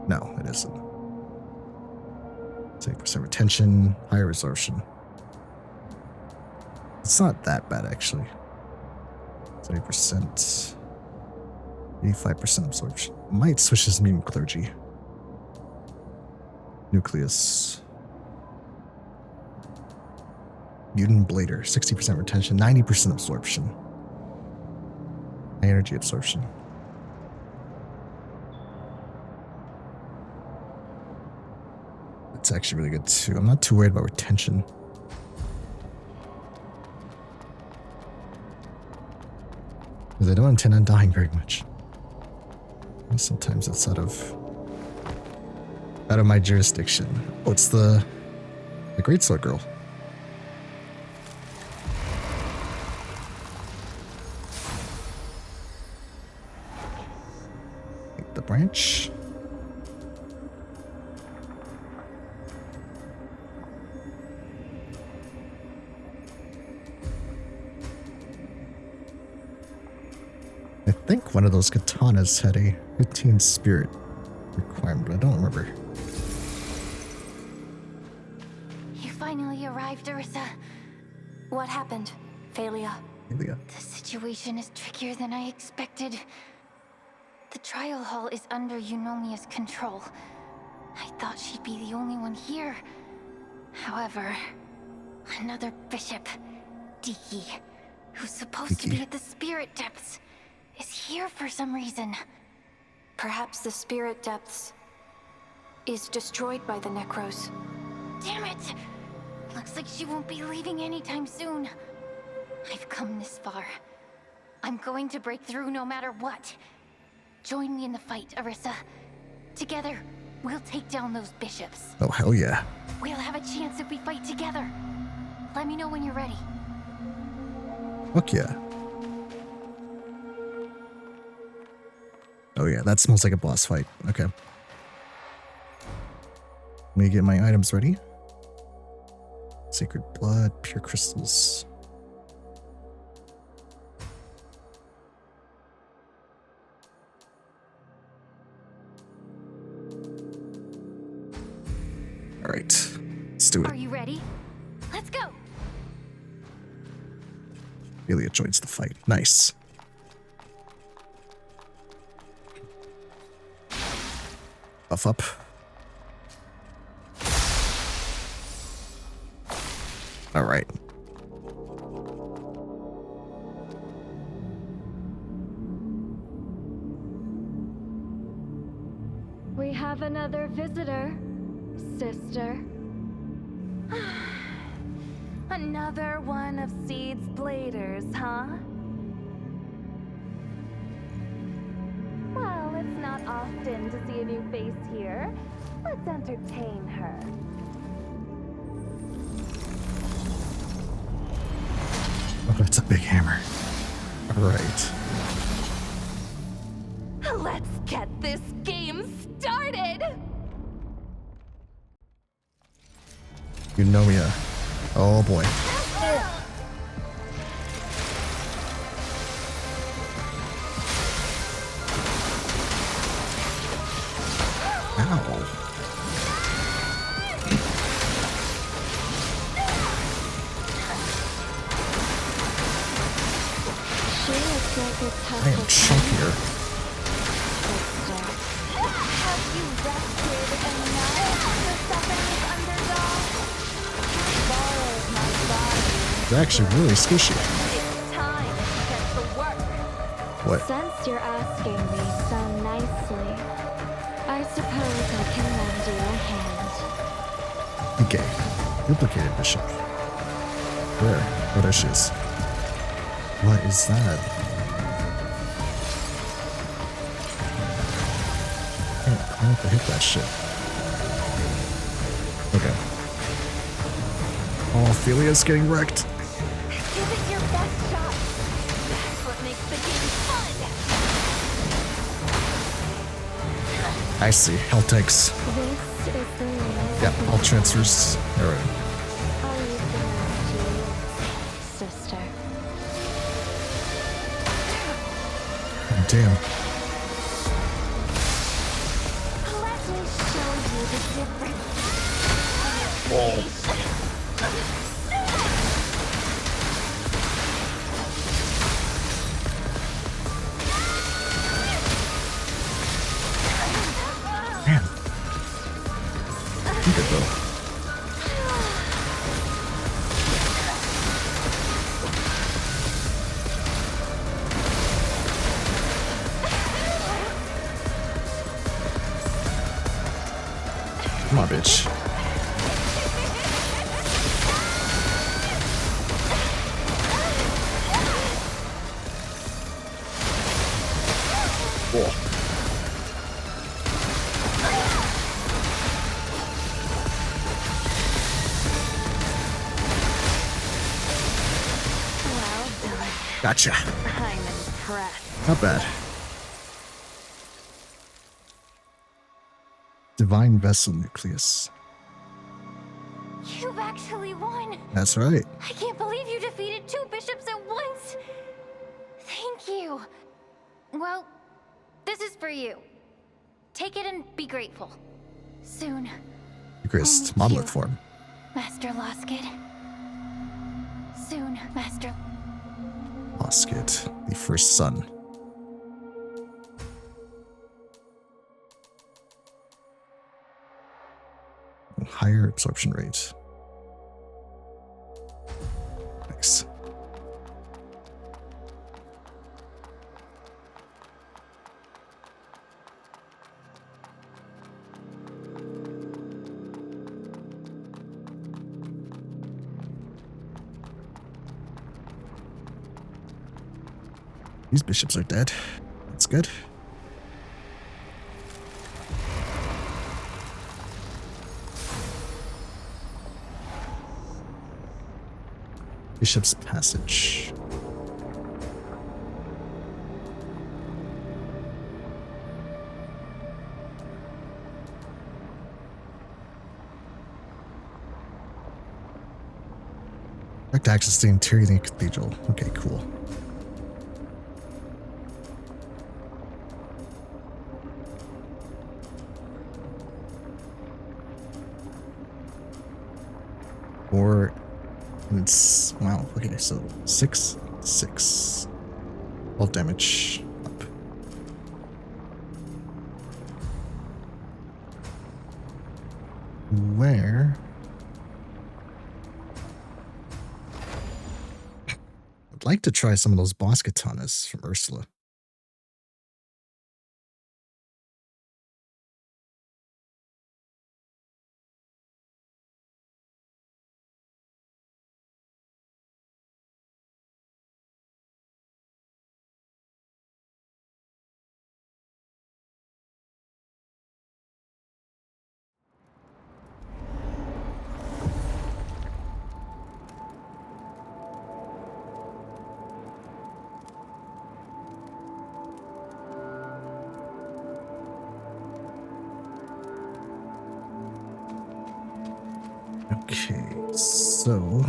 No, it isn't. 8% retention, higher absorption. It's not that bad, actually. 30%. 85% absorption. Might switch this mutant Clergy. Nucleus. Mutant Blader. 60% retention, 90% absorption. High energy absorption. It's actually really good too. I'm not too worried about retention. Because I don't intend on dying very much. And sometimes it's out of my jurisdiction. Oh, it's the Greatsword Girl. Take the branch. I think one of those katanas had a 15 spirit requirement, but I don't remember. You finally arrived, Arissa. What happened, Phalia? Phalia. The situation is trickier than I expected. The trial hall is under Eunomia's control. I thought she'd be the only one here. However, another bishop, Diki, who's supposed to be at the spirit depths, is here for some reason. Perhaps the spirit depths is destroyed by the Necros. Damn it! Looks like she won't be leaving anytime soon. I've come this far. I'm going to break through no matter what. Join me in the fight, Arissa. Together, we'll take down those bishops. Oh, hell yeah. We'll have a chance if we fight together. Let me know when you're ready. Fuck yeah. Oh yeah, that smells like a boss fight. Okay. Let me get my items ready. Sacred blood, pure crystals. All right, let's do it. Are you ready? Let's go. Phalia joins the fight. Nice. Buff up. All right. We have another visitor, sister. Another one of Seed's bladers, huh? Well, it's not often to see a new face here. Let's entertain her. Oh, that's a big hammer. All right. Let's get this game started! Eunomia. Oh boy. Ow. She looks like a tough I am chunkier. Have you rested enough to suffer this underdog? Borrowed my body. It's actually really squishy. It's time to get to work. What? Since you're asking me so nicely, I suppose I can lend you a hand. Okay. Duplicated bishop. Where? Oh, there she is. What is that? I have to hit that shit. Okay. Oh, Phalia's getting wrecked. Give it your best shot. I see. Hell tanks. This is the name. Yep, all transfers. Alright. I'll use the map to you, sister. Damn. Let me show you the difference. Man. You good though. Come on, bitch. Cool. Well done. Gotcha. I'm impressed. Not bad. Divine Vessel Nucleus. You've actually won. That's right. I can't believe you defeated 2 bishops at once. Thank you. Well, this is for you. Take it and be grateful. Soon. Eucharist, Only modellet you, form. Master Loskid. Soon, Master. Loskid, the first son. Higher absorption rate. Nice. These bishops are dead. That's good. Bishop's Passage. Direct access to the interior of the cathedral. Okay, cool. Or it's wow, okay, so 6, 6. 12 damage up. Where? I'd like to try some of those boss katanas from Ursula. Okay, so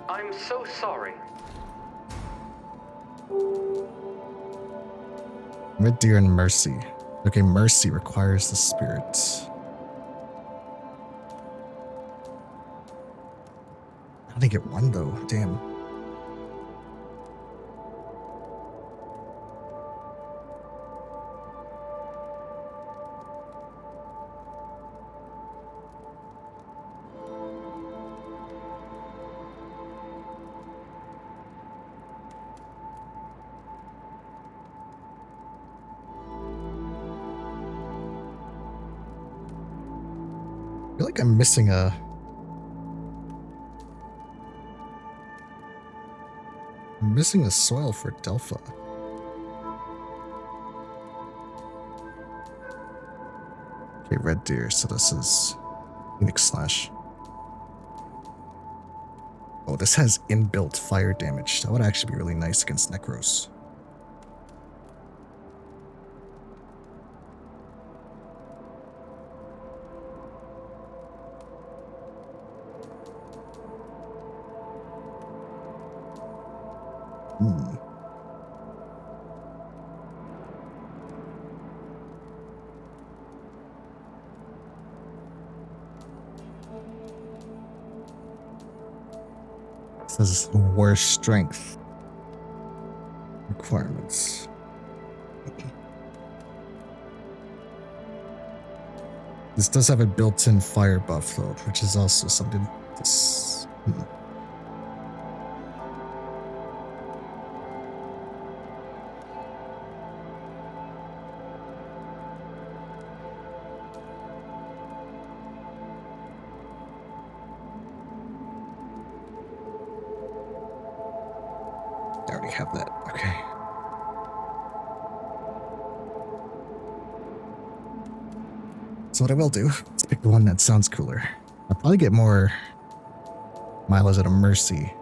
I'm so sorry. Red Deer and Mercy. Okay, Mercy requires the spirit. I didn't get one though. Damn. I feel like I'm missing a... I'm missing a soil for Delpha. Okay, Red Deer, so this is Phoenix Slash. Oh, this has inbuilt fire damage. That would actually be really nice against Necros. Hmm. This is worse strength requirements. This does have a built-in fire buff though, which is also something this. I already have that. Okay. So what I will do is pick the one that sounds cooler. I'll probably get more mileage out of Mercy.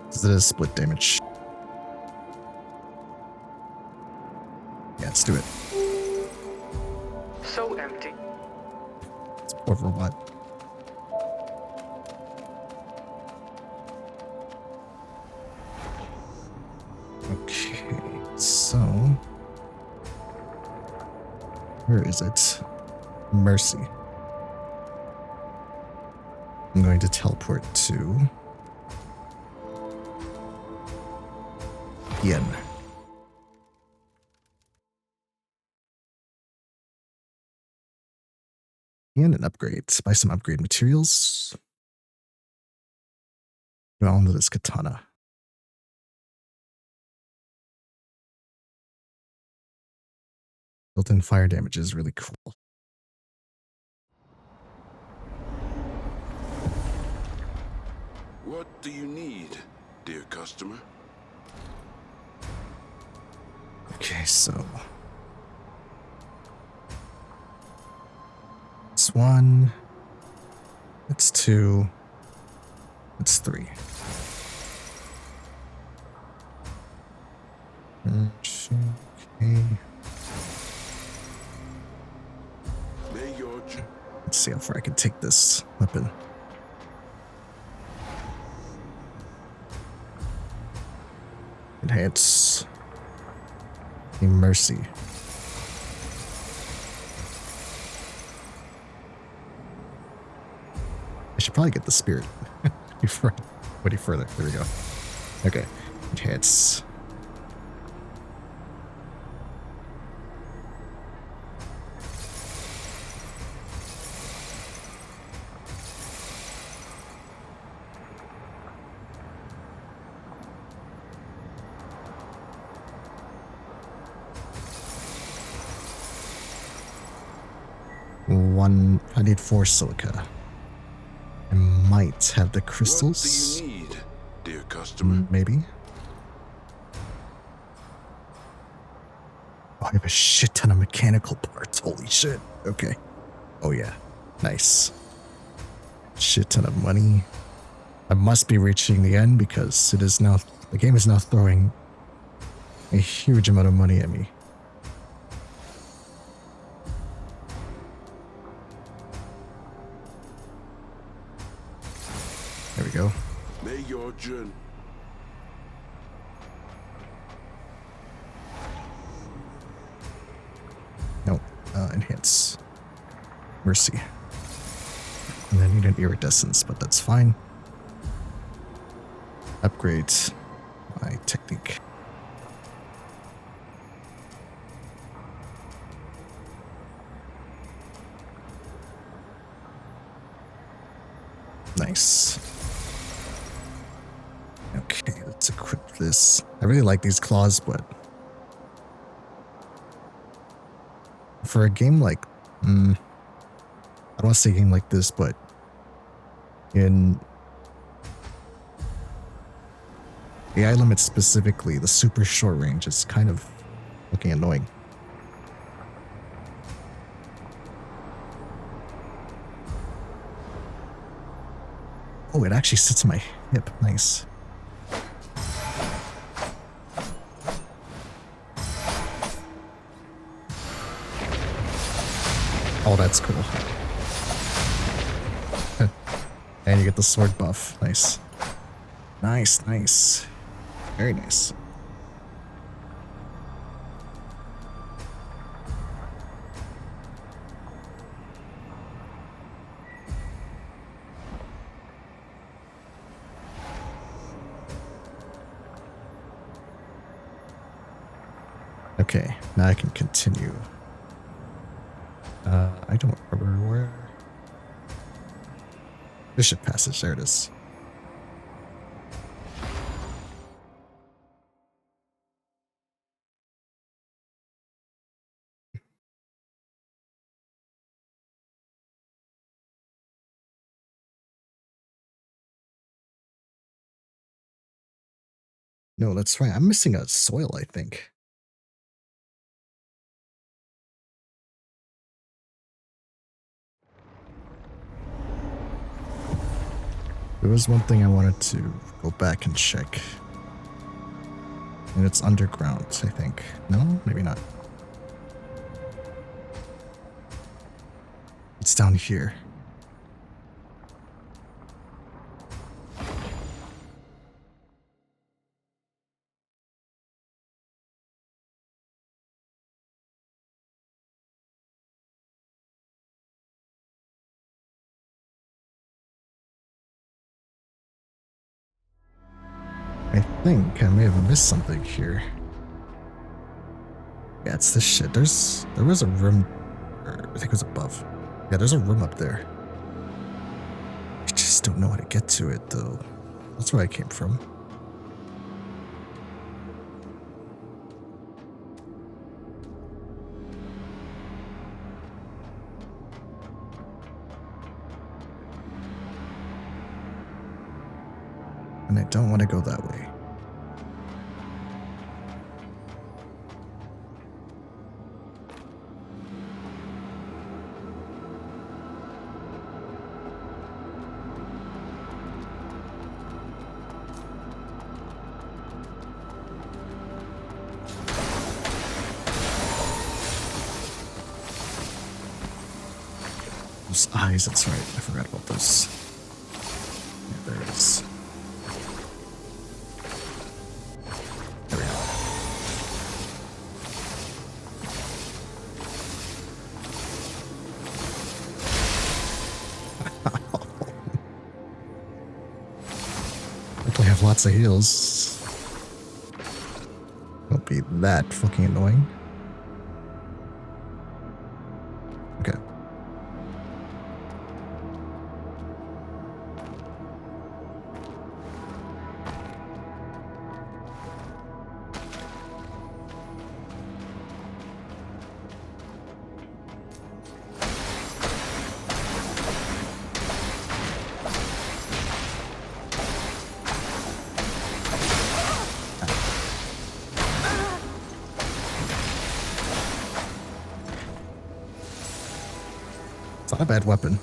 Because it is split damage. Yeah, let's do it. So empty. It's poor robot. Okay, so where is it? Mercy. I'm going to teleport to Yen. And an upgrade. Buy some upgrade materials. Go on to this katana. Built-in fire damage is really cool. What do you need, dear customer? Okay, so it's 1, it's 2, it's 3. Okay. Let's see how far I can take this weapon. Enhance. Mercy. I should probably get the spirit before I go any further. There we go. Okay. Enhance. I need 4 silica. I might have the crystals. What do you need, dear customer? Maybe. Oh, I have a shit ton of mechanical parts. Holy shit. Okay. Oh yeah. Nice. Shit ton of money. I must be reaching the end because it is now, the game is now throwing a huge amount of money at me. There we go. May your journey. No, enhance. Mercy. And I need an iridescence, but that's fine. Upgrade my technique. Nice. Okay, let's equip this. I really like these claws, but for a game like, I don't want to say a game like this, but in AI limit specifically, the super short range, is kind of looking annoying. Oh, it actually sits on my hip. Nice. Oh, that's cool. And you get the sword buff. Nice. Nice, nice. Very nice. Okay, now I can continue. I don't remember where. Bishop Passage, there it is. No, that's right. I'm missing a soil, I think. There was one thing I wanted to go back and check. And it's underground, I think. No, maybe not. It's down here. I think I may have missed something here. Yeah, it's this shit. There was a room, or I think it was above. Yeah, there's a room up there. I just don't know how to get to it, though. That's where I came from. And I don't want to go that way. Those eyes, that's right. I forgot about those. Yeah, there it is. There we go. Luckily I have lots of heals. Won't be that fucking annoying. Okay. It's not a bad weapon.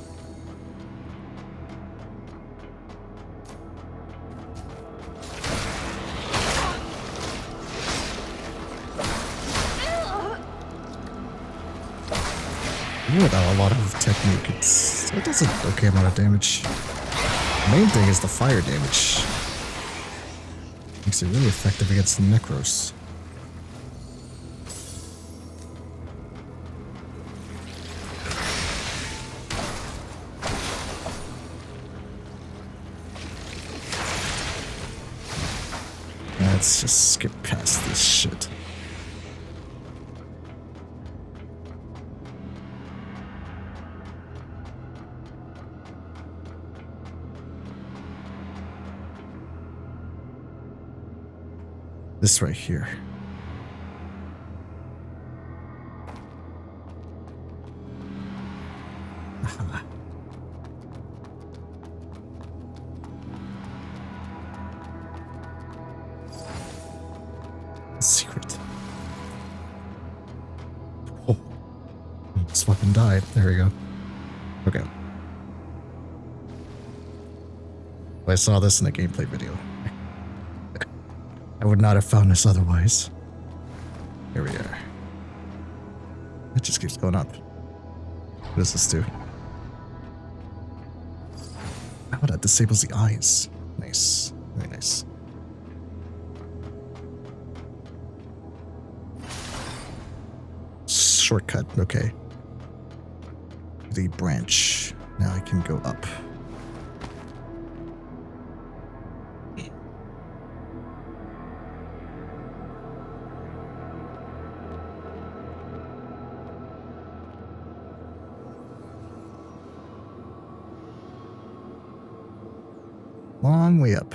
Even without a lot of technique, it does an okay amount of damage. The main thing is the fire damage. Makes it really effective against the Necros. Let's just skip past this shit. This right here. Aha. Secret. Oh. Almost fucking died. There we go. Okay. I saw this in a gameplay video. I would not have found this otherwise. Here we are. It just keeps going up. What does this do? Oh, that disables the eyes. Nice. Very nice. Shortcut. Okay. The branch. Now I can go up. Long way up.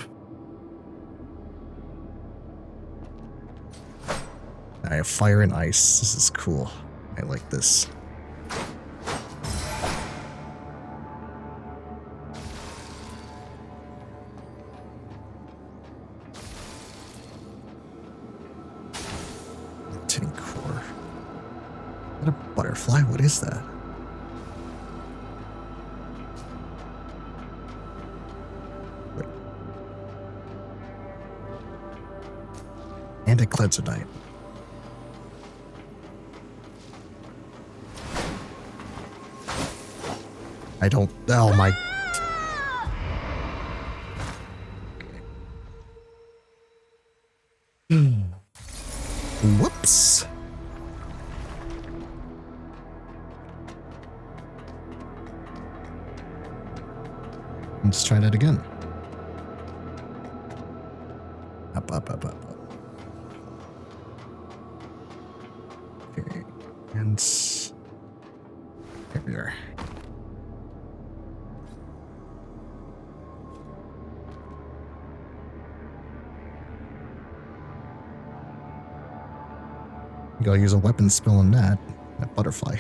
I have fire and ice. This is cool. I like this. Rotating core. Is that a butterfly? What is that? And a Cleansernite. I don't. Oh my. Whoops. Let's try that again. Up, up, up, up, up. Okay, and here we are. You gotta use a weapon spell on that butterfly.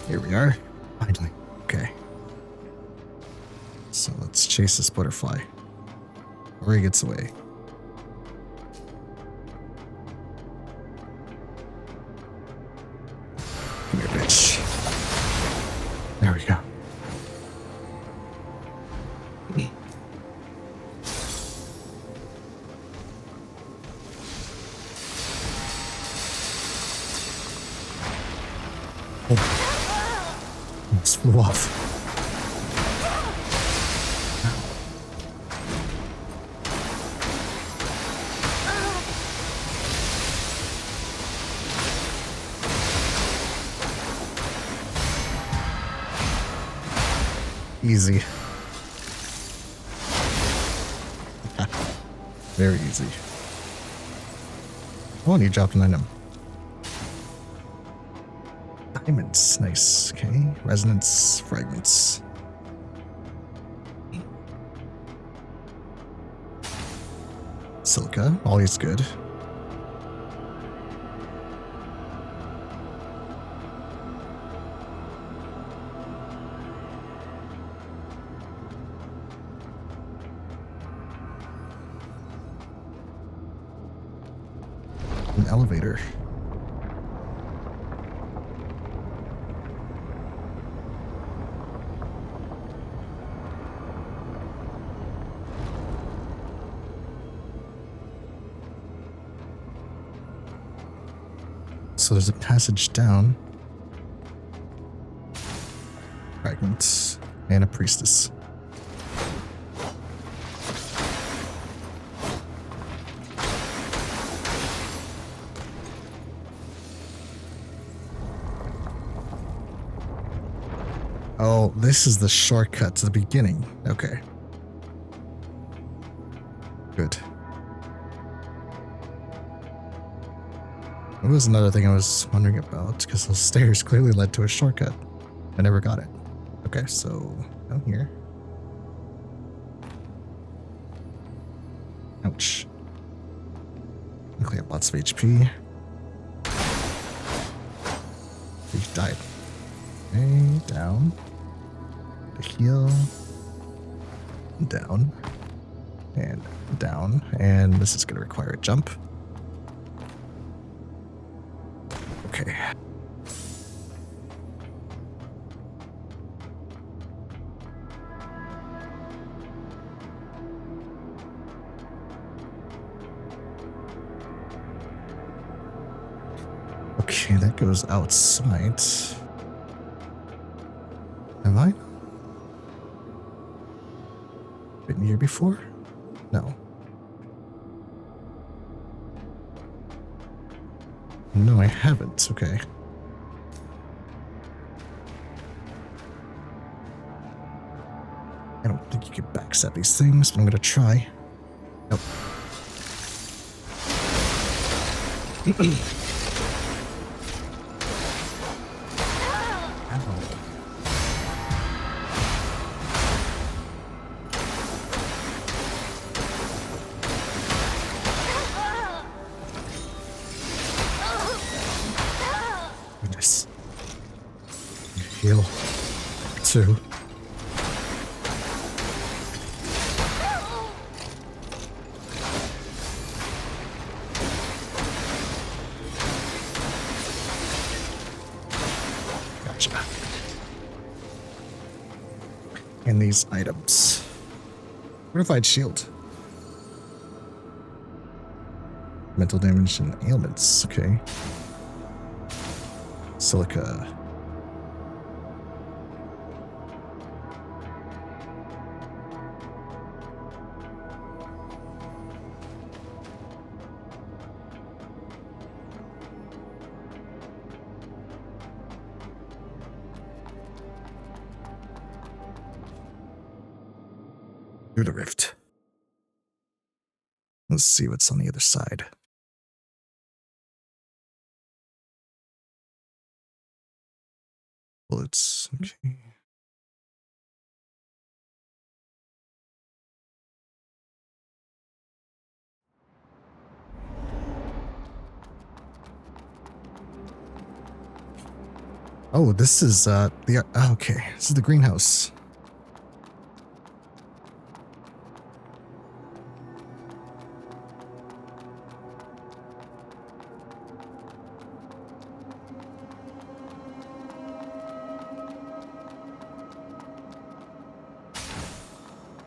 Here we are. Finally. Okay. So let's chase this butterfly. Before he gets away. Come here, bitch. There we go. Almost flew off. Easy. Very easy. Oh, and he dropped an item. Diamonds. Nice. Okay. Resonance fragments. Silica. Always good. An elevator. So there's a passage down. Fragments and a priestess. Oh, this is the shortcut to the beginning. Okay. Good. That was another thing I was wondering about, because those stairs clearly led to a shortcut. I never got it. Okay, so down here. Ouch. lots of HP. He died. Okay, down. To heal. Down. And down. And this is going to require a jump. Okay. Okay, that goes outside. Have I been here before? No. No, I haven't. Okay. I don't think you can backstab these things, but I'm gonna try. Nope. Goodness. Heal. 2. Gotcha. And these items. Fortified shield. Mental damage and ailments. Okay. Silica. Through the rift. Let's see what's on the other side. Bullets. Okay. Oh, this is the okay. This is the greenhouse.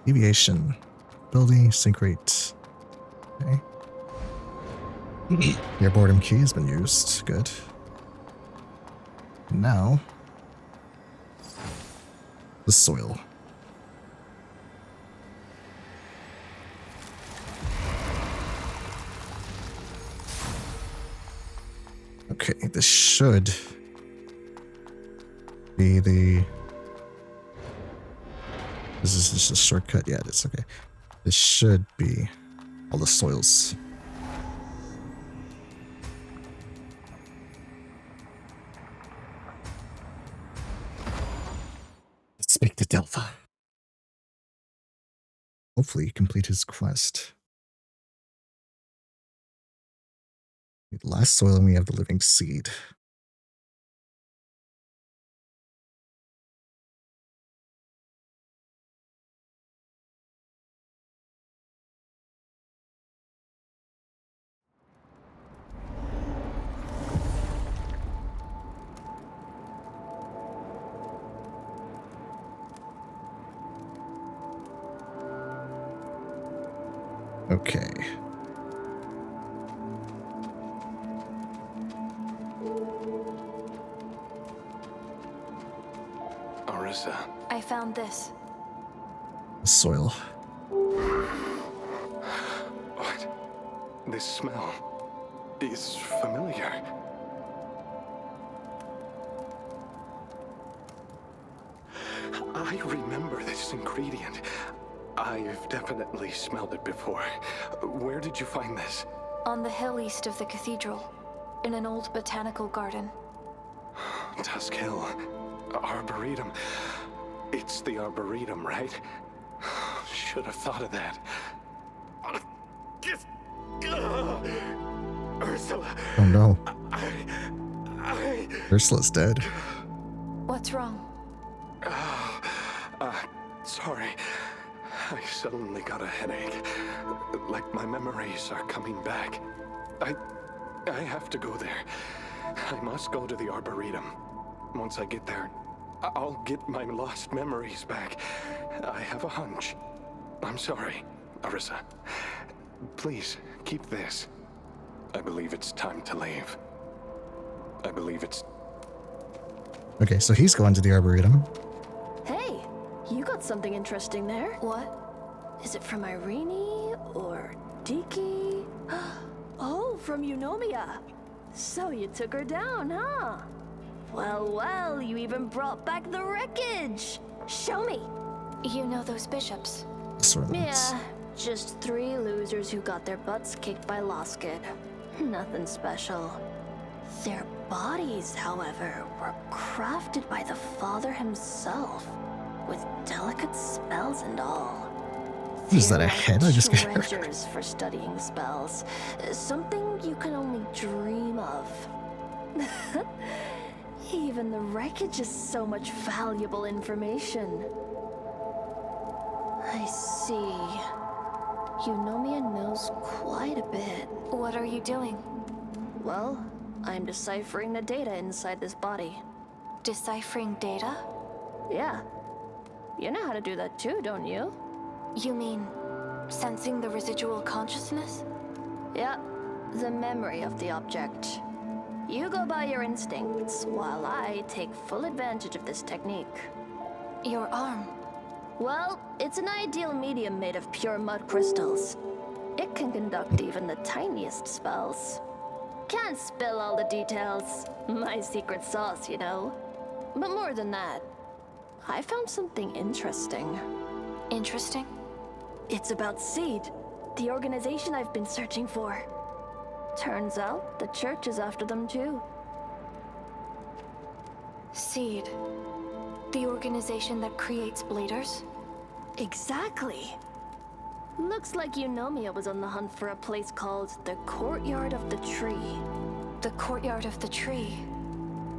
Deviation, ability, sync rate. Okay. Your boredom key has been used. Good. Now, the soil. Okay, this should be the... This is just a shortcut. Yeah, it's okay. This should be all the soils. Let's speak to Delpha. Hopefully complete his quest. Last soil and we have the living seed. Okay. Arissa. I found this. Soil. What? This smell is familiar. I remember this ingredient. I've definitely smelled it before. Where did you find this? On the hill east of the cathedral, in an old botanical garden. Tusk Hill. Arboretum. It's the Arboretum, right? Should have thought of that. Ursula. Oh no. I... Ursula's dead. What's wrong? Sorry. I suddenly got a headache. Like my memories are coming back. I have to go there. I must go to the Arboretum. Once I get there, I'll get my lost memories back. I have a hunch. I'm sorry, Arissa. Please, keep this. I believe it's time to leave. I believe it's... Okay, so he's going to the Arboretum. Hey, you got something interesting there. What? Is it from Irene or Diki? Oh, from Eunomia. So you took her down, huh? Well, well, you even brought back the wreckage. Show me. You know those bishops? Yeah, just 3 losers who got their butts kicked by Loskid. Nothing special. Their bodies, however, were crafted by the Father himself, with delicate spells and all. Is that a head I just got? Treasures for studying spells. Something you can only dream of. Even the wreckage is so much valuable information. I see. Eunomia knows quite a bit. What are you doing? Well, I'm deciphering the data inside this body. Deciphering data? Yeah. You know how to do that too, don't you? You mean sensing the residual consciousness? Yeah, the memory of the object. You go by your instincts, while I take full advantage of this technique. Your arm? Well, it's an ideal medium made of pure mud crystals. It can conduct even the tiniest spells. Can't spill all the details. My secret sauce, you know. But more than that, I found something interesting. Interesting? It's about Seed, the organization I've been searching for. Turns out the church is after them too. Seed. The organization that creates bladers? Exactly. Looks like Eunomia was on the hunt for a place called the Courtyard of the Tree. The Courtyard of the Tree?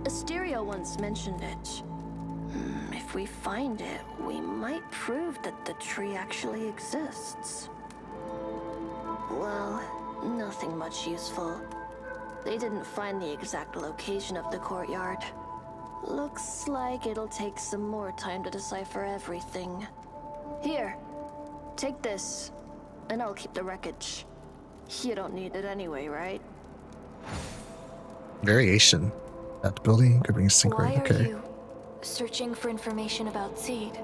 Asteria once mentioned it. If we find it, we might prove that the tree actually exists. Well, nothing much useful. They didn't find the exact location of the courtyard. Looks like it'll take some more time to decipher everything. Here, take this, and I'll keep the wreckage. You don't need it anyway, right? Variation. That building could bring sync Why rate. are Okay. you searching for information about Seed?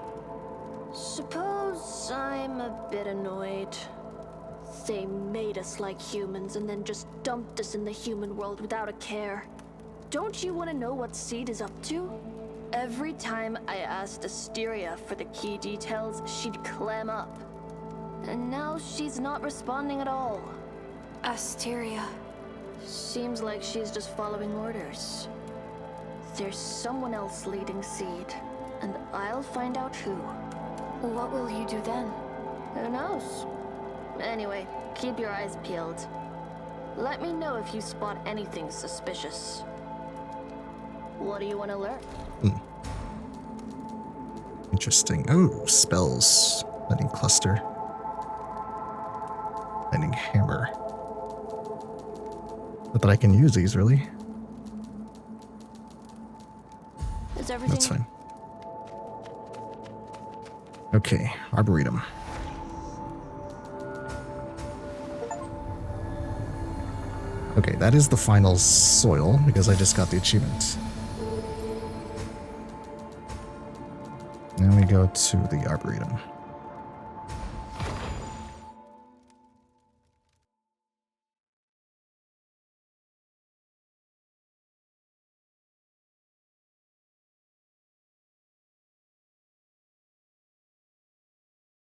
Suppose I'm a bit annoyed. They made us like humans and then just dumped us in the human world without a care. Don't you want to know what Seed is up to? Every time I asked Asteria for the key details, she'd clam up. And now she's not responding at all. Asteria. Seems like she's just following orders. There's someone else leading Seed, and I'll find out who. What will you do then? Who knows? Anyway, keep your eyes peeled. Let me know if you spot anything suspicious. What do you want to learn? Interesting. Oh, spells. Lightning cluster. Lightning hammer. Not that I can use these, really. Is everything? That's fine. Okay, Arboretum. Okay, that is the final soil, because I just got the achievement. Now we go to the Arboretum.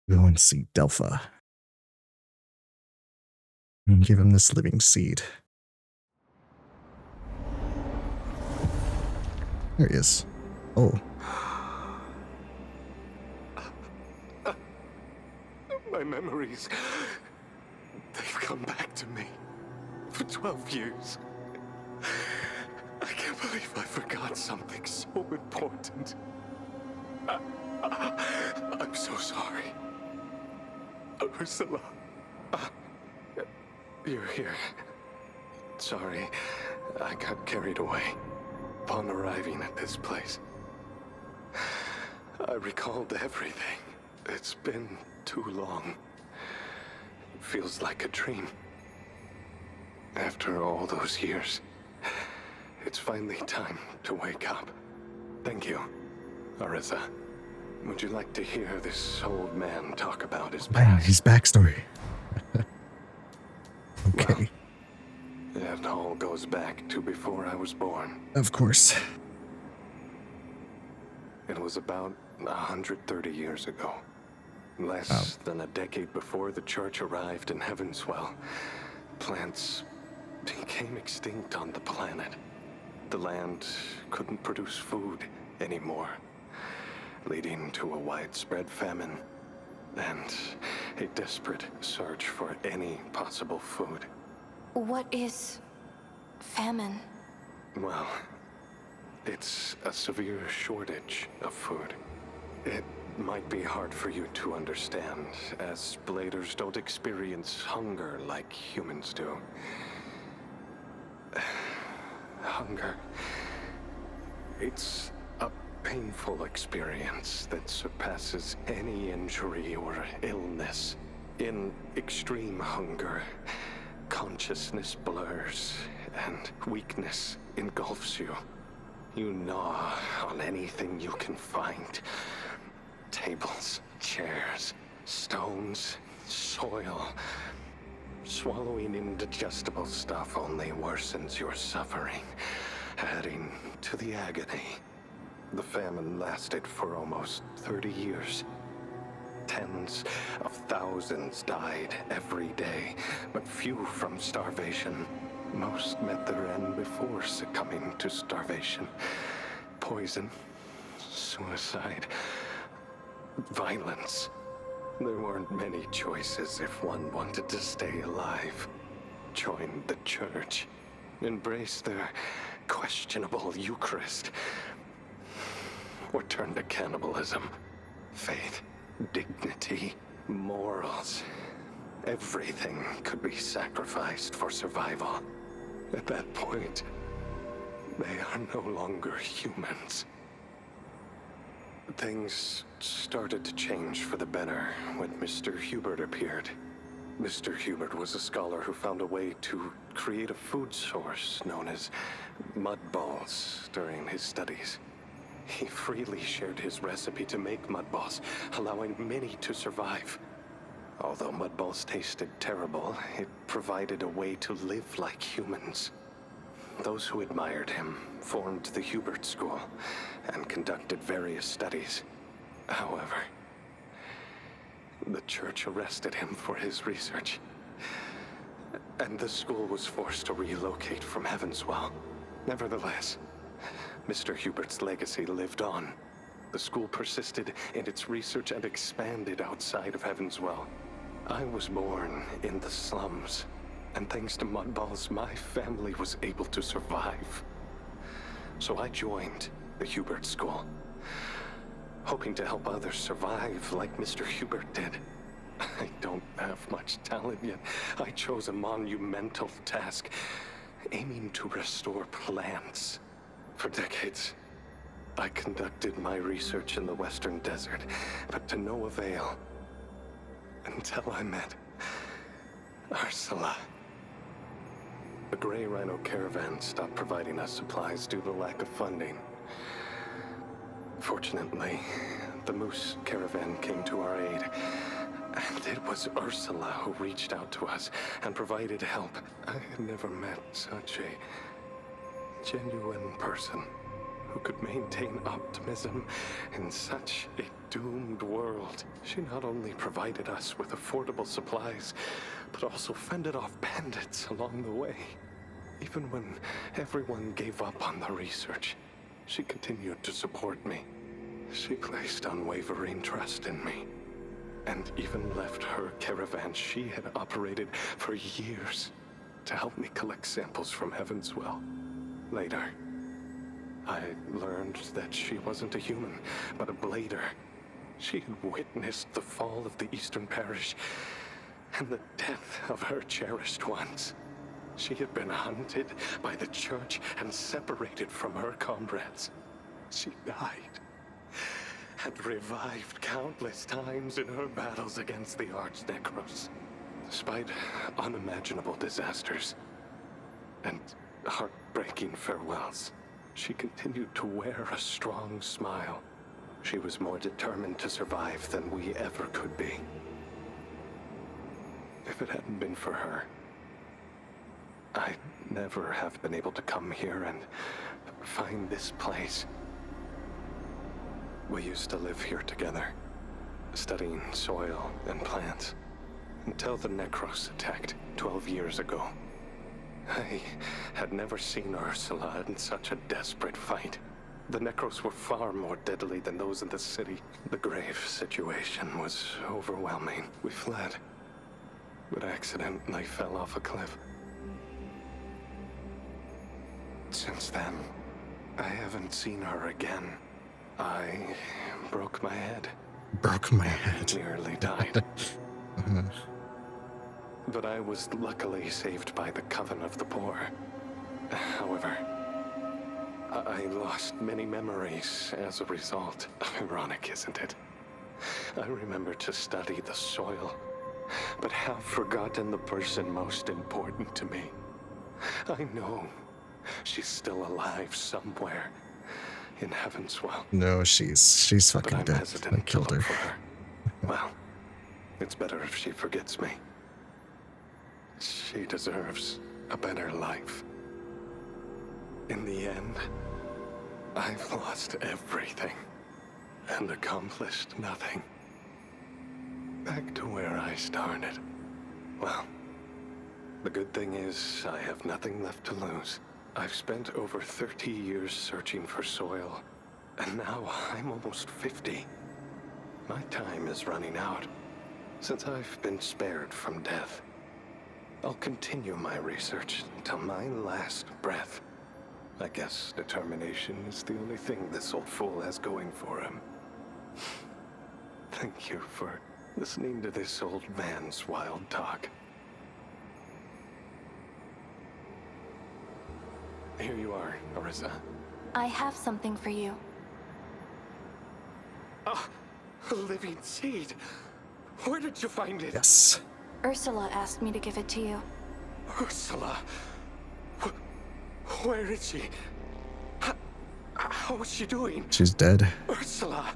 Go and see Delpha. And give him this living seed. There he is. Oh. My memories, they've come back to me. for 12 years. I can't believe I forgot something so important. I'm so sorry. Ursula. You're here. Sorry, I got carried away upon arriving at this place. I recalled everything. It's been too long. It feels like a dream. After all those years, it's finally time to wake up. Thank you, Arisa. Would you like to hear this old man talk about his past? His backstory. Okay. Well, it all goes back to before I was born. Of course. It was about 130 years ago. Less than a decade before the church arrived in Heavenswell, plants became extinct on the planet. The land couldn't produce food anymore, leading to a widespread famine and a desperate search for any possible food. What is famine? Well, it's a severe shortage of food. It might be hard for you to understand, as bladers don't experience hunger like humans do. Hunger. It's a painful experience that surpasses any injury or illness. In extreme hunger, consciousness blurs and weakness engulfs you. You gnaw on anything you can find. Tables, chairs, stones, soil. Swallowing indigestible stuff only worsens your suffering, adding to the agony. The famine lasted for almost 30 years. Tens of thousands died every day, but few from starvation. Most met their end before succumbing to starvation. Poison, suicide, violence. There weren't many choices if one wanted to stay alive. Join the church, embrace their questionable Eucharist, or turn to cannibalism. Faith, dignity, morals. Everything could be sacrificed for survival. At that point, they are no longer humans. Things started to change for the better when Mr. Hubert appeared. Mr. Hubert was a scholar who found a way to create a food source known as mud balls during his studies. He freely shared his recipe to make mud balls, allowing many to survive. Although mud balls tasted terrible, it provided a way to live like humans. Those who admired him formed the Hubert School and conducted various studies. However, the church arrested him for his research, and the school was forced to relocate from Heavenswell. Nevertheless, Mr. Hubert's legacy lived on. The school persisted in its research and expanded outside of Heavenswell. I was born in the slums, and thanks to Mudballs, my family was able to survive. So I joined the Hubert School, hoping to help others survive like Mr. Hubert did. I don't have much talent, yet I chose a monumental task, aiming to restore plants. For decades, I conducted my research in the Western Desert, but to no avail. Until I met Ursula. The Grey Rhino caravan stopped providing us supplies due to lack of funding. Fortunately, the Moose caravan came to our aid, and it was Ursula who reached out to us and provided help. I had never met such a genuine person who could maintain optimism in such a doomed world. She not only provided us with affordable supplies, but also fended off bandits along the way. Even when everyone gave up on the research, she continued to support me. She placed unwavering trust in me, and even left her caravan she had operated for years to help me collect samples from Heaven's Well. Later, I learned that she wasn't a human, but a blader. She had witnessed the fall of the Eastern Parish and the death of her cherished ones. She had been hunted by the church and separated from her comrades. She died, had revived countless times in her battles against the Arch-Necros. Despite unimaginable disasters and heartbreaking farewells, she continued to wear a strong smile. She was more determined to survive than we ever could be. If it hadn't been for her, I'd never have been able to come here and find this place. We used to live here together, studying soil and plants, until the Necros attacked 12 years ago. I had never seen Ursula in such a desperate fight. The Necros were far more deadly than those in the city. The grave situation was overwhelming. We fled, but accidentally fell off a cliff. Since then, I haven't seen her again. I broke my head. Broke my head. Nearly died. But I was luckily saved by the Coven of the Poor. However, I lost many memories as a result. Ironic, isn't it? I remember to study the soil, but have forgotten the person most important to me. I know she's still alive somewhere in Heaven's Well. No, she's fucking dead. I killed her. Well, it's better if she forgets me. She deserves a better life. In the end, I've lost everything and accomplished nothing. Back to where I started. Well, the good thing is I have nothing left to lose. I've spent over 30 years searching for soil, and now I'm almost 50. My time is running out, since I've been spared from death. I'll continue my research until my last breath. I guess determination is the only thing this old fool has going for him. Thank you for listening to this old man's wild talk. Here you are, Arissa. I have something for you. A living seed. Where did you find it? Yes. Ursula asked me to give it to you. Ursula? Where is she? How is she doing? She's dead. Ursula!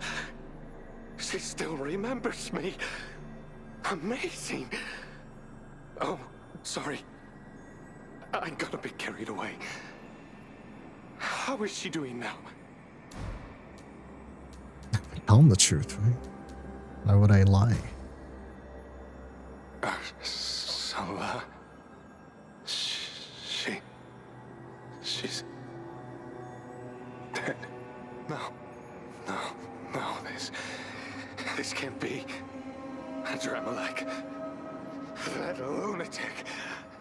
She still remembers me. Amazing. Oh, sorry. I got a bit carried away. How is she doing now? Tell him the truth, right? Why would I lie? Ursula. She's dead. No, this can't be. Dramalek, that lunatic,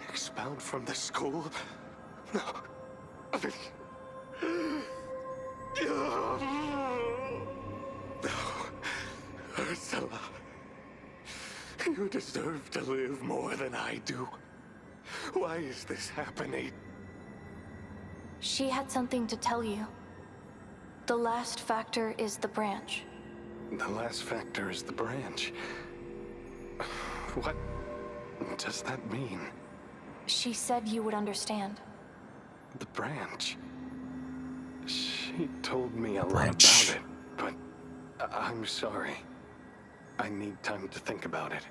expelled from the school. No. No, Ursula. You deserve to live more than I do. Why is this happening? She had something to tell you. The last factor is the branch. The last factor is the branch. What does that mean? She said you would understand. The branch? She told me a lot about it, but I'm sorry. I need time to think about it.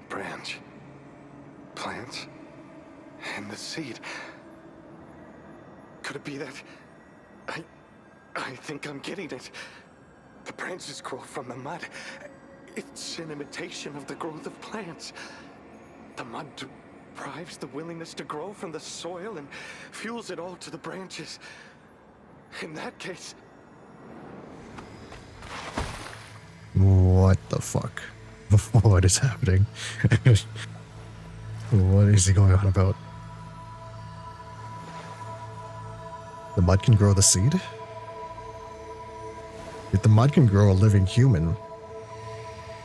Branch. Plants. And the seed. Could it be that... I think I'm getting it. The branches grow from the mud. It's an imitation of the growth of plants. The mud deprives the willingness to grow from the soil and fuels it all to the branches. In that case... What the fuck? What is happening? What is he going on about? The mud can grow the seed? If the mud can grow a living human,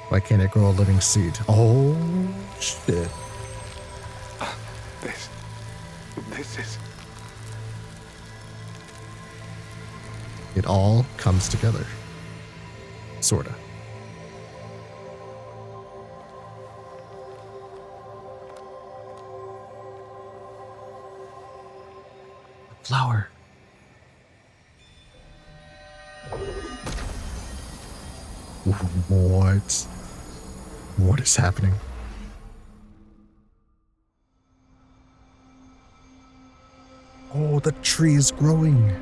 why can't it grow a living seed? Oh, shit. This is... It all comes together. Sorta. Flower. What? What is happening? Oh, the tree is growing.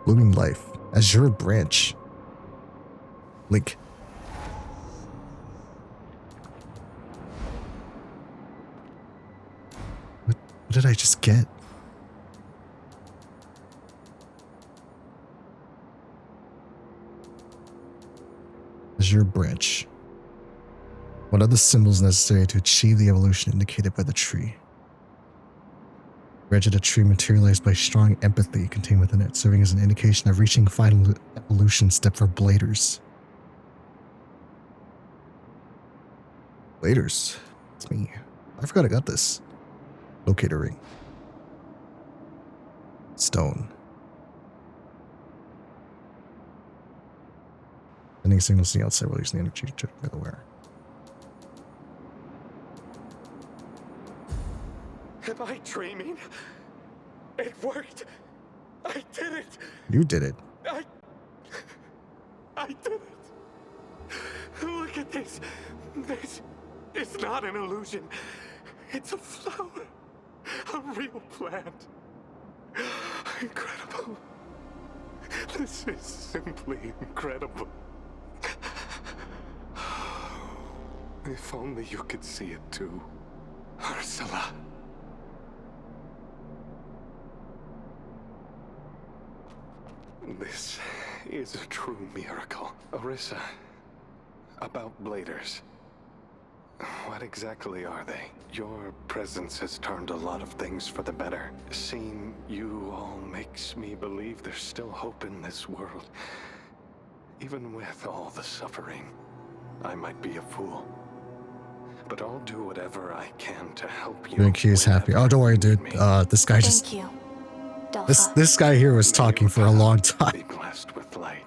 Blooming life. Azure branch. Link. What did I just get? Azure branch. What are the symbols necessary to achieve the evolution indicated by the tree? Branch of the tree materialized by strong empathy contained within it, serving as an indication of reaching final evolution step for bladers. Bladers? It's me. I forgot I got this. Locator ring. Stone. Sending signals to the outside while using the energy to by the wearer. Am I dreaming? It worked. I did it. You did it. I did it. Look at this. This is not an illusion. It's a flower. A real plant. Incredible. This is simply incredible. If only you could see it too, Ursula. This is a true miracle. Orisa, about bladers. What exactly are they? Your presence has turned a lot of things for the better. Seeing you all makes me believe there's still hope in this world. Even with all the suffering, I might be a fool. But I'll do whatever I can to help you. Think he's happy. Oh, don't worry, dude. This guy just... Thank you, This guy here was talking for a long time. Be blessed with light.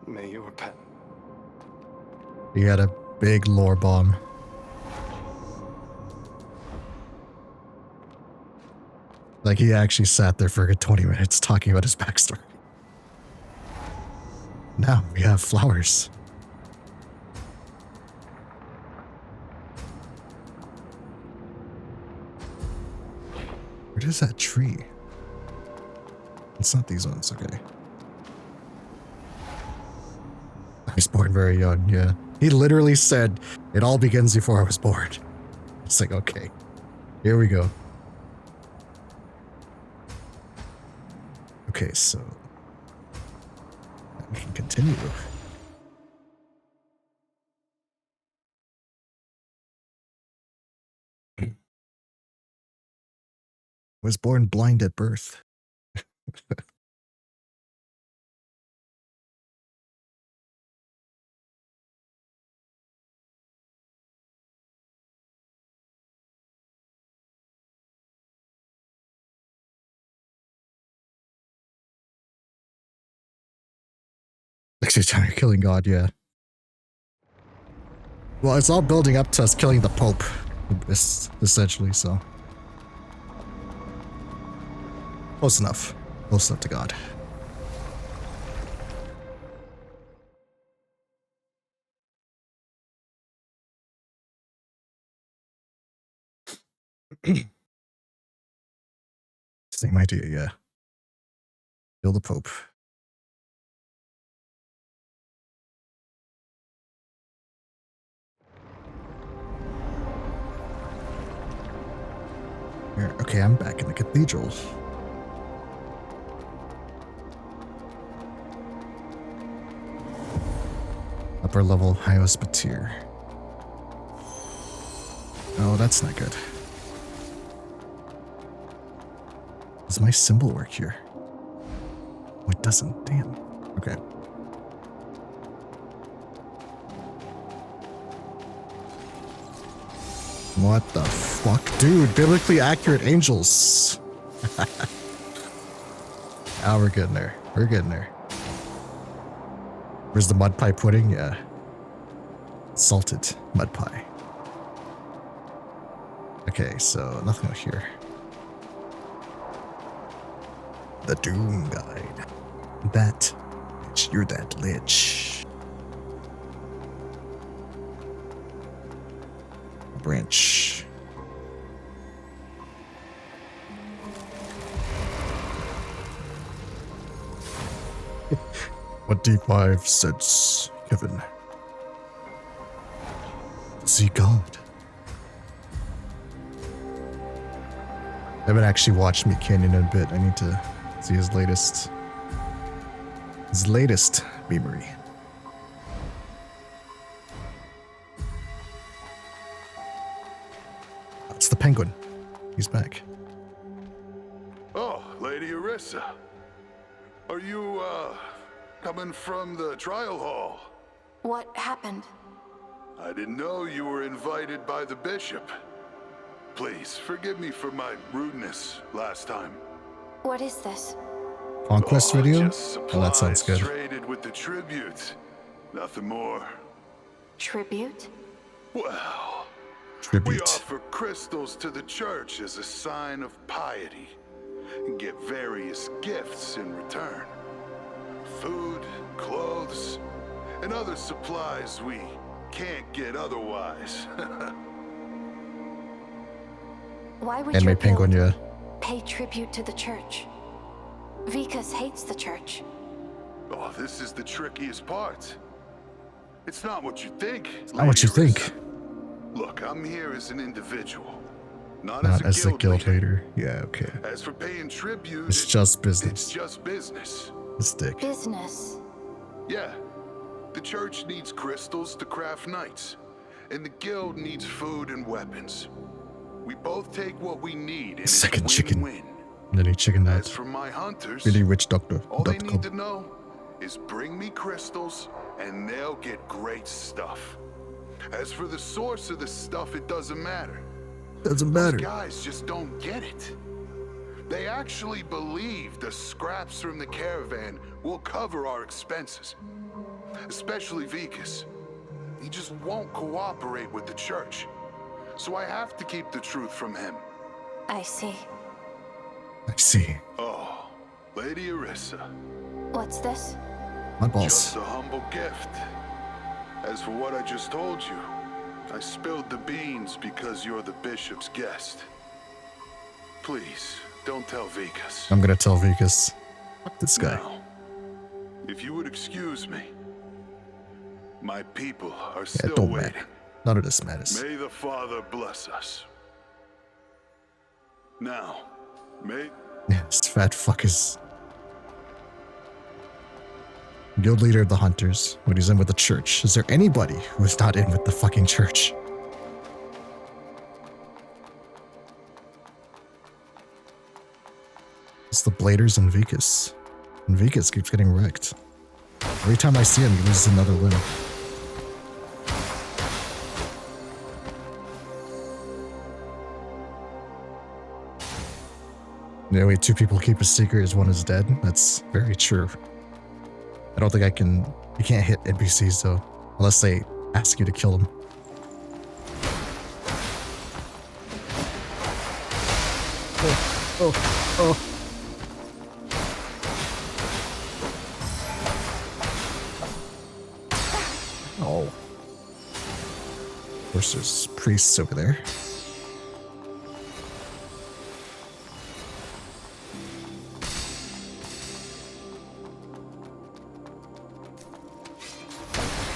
May your pet... He had a big lore bomb. Like, he actually sat there for a good 20 minutes talking about his backstory. Now we have flowers. Where is that tree? It's not these ones, okay. I was born very young, yeah. He literally said, it all begins before I was born. It's like, okay, here we go. Okay, so we can continue. Was born blind at birth. Next time you're killing God, yeah. Well, it's all building up to us killing the Pope, essentially, so. Close enough. Close enough to God. Same idea, yeah. Kill the Pope. Here, okay, I'm back in the cathedral. Upper level Hyospatir. Oh, that's not good. Does my symbol work here? Oh, it doesn't. Damn. Okay. What the fuck? Dude, biblically accurate angels. Ah, we're getting there. We're getting there. Where's the mud pie pudding? Yeah. Salted mud pie. Okay, so nothing out here. The Doom Guide. That bitch, you're that lich. Branch. What D5 says, Kevin? See God. I haven't actually watched Meat Canyon in a bit. I need to see his latest memory. That's the penguin. He's back. Oh, Lady Arissa. Are you, coming from the trial hall? What happened? I didn't know you were invited by the bishop. Please, forgive me for my rudeness last time. What is this? Conquest video? Just Oh, that sounds good. traded with the tribute. Nothing more. Tribute? Well, we Tribute. offer crystals to the church as a sign of piety and get various gifts in return. Food, clothes, and other supplies we can't get otherwise. Why would And your my penguin, guild yeah. pay tribute to the church? Vikas hates the church. Oh, this is the trickiest part. It's not what you think. Not what you Lady think. Arissa. Look, I'm here as an individual, not Not as a guild leader. Yeah, okay. As for paying tribute, It's just business. It's just business. This dick. Business. Yeah. The church needs crystals to craft knights, and the guild needs food and weapons. We both take what we need, and Second it's chicken. win-win. And then he chicken As nuts. for my hunters, Really rich doctor. all they need to know is bring me crystals, and they'll get great stuff. As for the source of the stuff, it doesn't matter. Doesn't matter. Those guys just don't get it. They actually believe the scraps from the caravan will cover our expenses. Especially Vikas. He just won't cooperate with the church. So I have to keep the truth from him. I see. I see. Oh, Lady Arissa. What's this? My balls. Just a humble gift. As for what I just told you, I spilled the beans because you're the bishop's guest. Please, don't tell Vikas. I'm gonna tell Vikas. Fuck this guy. Now, if you would excuse me, my people are Yeah, still it don't waiting. matter. None of this matters. May the Father bless us. Now, may... Yeah, this fat fuckers. Guild leader of the hunters, when he's in with the church. Is there anybody who is not in with the fucking church? It's the Bladers and Vikas. And Vikas keeps getting wrecked. Every time I see him, he loses another limb. The only two people keep a secret is one is dead. That's very true. I don't think I can... You can't hit NPCs though, unless they ask you to kill them. Oh. Oh. Of course there's priests over there.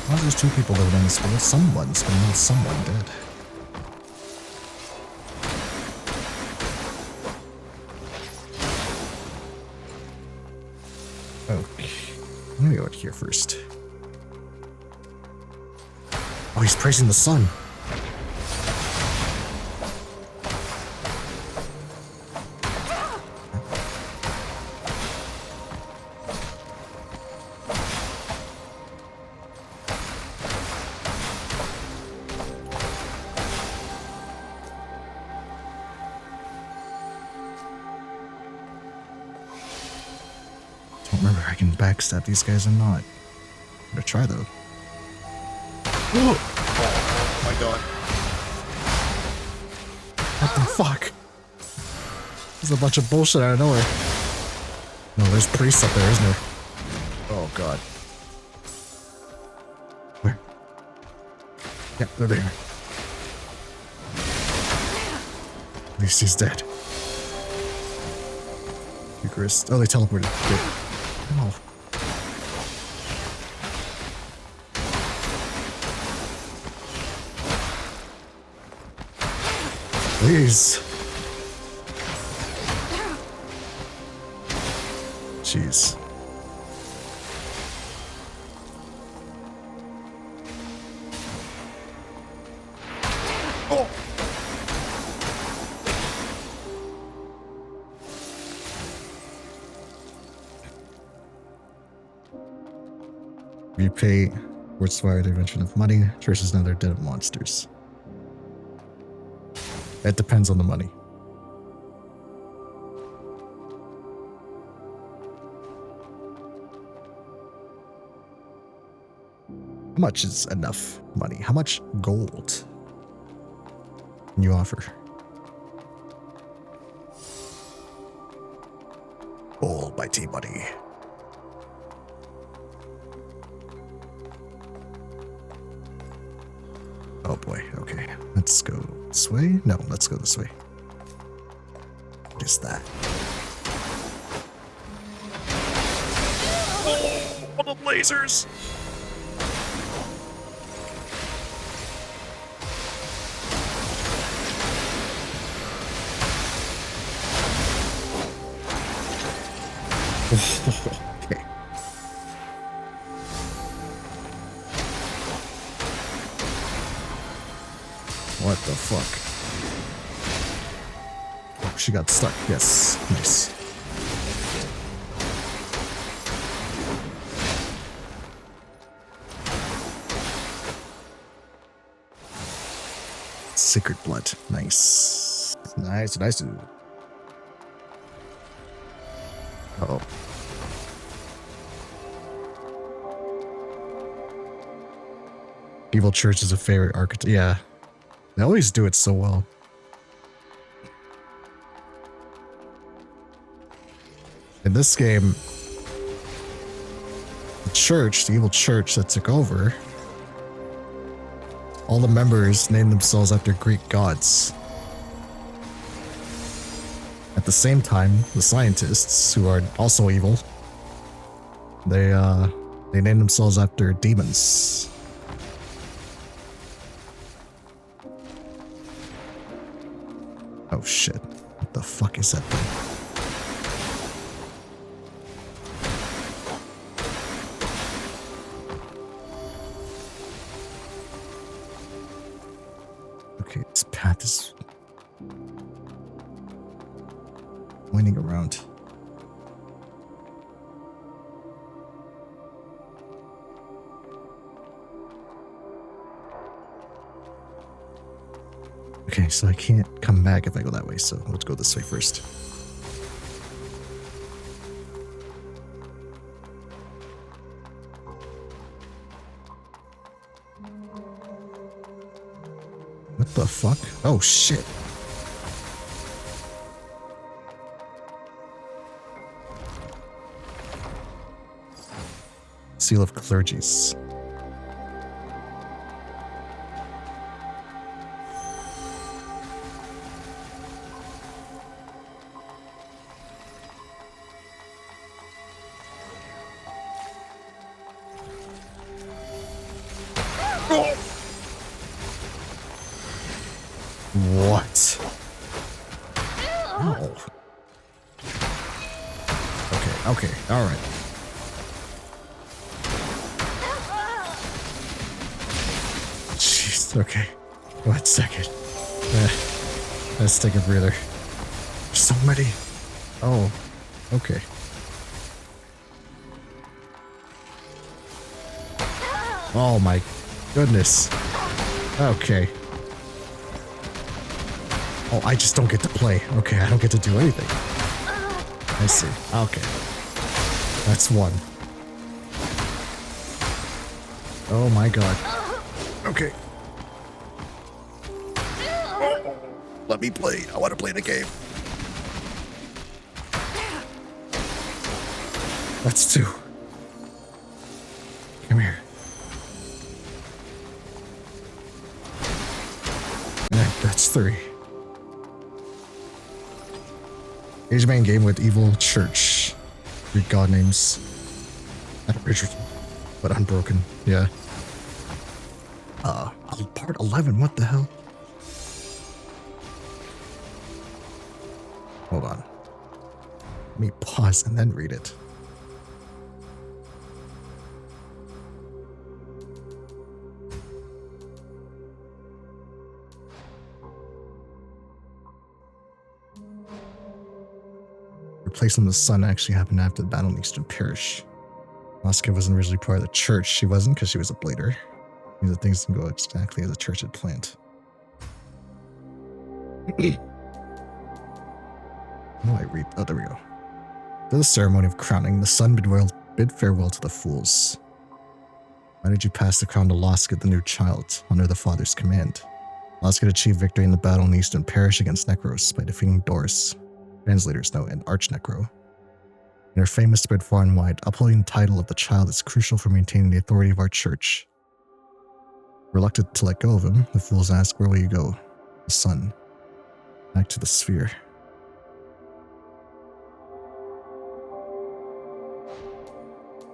Well, there's two people living in this world. Someone's gonna want someone dead. Okay. I'm gonna go out here first. he's praising the sun. Don't remember if I can backstab these guys or not. I'm gonna try though. Whoa! Oh my god. What the fuck? There's a bunch of bullshit out of nowhere. No, there's priests up there, isn't there? Oh god. Where? Yeah, they're there. At least he's dead. Eucharist. Oh, they teleported. Good. Oh. Please. Jeez. Oh. Repay Words Fire the invention of money. Churches now they're dead monsters. It depends on the money. How much is enough money? How much gold can you offer? Gold by T-Money. Oh boy, okay. Let's go this way? No, let's go this way. What is that? Oh, the lasers! Okay. What the fuck? Oh, she got stuck. Yes. Nice. Sacred blood. Nice. Nice, nice. Uh-oh. Evil Church is a favorite archetype. Yeah. They always do it so well. In this game, the church, the evil church that took over, all the members named themselves after Greek gods. At the same time, the scientists, who are also evil, they named themselves after demons. Oh shit. What the fuck is that thing? Okay, this path is winding around. Okay, so I can't come back if I go that way, so let's go this way first. What the fuck? Oh shit. Seal of Clergies. What? Oh. Okay, alright. Okay. 1 second. Let's take a breather. There's so many. Oh, okay. Oh my goodness. Okay. Oh, I just don't get to play. Okay, I don't get to do anything. I see. Okay. That's one. Oh my god. Okay. Let me play. I want to play the game. That's 2. Come here. That's 3. Age main game with evil church. Greek god names. Not original, but unbroken. Yeah. Part 11. What the hell? Hold on. Let me pause and then read it. Replacing the sun actually happened after the battle in Eastern Parish. Moscow wasn't originally part of the church. She wasn't because she was a blader. Means that things didn't go exactly as the church had planned. How do I read? Oh, there we go. To the ceremony of crowning, the sun bid farewell to the fools. Why did you pass the crown to Losket, the new child, under the father's command? Losket achieved victory in the battle in Eastern Parish against Necros by defeating Doris, translator's note, and Arch-Necro. And her fame is spread far and wide. Upholding the title of the child is crucial for maintaining the authority of our church. Reluctant to let go of him, the fools ask, where will you go? The sun. Back to the sphere.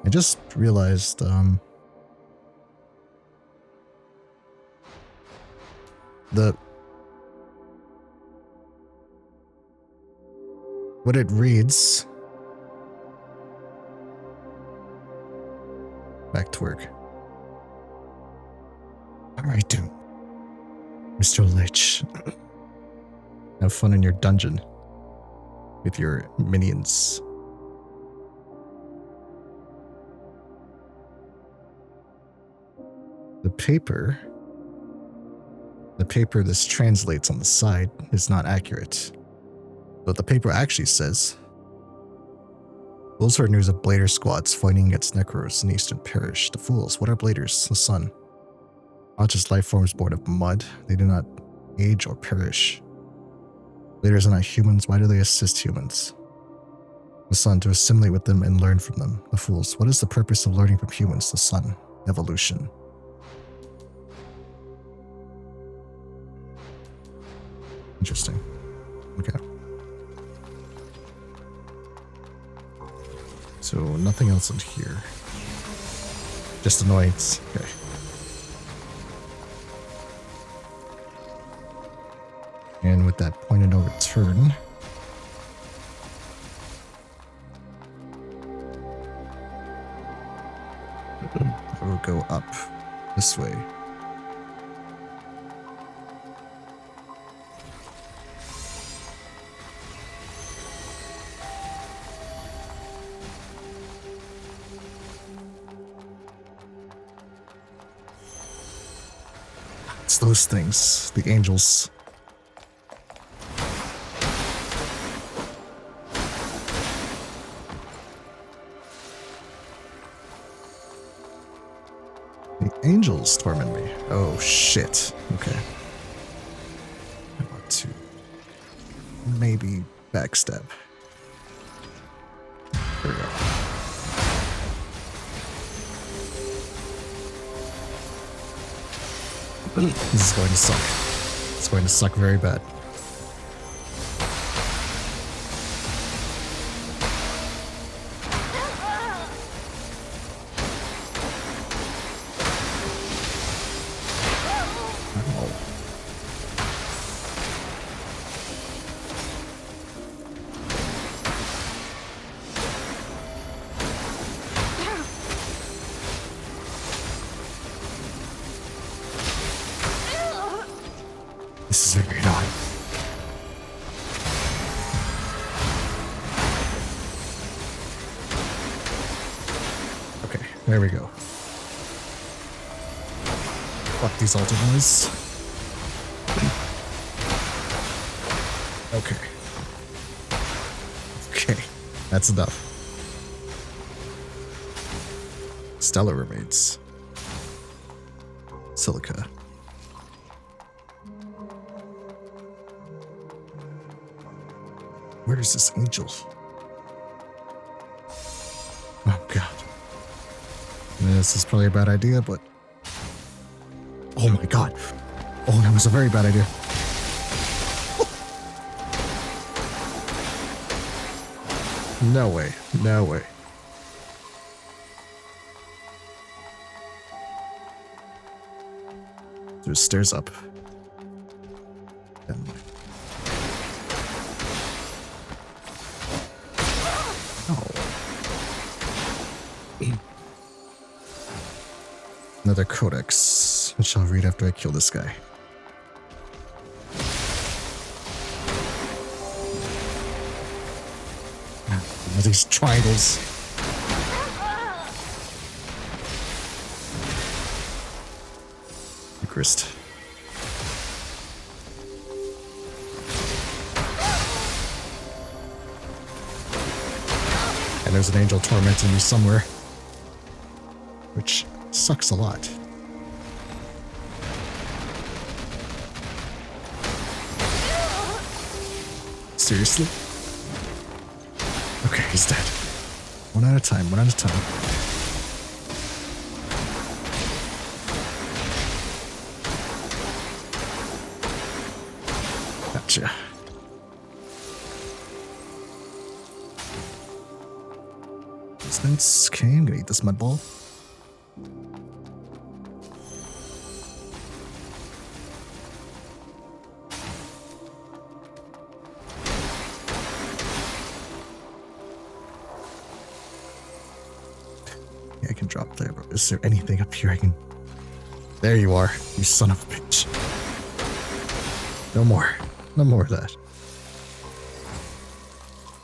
I just realized, what it reads. Back to work. Alright, dude. Mr. Lich. Have fun in your dungeon. With your minions. The paper this translates on the side is not accurate. What the paper actually says. Fools heard news of blader squads fighting against Necros in Eastern Parish. The fools, what are bladers? The sun. Not just life forms born of mud. They do not age or perish. Bladers are not humans. Why do they assist humans? The sun, to assimilate with them and learn from them. The fools, what is the purpose of learning from humans? The sun. Evolution. Interesting. Okay. So nothing else in here. Just annoyance. Okay. And with that point of no return, I will go up this way. It's those things, the angels. The angels torment me. Oh shit. Okay. I want to maybe backstab. There we go. This is going to suck. It's going to suck very bad. There we go. Fuck these altar boys. Okay. Okay, that's enough. Stellar remains. Silica. Where is this angel? Oh god. This is probably a bad idea, but... Oh my god. Oh, that was a very bad idea. No way. No way. There's stairs up. And... Another codex, which I'll read after I kill this guy. All these triangles. Eucharist. And there's an angel tormenting me somewhere. Which sucks a lot. Seriously? Okay, he's dead. One at a time, one at a time. Gotcha. Okay, I'm gonna eat this mud ball. I can drop there, but is there anything up here I can... There you are, you son of a bitch. No more. No more of that.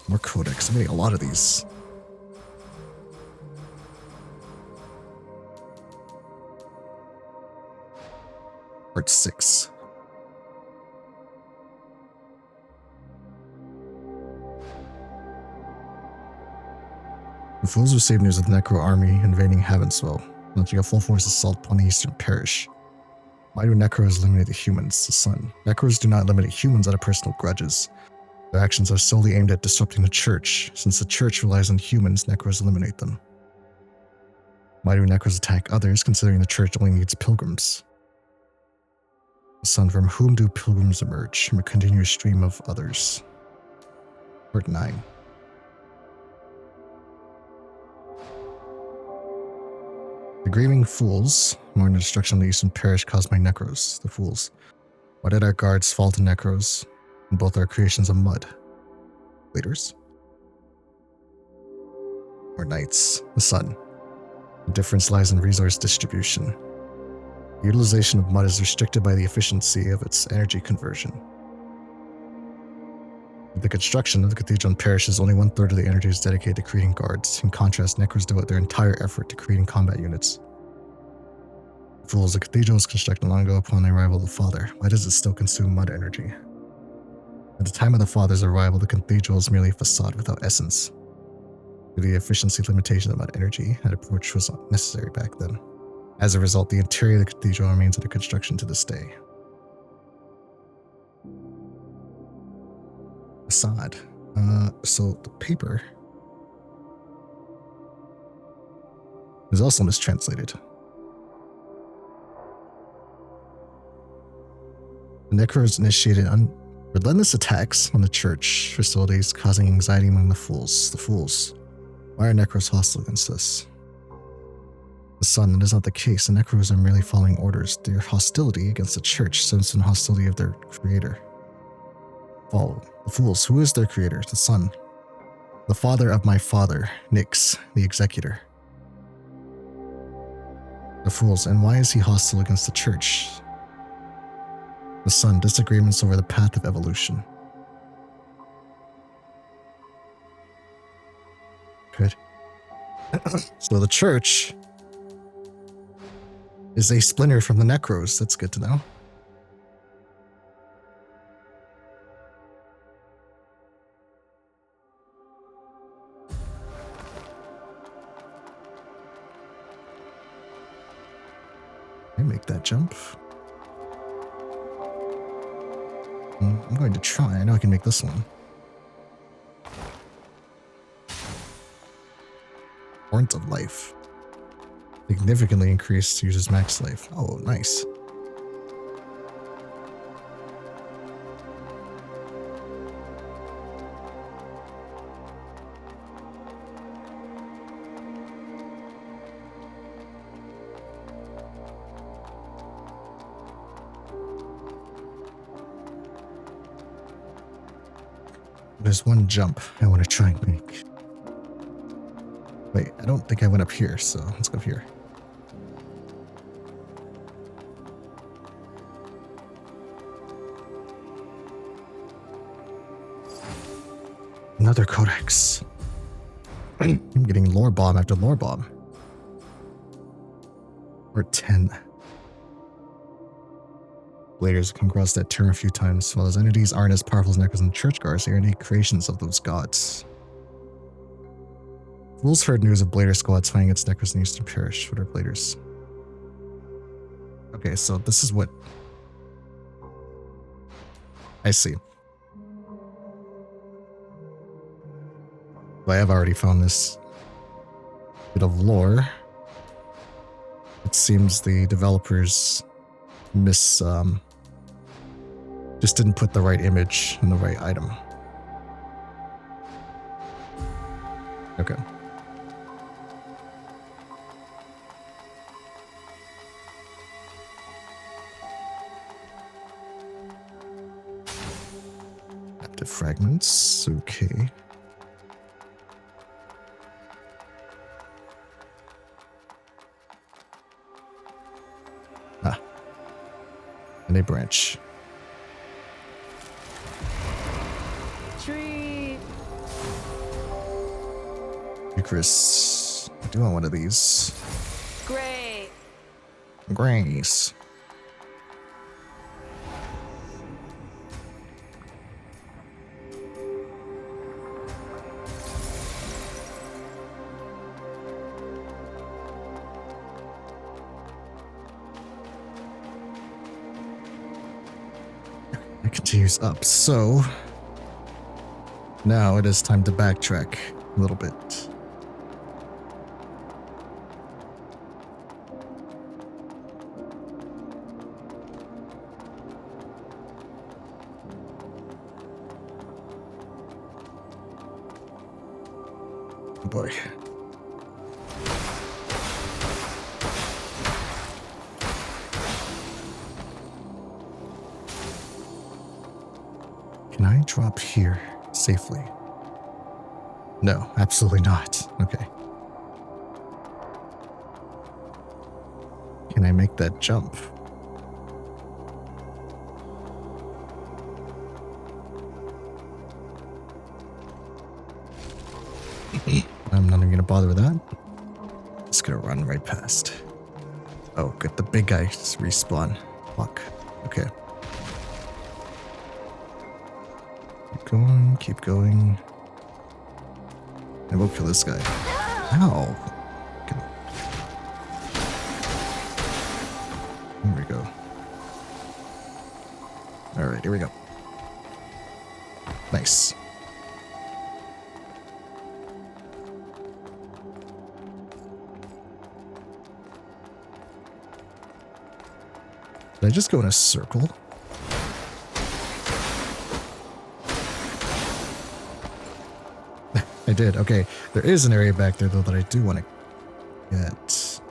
More codex. I'm getting a lot of these. Part 6. The fools received news of the Necro army invading Havenswell, launching a full force assault upon the eastern parish. Why do Necros eliminate the humans, the sun? Necros do not eliminate humans out of personal grudges. Their actions are solely aimed at disrupting the church. Since the church relies on humans, Necros eliminate them. Why do Necros attack others, considering the church only needs pilgrims? The sun, from whom do pilgrims emerge? From a continuous stream of others. Part 9. The grieving fools mourn the destruction of the eastern parish caused by Necros, the fools. Why did our guards fall to Necros, and both are creations of mud? Leaders? Or knights, the sun. The difference lies in resource distribution. The utilization of mud is restricted by the efficiency of its energy conversion. With the construction of the cathedral and parishes, only 1/3 of the energy is dedicated to creating guards. In contrast, Necros devote their entire effort to creating combat units. Fools, the cathedral was constructed long ago upon the arrival of the Father. Why does it still consume mud energy? At the time of the Father's arrival, the cathedral is merely a facade without essence. Due to the efficiency limitation of mud energy, that approach was not necessary back then. As a result, the interior of the cathedral remains under construction to this day. Facade. So the paper is also mistranslated. The Necros initiated relentless attacks on the church facilities, causing anxiety among the fools. The fools. Why are Necros hostile against us? The sun, that is not the case. The Necros are merely following orders. Their hostility against the church stems from the hostility of their creator. Follow. The fools. Who is their creator? The sun. The father of my father, Nyx, the executor. The fools. And why is he hostile against the church? The sun. Disagreements over the path of evolution. Good. So the church is a splinter from the Necros. That's good to know. I make that jump. I'm going to try. I know I can make this one. Warrant of Life. Significantly increased user's max life. Oh, nice. There's one jump I want to try and make. Wait, I don't think I went up here, so let's go here. Another codex. I'm getting lore bomb after lore bomb. Or 10. Bladers come across that term a few times. While those entities aren't as powerful as Necros and Church Guards, they are innate creations of those gods. Fools heard news of Blader squads fighting against Necros in Eastern Parish. What are Bladers? Okay, so this is what... I see. I have already found this bit of lore. It seems the developers just didn't put the right image in the right item. Okay. Active fragments, okay. Ah. And a branch. Treat. Chris, I do want one of these. Great. Grace. It continues up, so now it is time to backtrack a little bit. Oh boy. Can I drop here safely? No, absolutely not. Okay. Can I make that jump? I'm not even gonna bother with that. Just gonna run right past. Oh, good. The big guy just respawn. Fuck. Okay. Keep going, keep going. I will kill this guy. Ow. Okay. There we go. Alright, here we go. Nice. Did I just go in a circle? I did. Okay. There is an area back there, though, that I do want to get.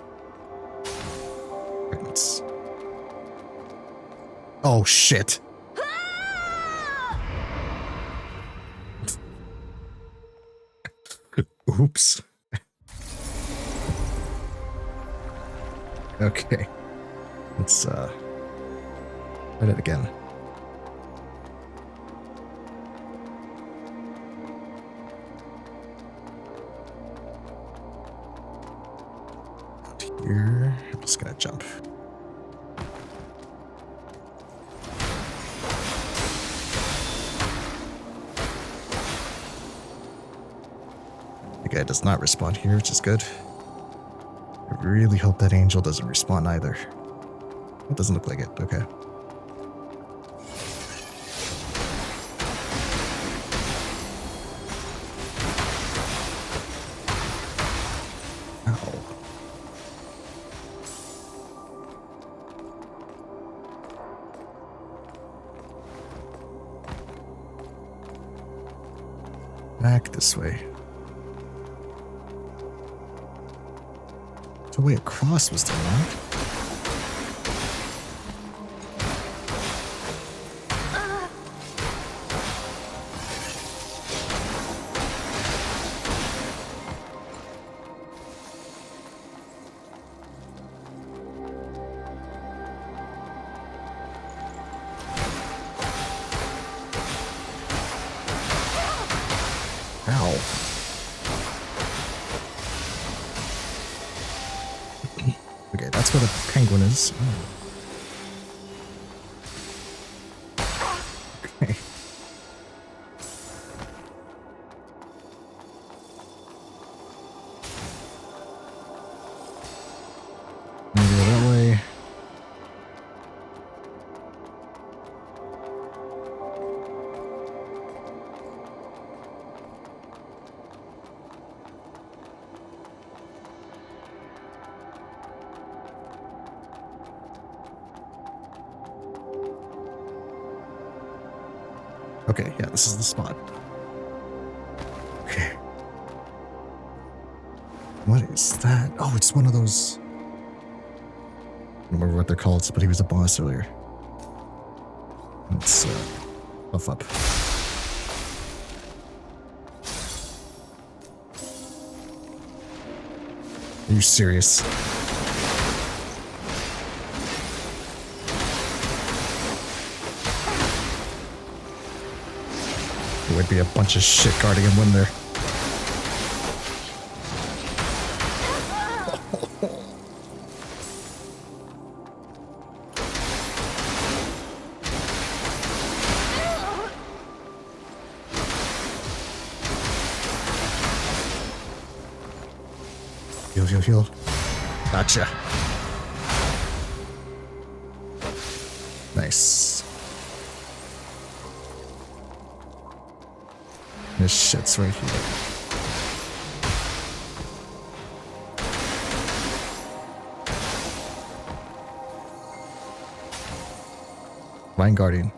Right. Oh, shit. Oops. Okay. Let's, try it again. Here, I'm just gonna jump. The guy does not respawn here, which is good. I really hope that angel doesn't respawn either. It doesn't look like it. Okay. Ow. Back this way. The way across was the wrong. Ow. Okay, that's where the penguin is. Oh. Okay. Maybe go that way. Okay, yeah, this is the spot. Okay. What is that? Oh, it's one of those... I don't remember what they're called, but he was a boss earlier. Let's buff up. Are you serious? There would be a bunch of shit guarding him, wouldn't there? Heal, heal, heal. Gotcha. Nice. This shit's right here. Divine Guardian.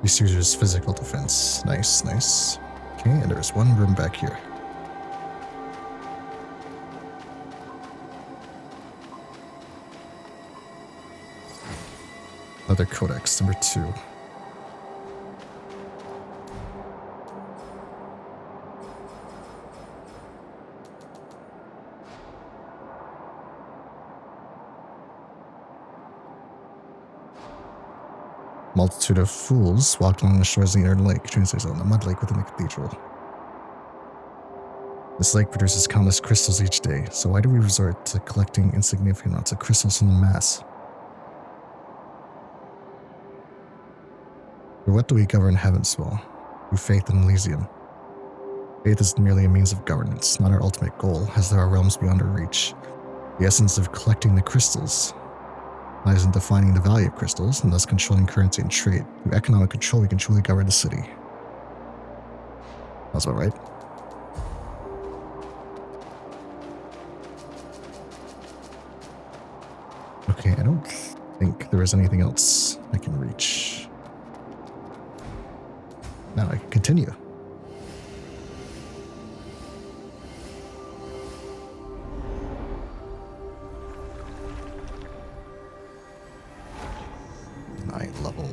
This user's physical defense. Nice, nice. Okay, and there's one room back here. Another codex, number 2. Multitude of fools walked along the shores of the inner lake, translates on the mud lake within the cathedral. This lake produces countless crystals each day, so why do we resort to collecting insignificant amounts of crystals from the mass? For what do we govern heaven's will? Through faith in Elysium. Faith is merely a means of governance, not our ultimate goal, as there are realms beyond our reach. The essence of collecting the crystals lies in defining the value of crystals and thus controlling currency and trade. Through economic control, we can truly govern the city. That's about right. Okay, I don't think there is anything else I can reach. Now I can continue. Level.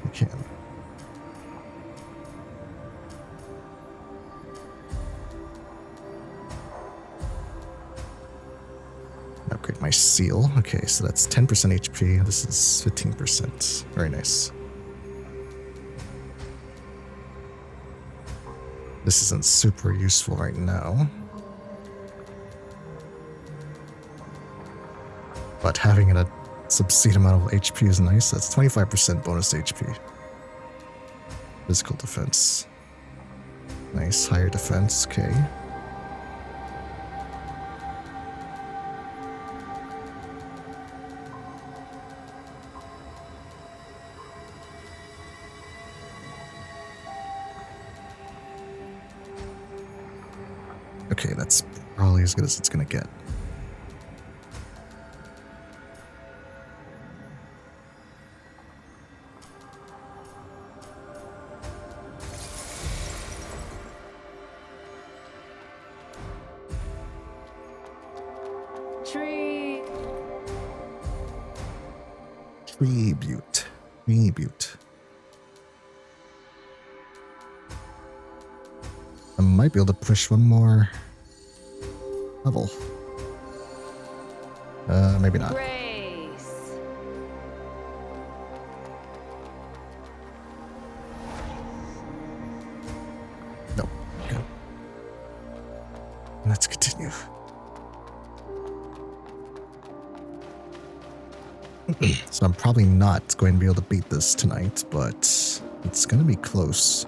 I can. Upgrade my seal. Okay, so that's 10% HP. This is 15%. Very nice. This isn't super useful right now. But having an obscene amount of HP is nice. That's 25% bonus HP. Physical defense. Nice, higher defense, okay. Okay, that's probably as good as it's gonna get. Tribute. I might be able to push one more level. Maybe not. Grace. No. Okay. Let's continue. So I'm probably not going to be able to beat this tonight, but it's going to be close.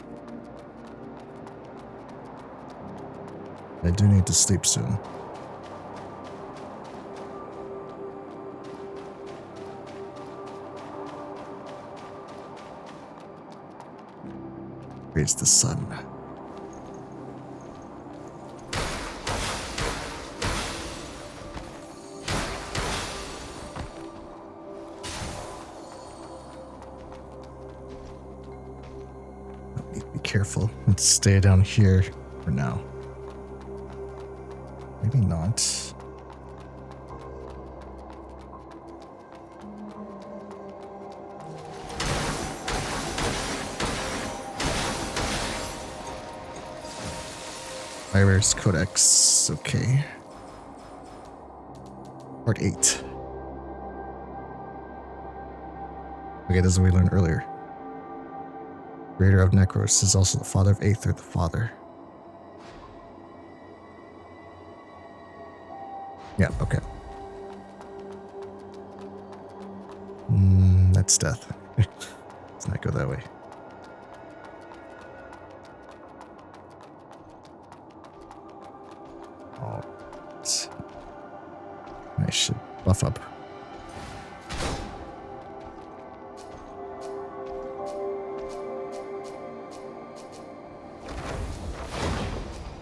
I do need to sleep soon. Raise the sun. I need to be careful. Let's stay down here for now. Maybe not. Iris Codex, okay. Part 8. Okay, this is what we learned earlier. Creator of Necros is also the father of Aether, the father. Yeah, okay. That's death. Let's not go that way. Oh, I should buff up.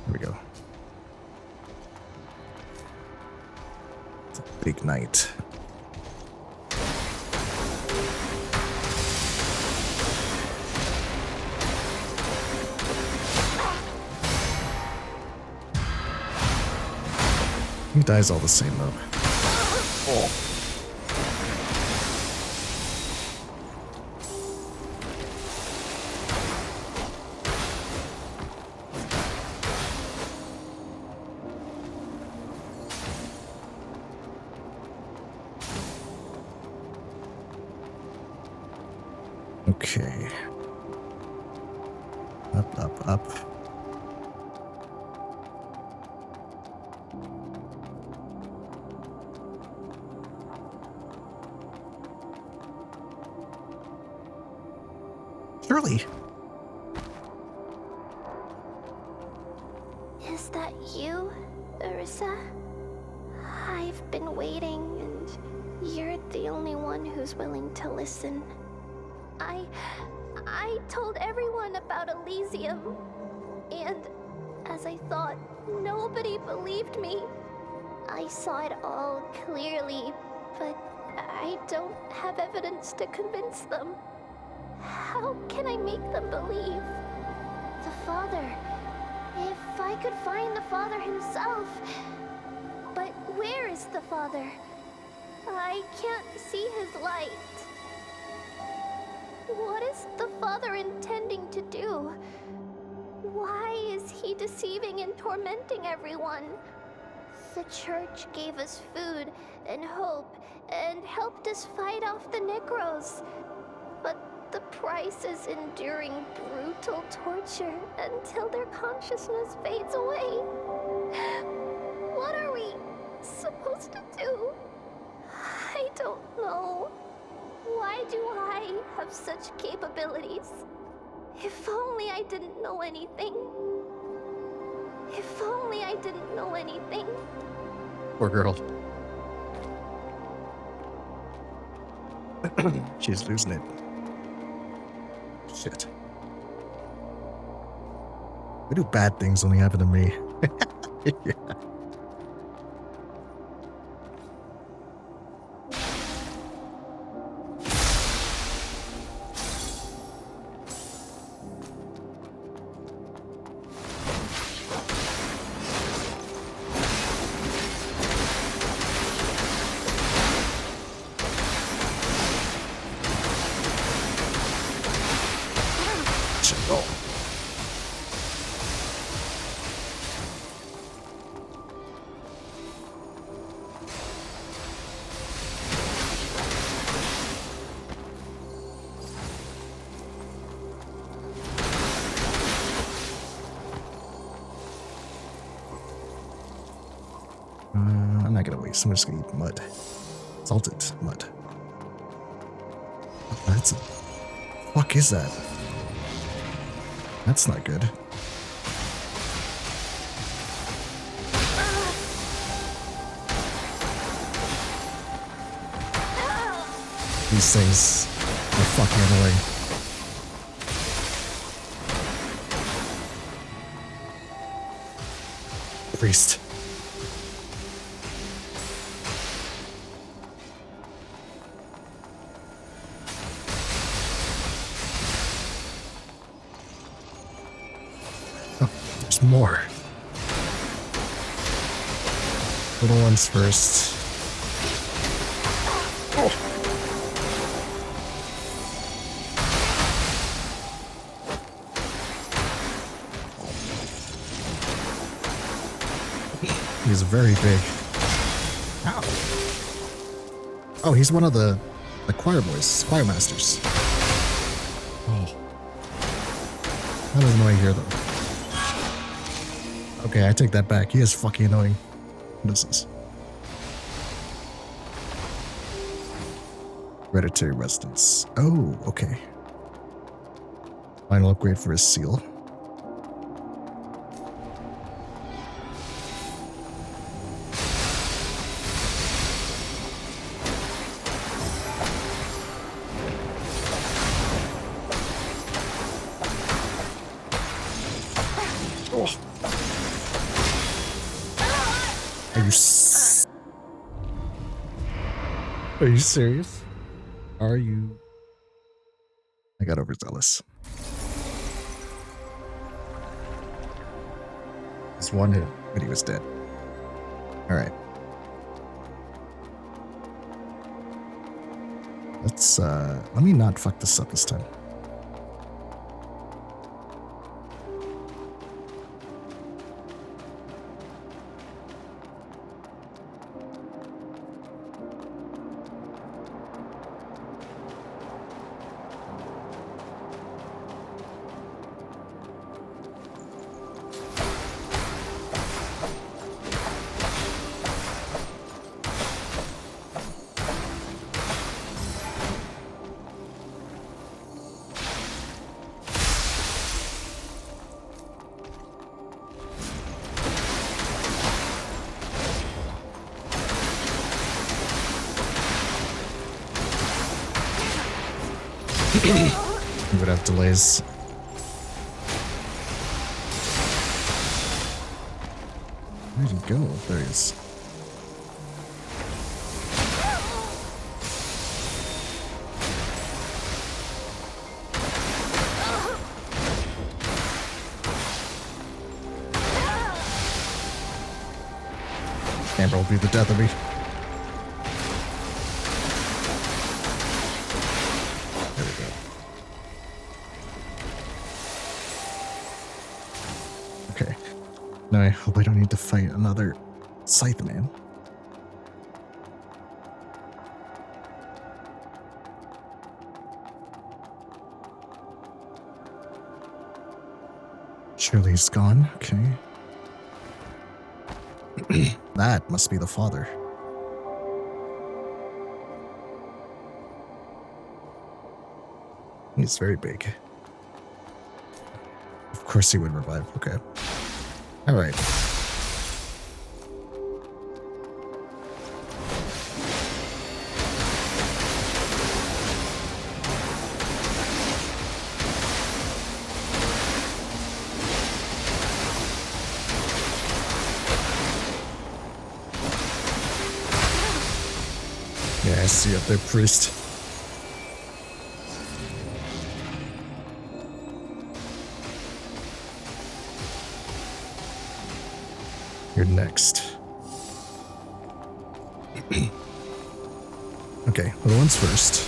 Here we go. It's a big night. He dies all the same though. Oh. Okay. Up, up, up. Surely. Is that you, Ursa? I've been waiting, and you're the only one who's willing to listen. I told everyone about Elysium, and as I thought, nobody believed me. I saw it all clearly, but I don't have evidence to convince them. How can I make them believe? The Father. If I could find the Father himself. But where is the Father? I can't see his light. What is the Father intending to do? Why is he deceiving and tormenting everyone? The Church gave us food and hope and helped us fight off the Necros. But the price is enduring brutal torture until their consciousness fades away. What are we supposed to do? I don't know. Why do I have such capabilities? If only I didn't know anything. If only I didn't know anything. Poor girl. She's losing it. Shit. Why do bad things only happen to me? Yeah. Oh. I'm not gonna waste. I'm just gonna eat mud. Salted mud. Oh, that's a... fuck is that? That's not good. These things are fucking annoying. Priest. Oh, there's more. Little ones first. Oh. He's very big. Ow. Oh, he's one of the choir boys, choir masters. Oh. That is annoying here, though. Okay, I take that back. He is fucking annoying. What is this? Hereditary residence. Oh, okay. Final upgrade for his seal. Are you serious? Are you? I got overzealous. Just one hit, but he was dead. All right. Let's let me not fuck this up this time. We would have delays. Where'd he go? There he is. Amber will be the death of me. Now I hope I don't need to fight another Scythe Man. Surely he's gone. Okay. That must be the father. He's very big. Of course he would revive. Okay. All right. Yeah, I see up there, priest. You're next. Okay, little ones first.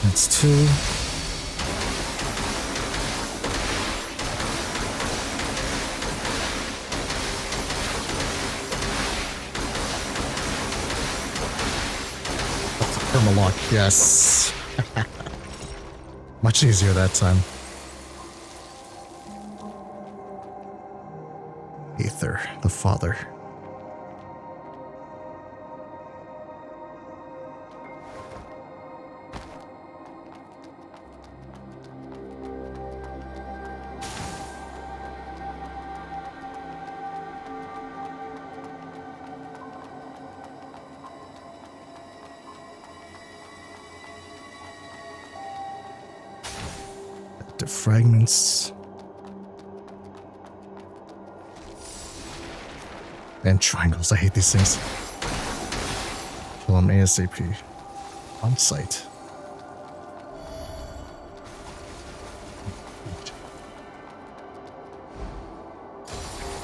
That's 2. Permalock, yes. Much easier that time. Aether, the father. The fragments. And triangles, I hate these things. Kill them ASAP. On site.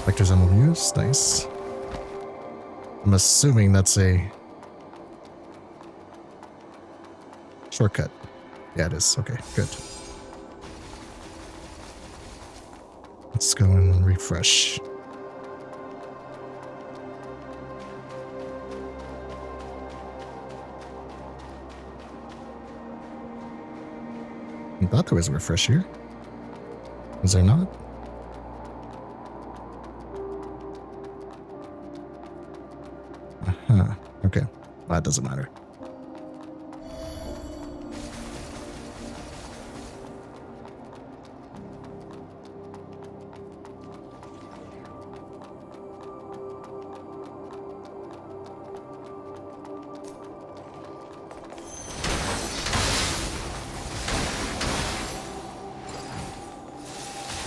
Vector's Emerald Muse, nice. I'm assuming that's a shortcut. Yeah, it is. Okay, good. Let's go and refresh. I thought there was a refresh here. Is there not? Uh-huh. Okay. Well, that doesn't matter.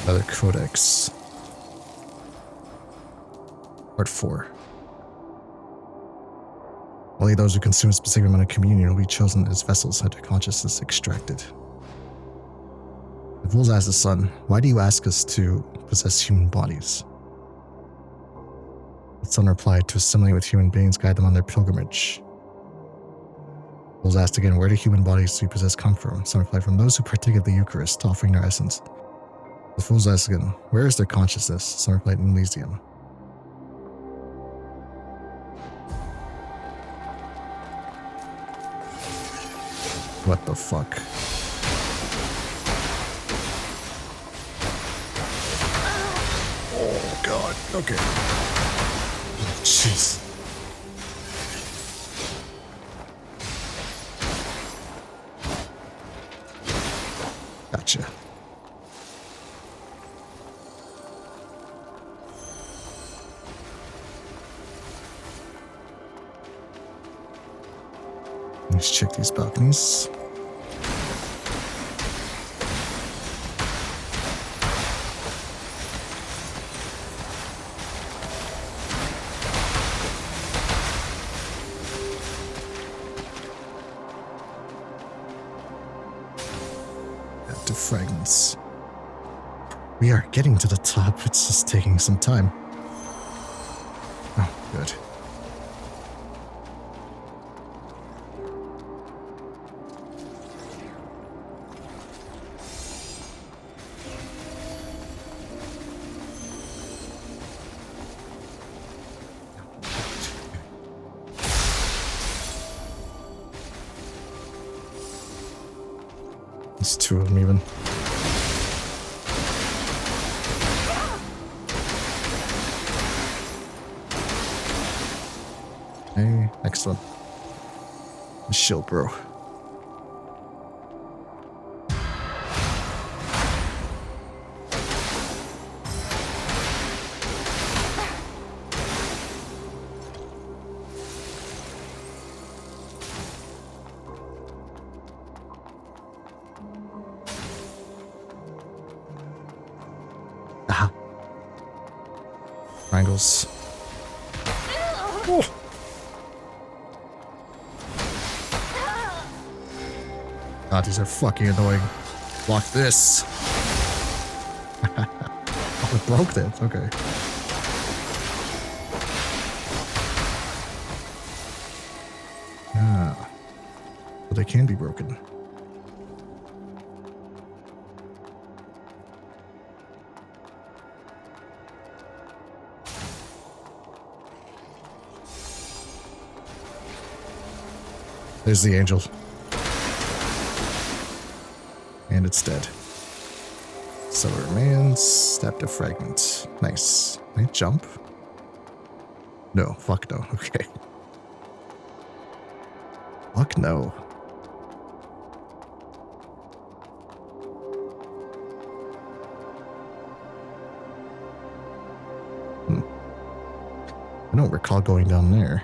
Another codex. Part 4. Only those who consume a specific amount of communion will be chosen as vessels and their consciousness extracted. The fools asked the sun, "Why do you ask us to possess human bodies?" The sun replied, "To assimilate with human beings, guide them on their pilgrimage." The fools asked again, "Where do human bodies we possess come from?" Sun replied, "From those who partake of the Eucharist, offering their essence." The fools asked again, "Where is their consciousness?" Some replied, "In Elysium." What the fuck? Oh god, okay. Jeez. Gotcha. Let's check these balconies. Active fragments. We are getting to the top. It's just taking some time. Oh, good. There's 2 of them even. Okay, next one. Chill, bro. Triangles. Oh. God, these are fucking annoying. Block this. Oh, it broke that. Okay. Ah. But they can be broken. There's the angel. And it's dead. Solar remains. Step to fragment. Nice. Can I jump? No. Fuck no. Okay. Fuck no. I don't recall going down there.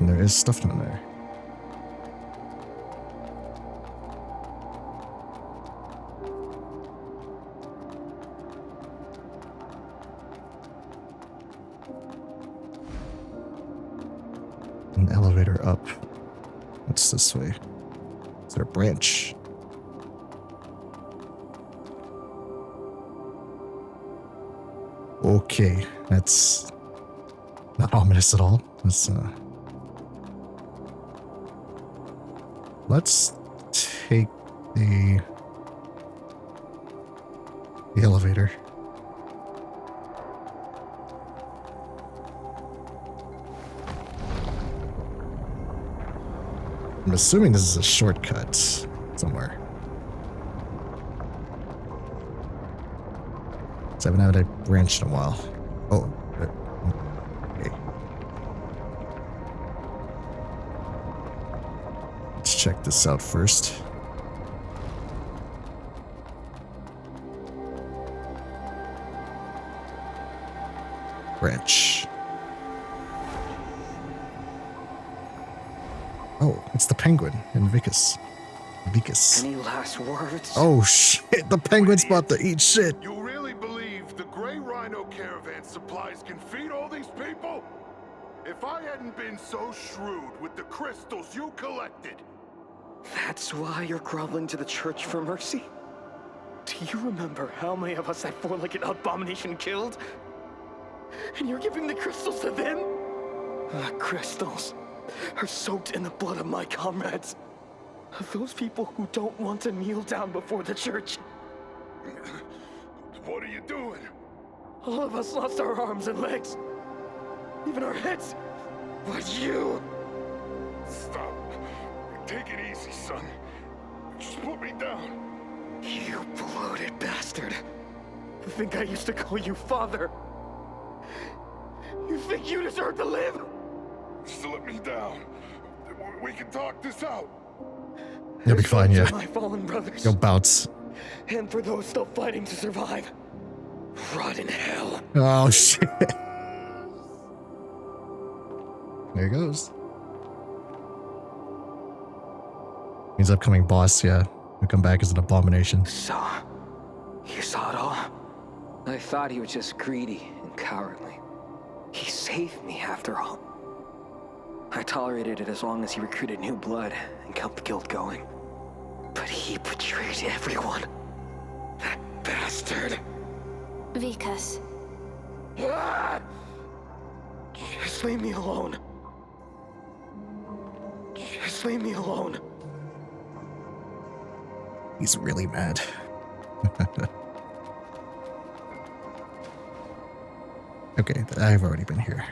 And there is stuff down there. An elevator up. What's this way? Is there a branch? Okay, that's not ominous at all. Let's take the elevator. I'm assuming this is a shortcut somewhere. So I haven't had a branch in a while. Oh, okay. Let's check this out first. Branch. Oh, it's the penguin in Vicus. Any last words? Oh shit, the penguin's about to eat shit. You really believe the Grey Rhino caravan supplies can feed all these people? If I hadn't been so shrewd with the crystals you collected. That's why you're groveling to the church for mercy? Do you remember how many of us that four-legged abomination killed? And you're giving the crystals to them? The crystals are soaked in the blood of my comrades. Of those people who don't want to kneel down before the church. What are you doing? All of us lost our arms and legs. Even our heads. But you... Stop. Take it easy, son. Just put me down. You bloated bastard. You think I used to call you father? You think you deserve to live? Just let me down. We can talk this out. You'll be fine, yeah. My fallen brothers. Go bounce. And for those still fighting to survive, rot in hell. Oh shit. There he goes. Means upcoming boss, yeah. Will come back as an abomination. So, you saw it all? I thought he was just greedy and cowardly. He saved me after all. I tolerated it as long as he recruited new blood and kept the guild going. But he betrayed everyone. That bastard. Vicus. Ah! Just leave me alone. Just leave me alone. He's really mad. Okay, I've already been here.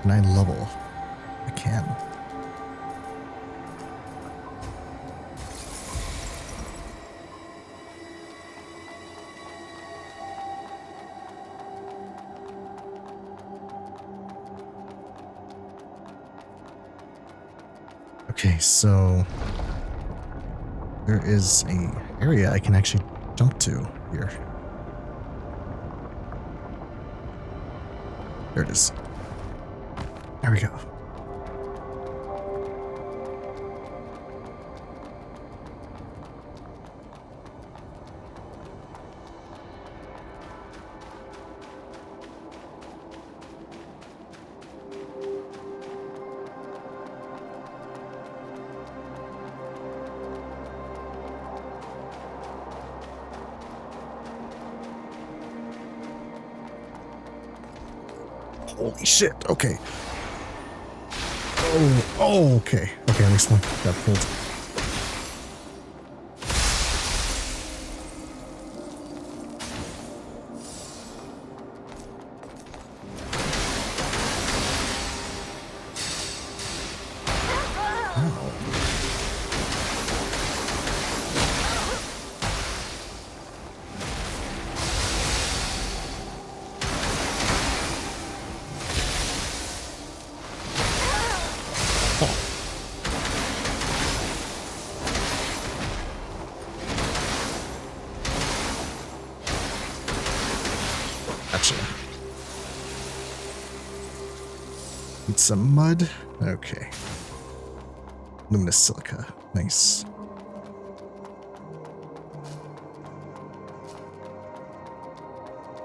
Can I level? I can. Okay, so there is a area I can actually jump to here. There it is. There we go. Holy shit, okay. Oh, okay. Okay, at least one got pulled. Gotcha. Need some mud. Okay. Luminous silica. Nice.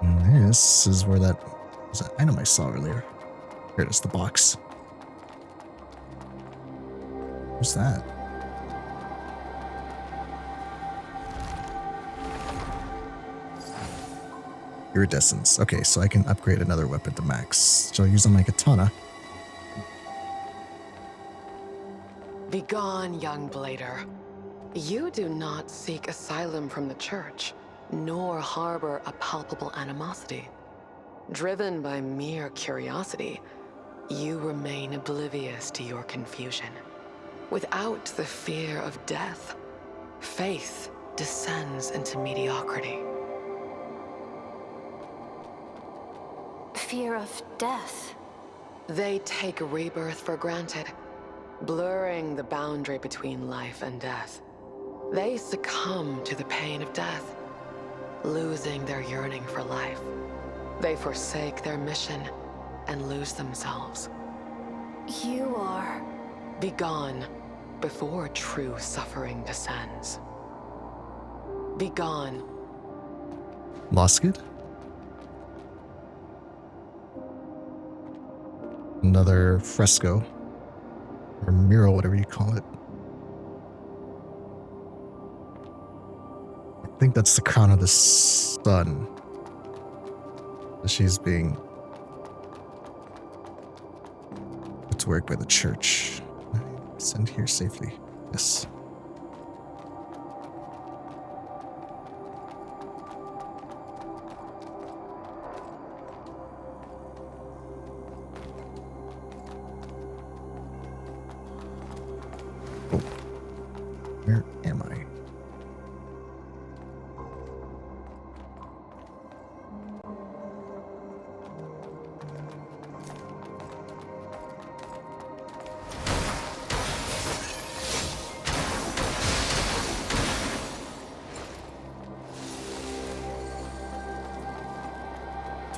And this is where that was that item I saw earlier. Here it is, the box. What's that? Iridescence. Okay, so I can upgrade another weapon to max. Shall I use on my katana? Begone, young blader. You do not seek asylum from the church, nor harbor a palpable animosity. Driven by mere curiosity, you remain oblivious to your confusion. Without the fear of death, faith descends into mediocrity. Fear of death? They take rebirth for granted, blurring the boundary between life and death. They succumb to the pain of death, losing their yearning for life. They forsake their mission and lose themselves. You are... Begone before true suffering descends. Begone. Losket? Another fresco. Or mural, whatever you call it. I think that's the crown of the sun. She's being put to work by the church. Send here safely. Yes. Oh. Where am I?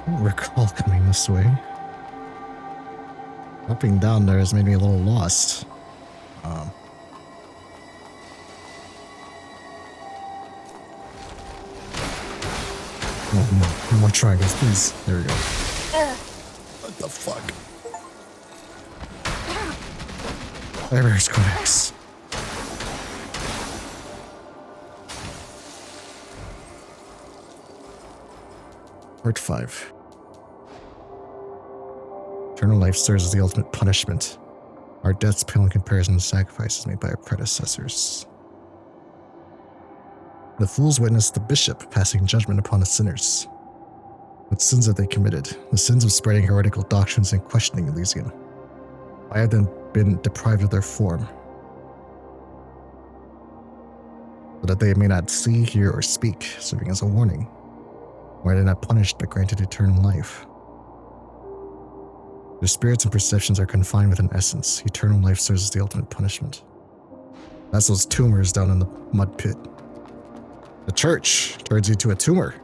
I don't recall coming this way. Hopping down there has made me a little lost. Oh, more triangles, please. There we go. What the fuck? There's Codex. Part 5. Eternal life serves as the ultimate punishment. Our deaths pale in comparison to the sacrifices made by our predecessors. The fools witnessed the bishop passing judgment upon the sinners. What sins have they committed? The sins of spreading heretical doctrines and questioning Elysian. Why have they been deprived of their form? So that they may not see, hear, or speak, serving as a warning. Why are they not punished but granted eternal life? Their spirits and perceptions are confined with an essence. Eternal life serves as the ultimate punishment. That's those tumors down in the mud pit. The church turns you to a tumor.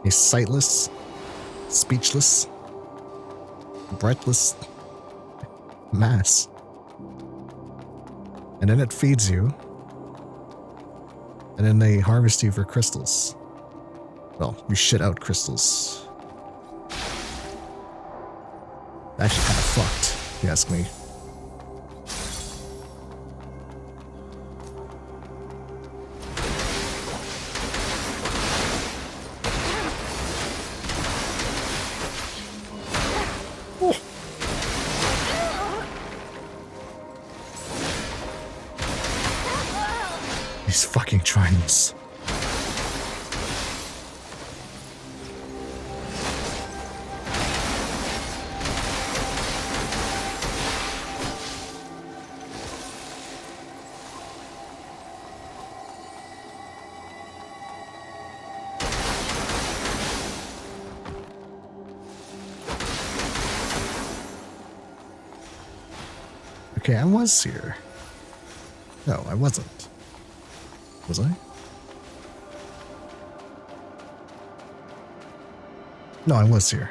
A sightless, speechless, breathless mass. And then it feeds you. And then they harvest you for crystals. Well, you shit out crystals. Actually kind of fucked, if you ask me. These fucking triangles. Okay, I was here. No, I wasn't. Was I? No, I was here.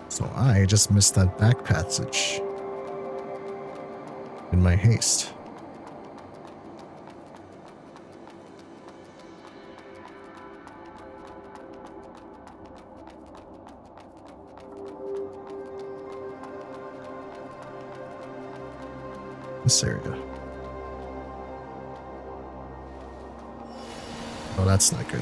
So I just missed that back passage in my haste. This area. Oh, that's not good.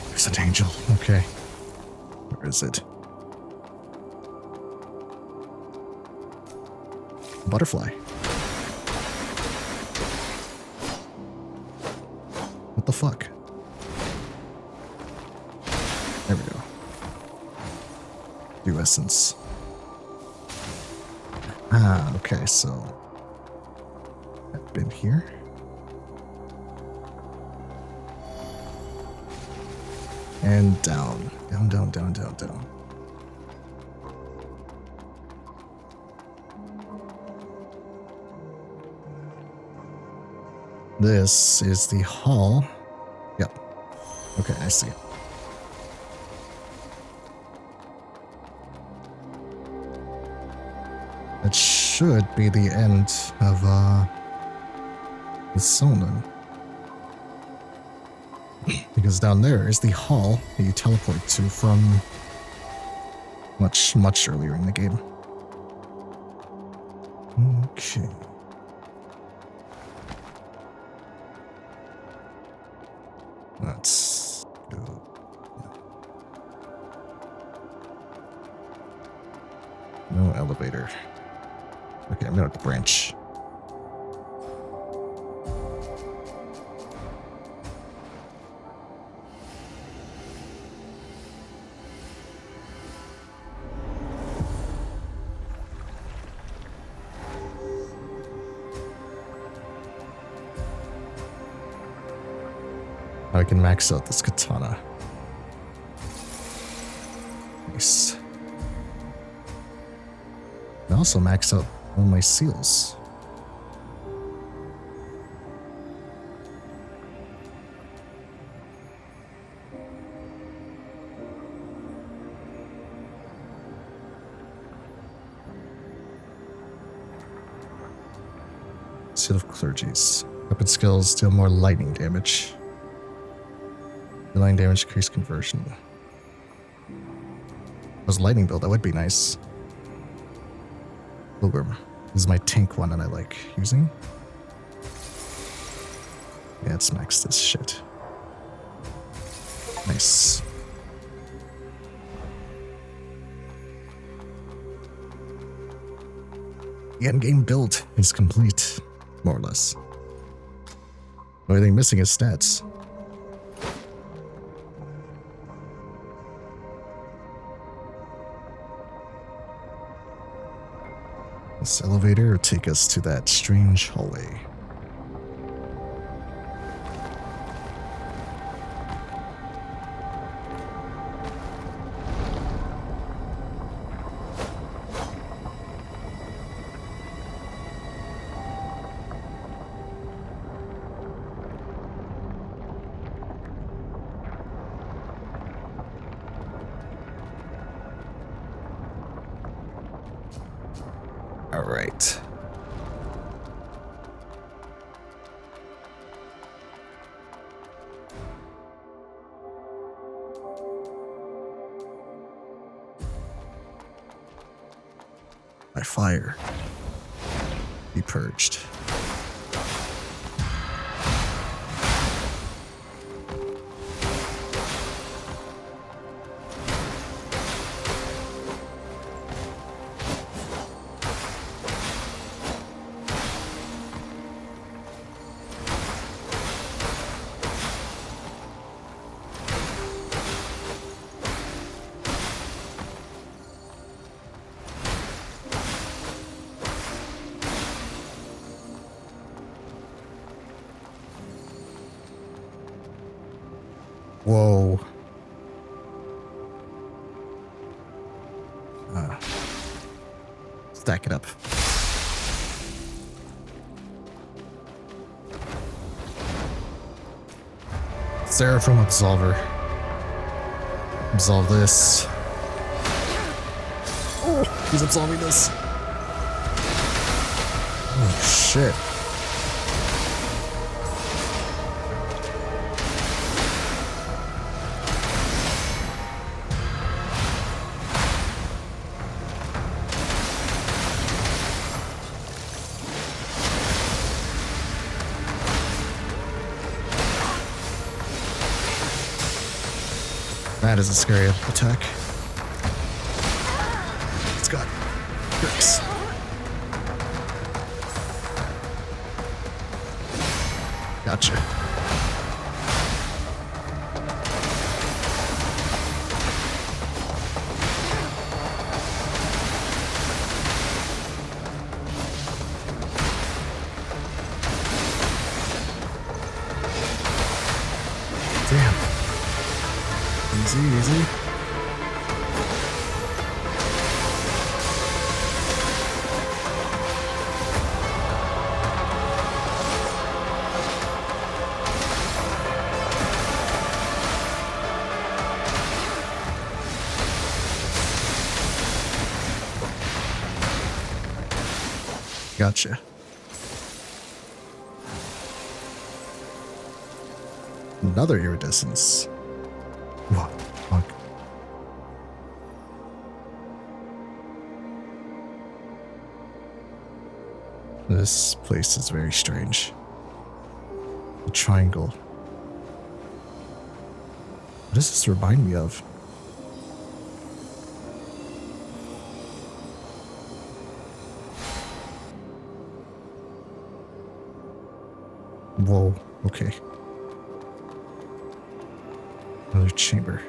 There's an angel. Okay. Where is it? Butterfly. What the fuck? There we go. New essence. Ah, okay, so I've been here. And down. Down, down, down, down, down. This is the hall. Yep. Okay, I see it. That should be the end of the Sonnen. Because down there is the hall that you teleport to from much, much earlier in the game. Okay. Let's go. No elevator. Okay, I'm gonna branch. I can max out this katana. Nice. I also max out all my seals. Seal of Clergies. Weapon skills deal more lightning damage. Lightning damage, increased conversion. Was lightning build, that would be nice. Pilgrim. This is my tank one that I like using. Yeah, let's max this shit. Nice. The endgame build is complete, more or less. The only thing missing is stats. This elevator will take us to that strange hallway. All right. By fire, be purged. Whoa. Stack it up. Seraphim Absolver. Absolve this. Oh, he's absolving this. Oh, shit. That is a scary attack. It's got bricks. Gotcha. Damn. Easy, easy. Gotcha. Another iridescence. What? Fuck. This place is very strange. A triangle. What does this remind me of? Whoa, okay. Another chamber.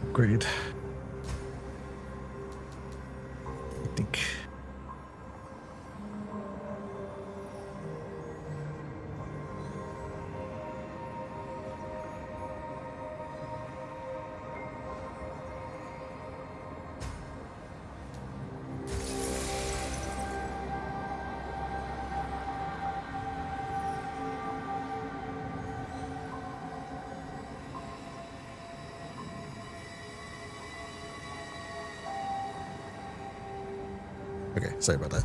Upgrade. I think. Okay, sorry about that.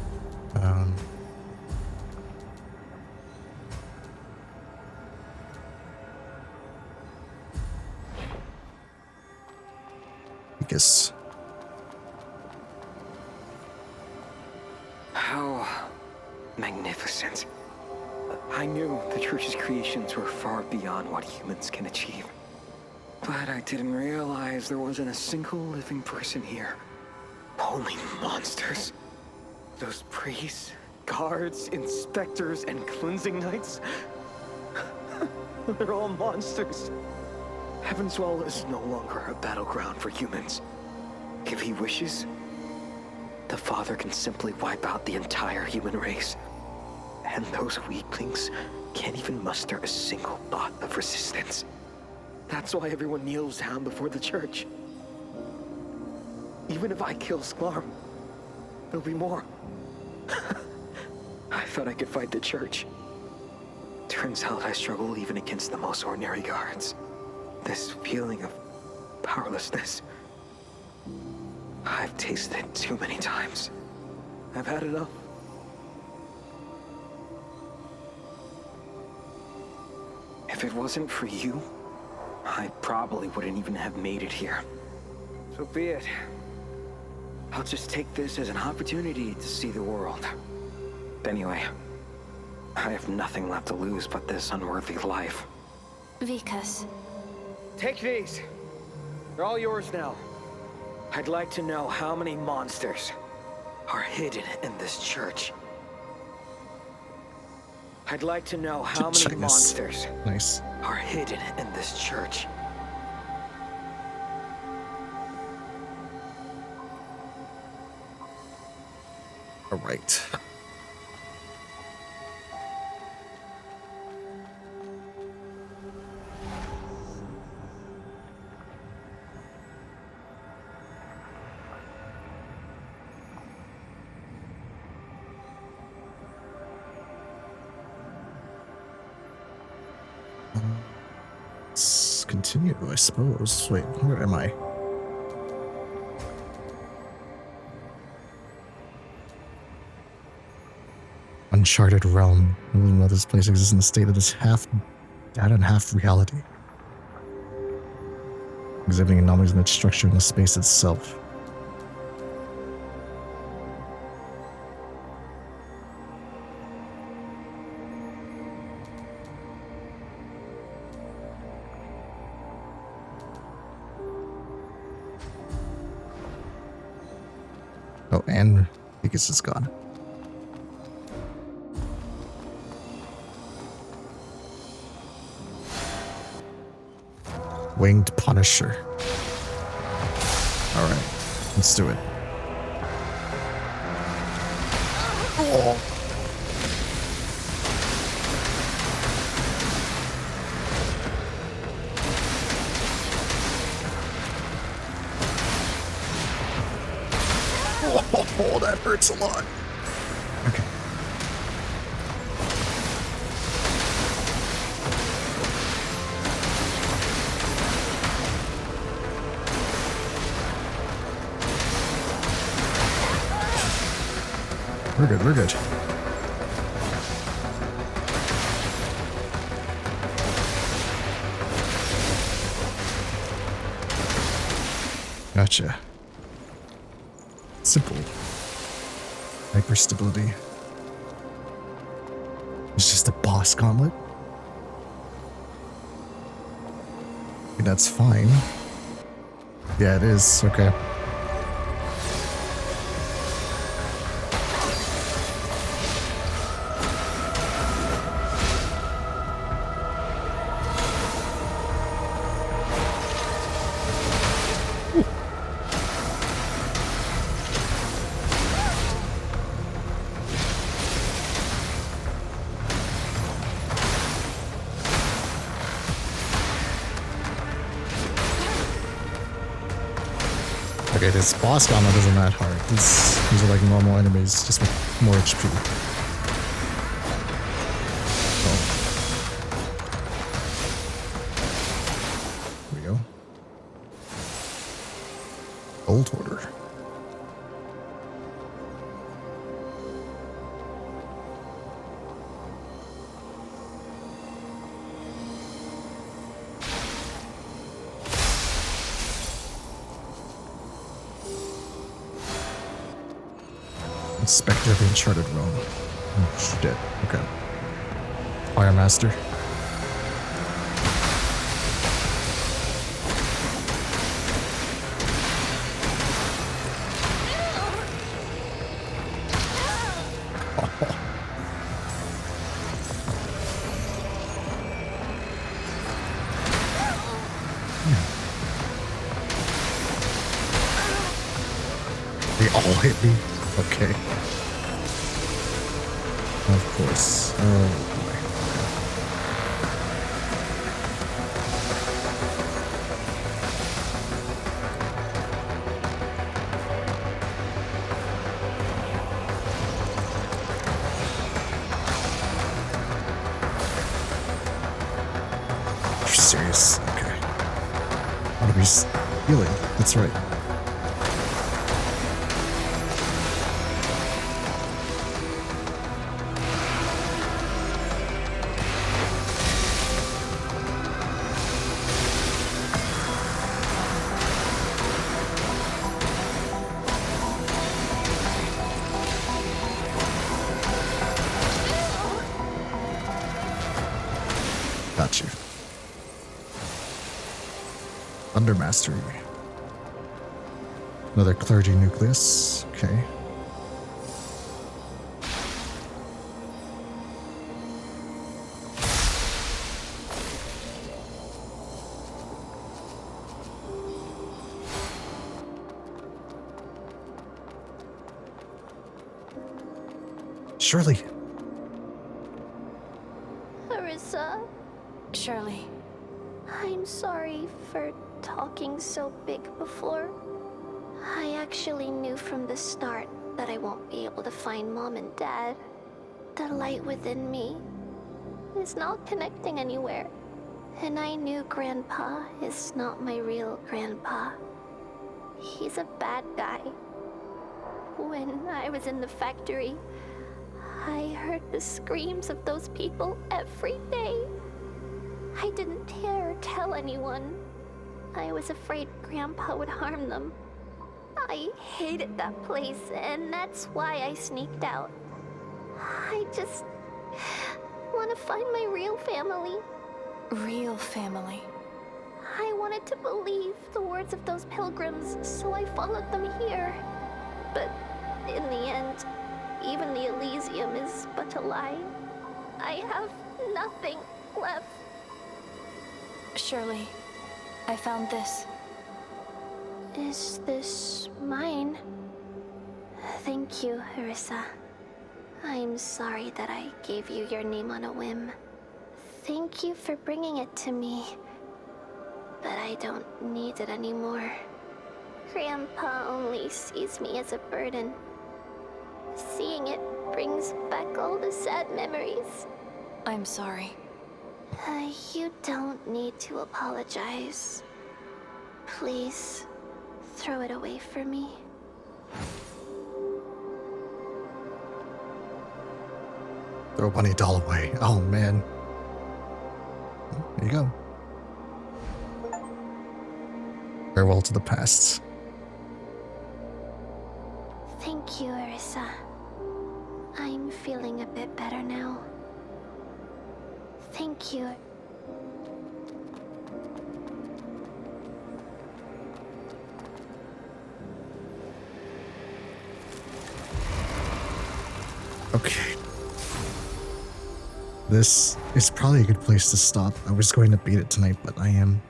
I guess. How magnificent. I knew the Church's creations were far beyond what humans can achieve. But I didn't realize there wasn't a single living person here. Only monsters. Those priests, guards, inspectors, and cleansing knights. They're all monsters. Heaven's Well is no longer a battleground for humans. If he wishes, the Father can simply wipe out the entire human race. And those weaklings can't even muster a single thought of resistance. That's why everyone kneels down before the church. Even if I kill Sklarm, there'll be more. I thought I could fight the church. Turns out I struggle even against the most ordinary guards. This feeling of powerlessness, I've tasted it too many times. I've had enough. If it wasn't for you, I probably wouldn't even have made it here. So be it. I'll just take this as an opportunity to see the world. Anyway, I have nothing left to lose but this unworthy life. Vikas. Take these. They're all yours now. I'd like to know how many monsters are hidden in this church. I'd like to know how many monsters are hidden in this church. All right. Let's continue, I suppose. Wait, where am I? Uncharted realm. I don't know this place exists in a state that is half data and half reality. Exhibiting anomalies in its structure and the space itself. Oh, and Vegas is gone. Winged Punisher. Alright, let's do it. Oh. Oh, that hurts a lot. Okay. We're good, we're good. Gotcha. Simple. Hyper stability. It's just a boss gauntlet. Okay, that's fine. Yeah, it is. Okay. Okay, this boss gauntlet isn't that hard. These are like normal enemies, just with more HP. Oh. Here we go. Old order. Inspector of the Uncharted Realm. Oh, shit. Okay. Fire Master. They all hit me? Okay. Of course. Oh boy. You're serious? Okay. What are we healing? That's right. Got you. Thunder Mastery. Another clergy nucleus. Okay. Shirley. Arissa. Shirley. I'm sorry for talking so big before. I actually knew from the start that I won't be able to find Mom and Dad. The light within me is not connecting anywhere. And I knew Grandpa is not my real Grandpa. He's a bad guy. When I was in the factory, I heard the screams of those people every day. I didn't dare tell anyone. I was afraid Grandpa would harm them. I hated that place, and that's why I sneaked out. I just want to find my real family. Real family. I wanted to believe the words of those pilgrims, so I followed them here. But in the end, even the Elysium is but a lie. I have nothing left. Shirley, I found this. Is this mine? Thank you, Arissa. I'm sorry that I gave you your name on a whim. Thank you for bringing it to me. But I don't need it anymore. Grandpa only sees me as a burden. Seeing it brings back all the sad memories. I'm sorry. You don't need to apologize. Please, throw it away for me. Throw a bunny doll away. Oh man. There you go. Farewell to the past. Thank you, Arissa. I'm feeling a bit better now. Thank you. Okay. This is probably a good place to stop. I was going to beat it tonight, but I am...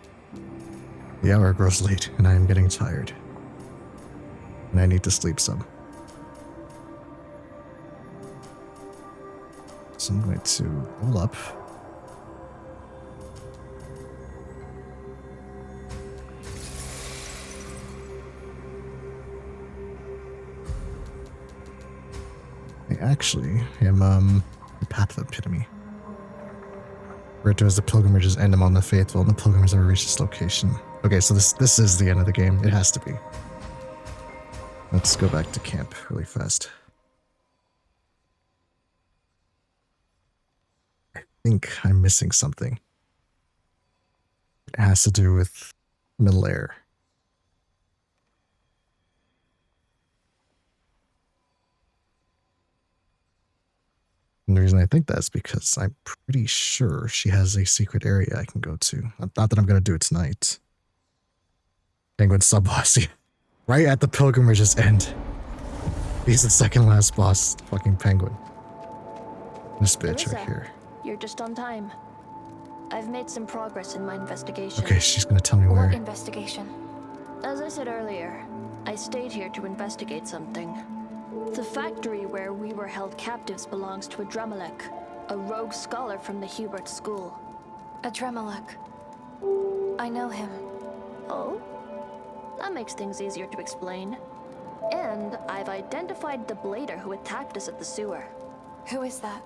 The hour grows late, and I am getting tired. And I need to sleep some. So I'm going to roll up. I actually am, the Path of Epitome. Referred to as the pilgrimage's end among the faithful, and the pilgrims ever reach this location. Okay, so this is the end of the game. It has to be. Let's go back to camp really fast. I think I'm missing something. It has to do with Middle Air. And the reason I think that's because I'm pretty sure she has a secret area I can go to. Not that I'm going to do it tonight. Penguin sub-boss. Right at the pilgrimage's end. He's the second last boss. Fucking penguin. This bitch Arissa, right here. you're just on time. I've made some progress in my investigation. Okay, she's going to tell me where. What investigation? As I said earlier, I stayed here to investigate something. The factory where we were held captives belongs to Adremelech, a rogue scholar from the Hubert School. Adremelech. I know him. Oh? That makes things easier to explain. And I've identified the blader who attacked us at the sewer. Who is that?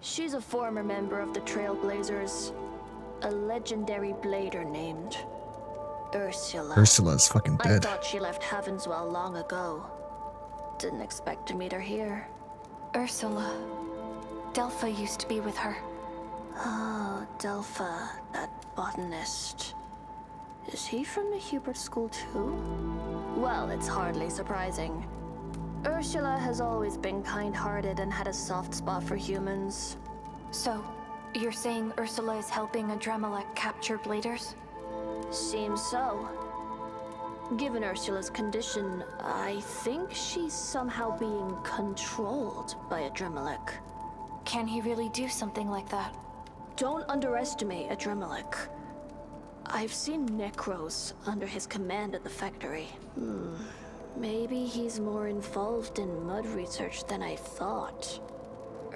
She's a former member of the Trailblazers. A legendary blader named Ursula. Ursula's fucking dead. I thought she left Heavenswell long ago. Didn't expect to meet her here. Ursula. Delpha used to be with her. Oh, Delpha, that botanist. Is he from the Hubert School too? Well, it's hardly surprising. Ursula has always been kind-hearted and had a soft spot for humans. So, you're saying Ursula is helping Adremelech capture bladers? Seems so. Given Ursula's condition, I think she's somehow being controlled by Adremelech. Can he really do something like that? Don't underestimate Adremelech. I've seen Necros under his command at the factory. Maybe he's more involved in mud research than I thought.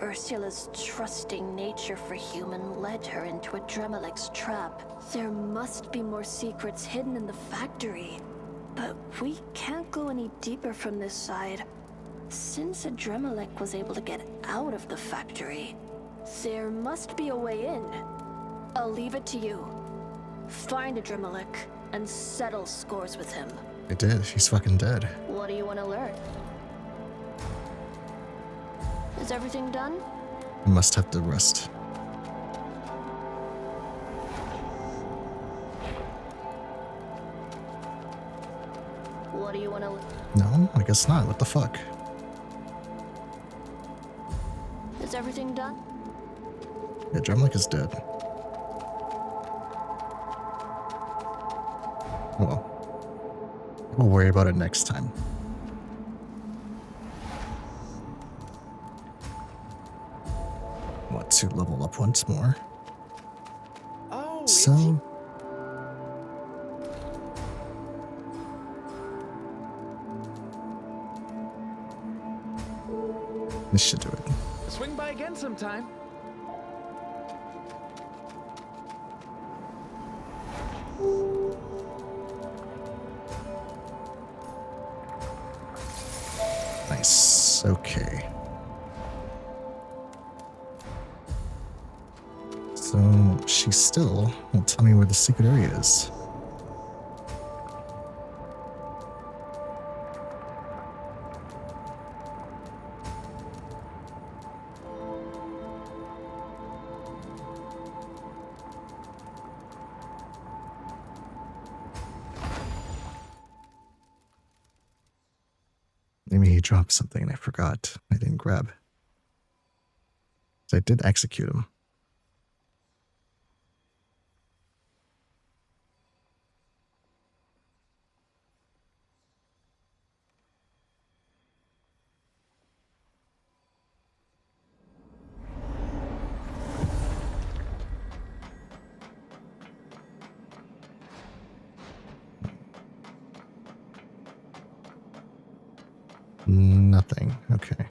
Ursula's trusting nature for human led her into Adremelech's trap. There must be more secrets hidden in the factory. But we can't go any deeper from this side. Since Adremelech was able to get out of the factory, there must be a way in. I'll leave it to you. Find Adremelech and settle scores with him. I did. He's fucking dead. What do you want to learn? Is everything done? I must have to rest. What do you want to... No, I guess not. What the fuck? Is everything done? Yeah, Drumlick is dead. Well, we'll worry about it next time. Want to level up once more. Oh, so... this should do it. swing by again sometime. Nice. Okay. So she still won't tell me where the secret area is. Maybe he dropped something and I forgot. I didn't grab. So I did execute him. Nothing. Okay.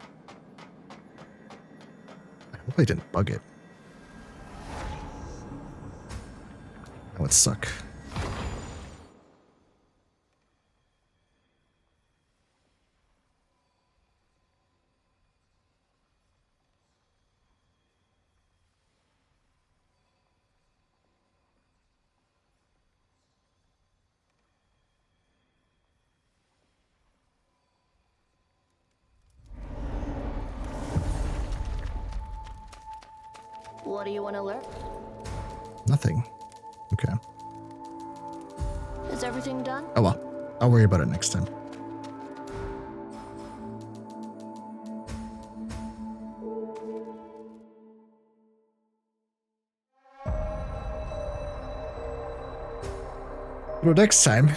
I hope I didn't bug it. That would suck. What do you want to learn? Nothing. Okay. Is everything done? Oh well. I'll worry about it next time. Well, next time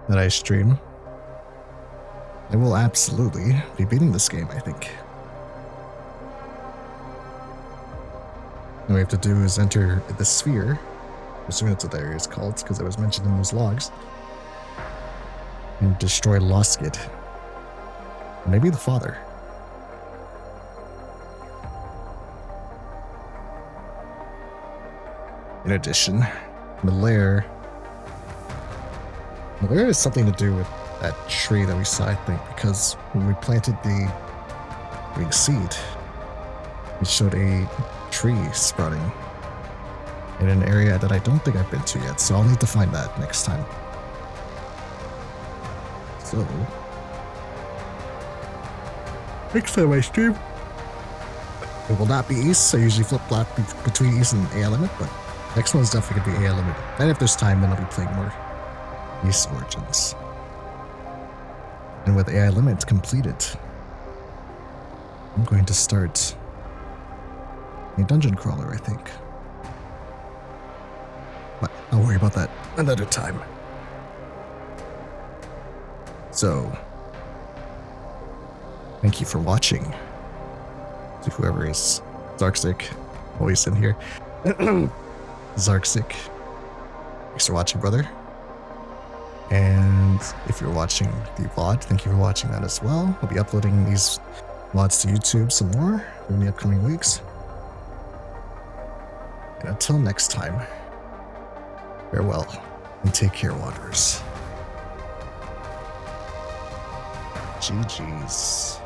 that I stream, I will absolutely be beating this game, I think. All we have to do is enter the sphere. I'm assuming that's what the area is called, because it was mentioned in those logs. and destroy Loskid. Maybe the father. In addition, Malaire has something to do with that tree that we saw, I think, because when we planted the big seed, it showed a tree sprouting in an area that I don't think I've been to yet, so I'll need to find that next time. So, next time I stream, it will not be East. I usually flip-flop between East and A Element, but next one's definitely going to be A Element. And if there's time, then I'll be playing more East Origins. And with AI Limit completed, I'm going to start a dungeon crawler, I think. But I'll worry about that another time. So, thank you for watching. To whoever is Zarksic, always in here. Zarksic, thanks for watching, brother. And if you're watching the VOD, thank you for watching that as well. I'll be uploading these VODs to YouTube some more in the upcoming weeks. And until next time, farewell and take care, Wanderers. GG's.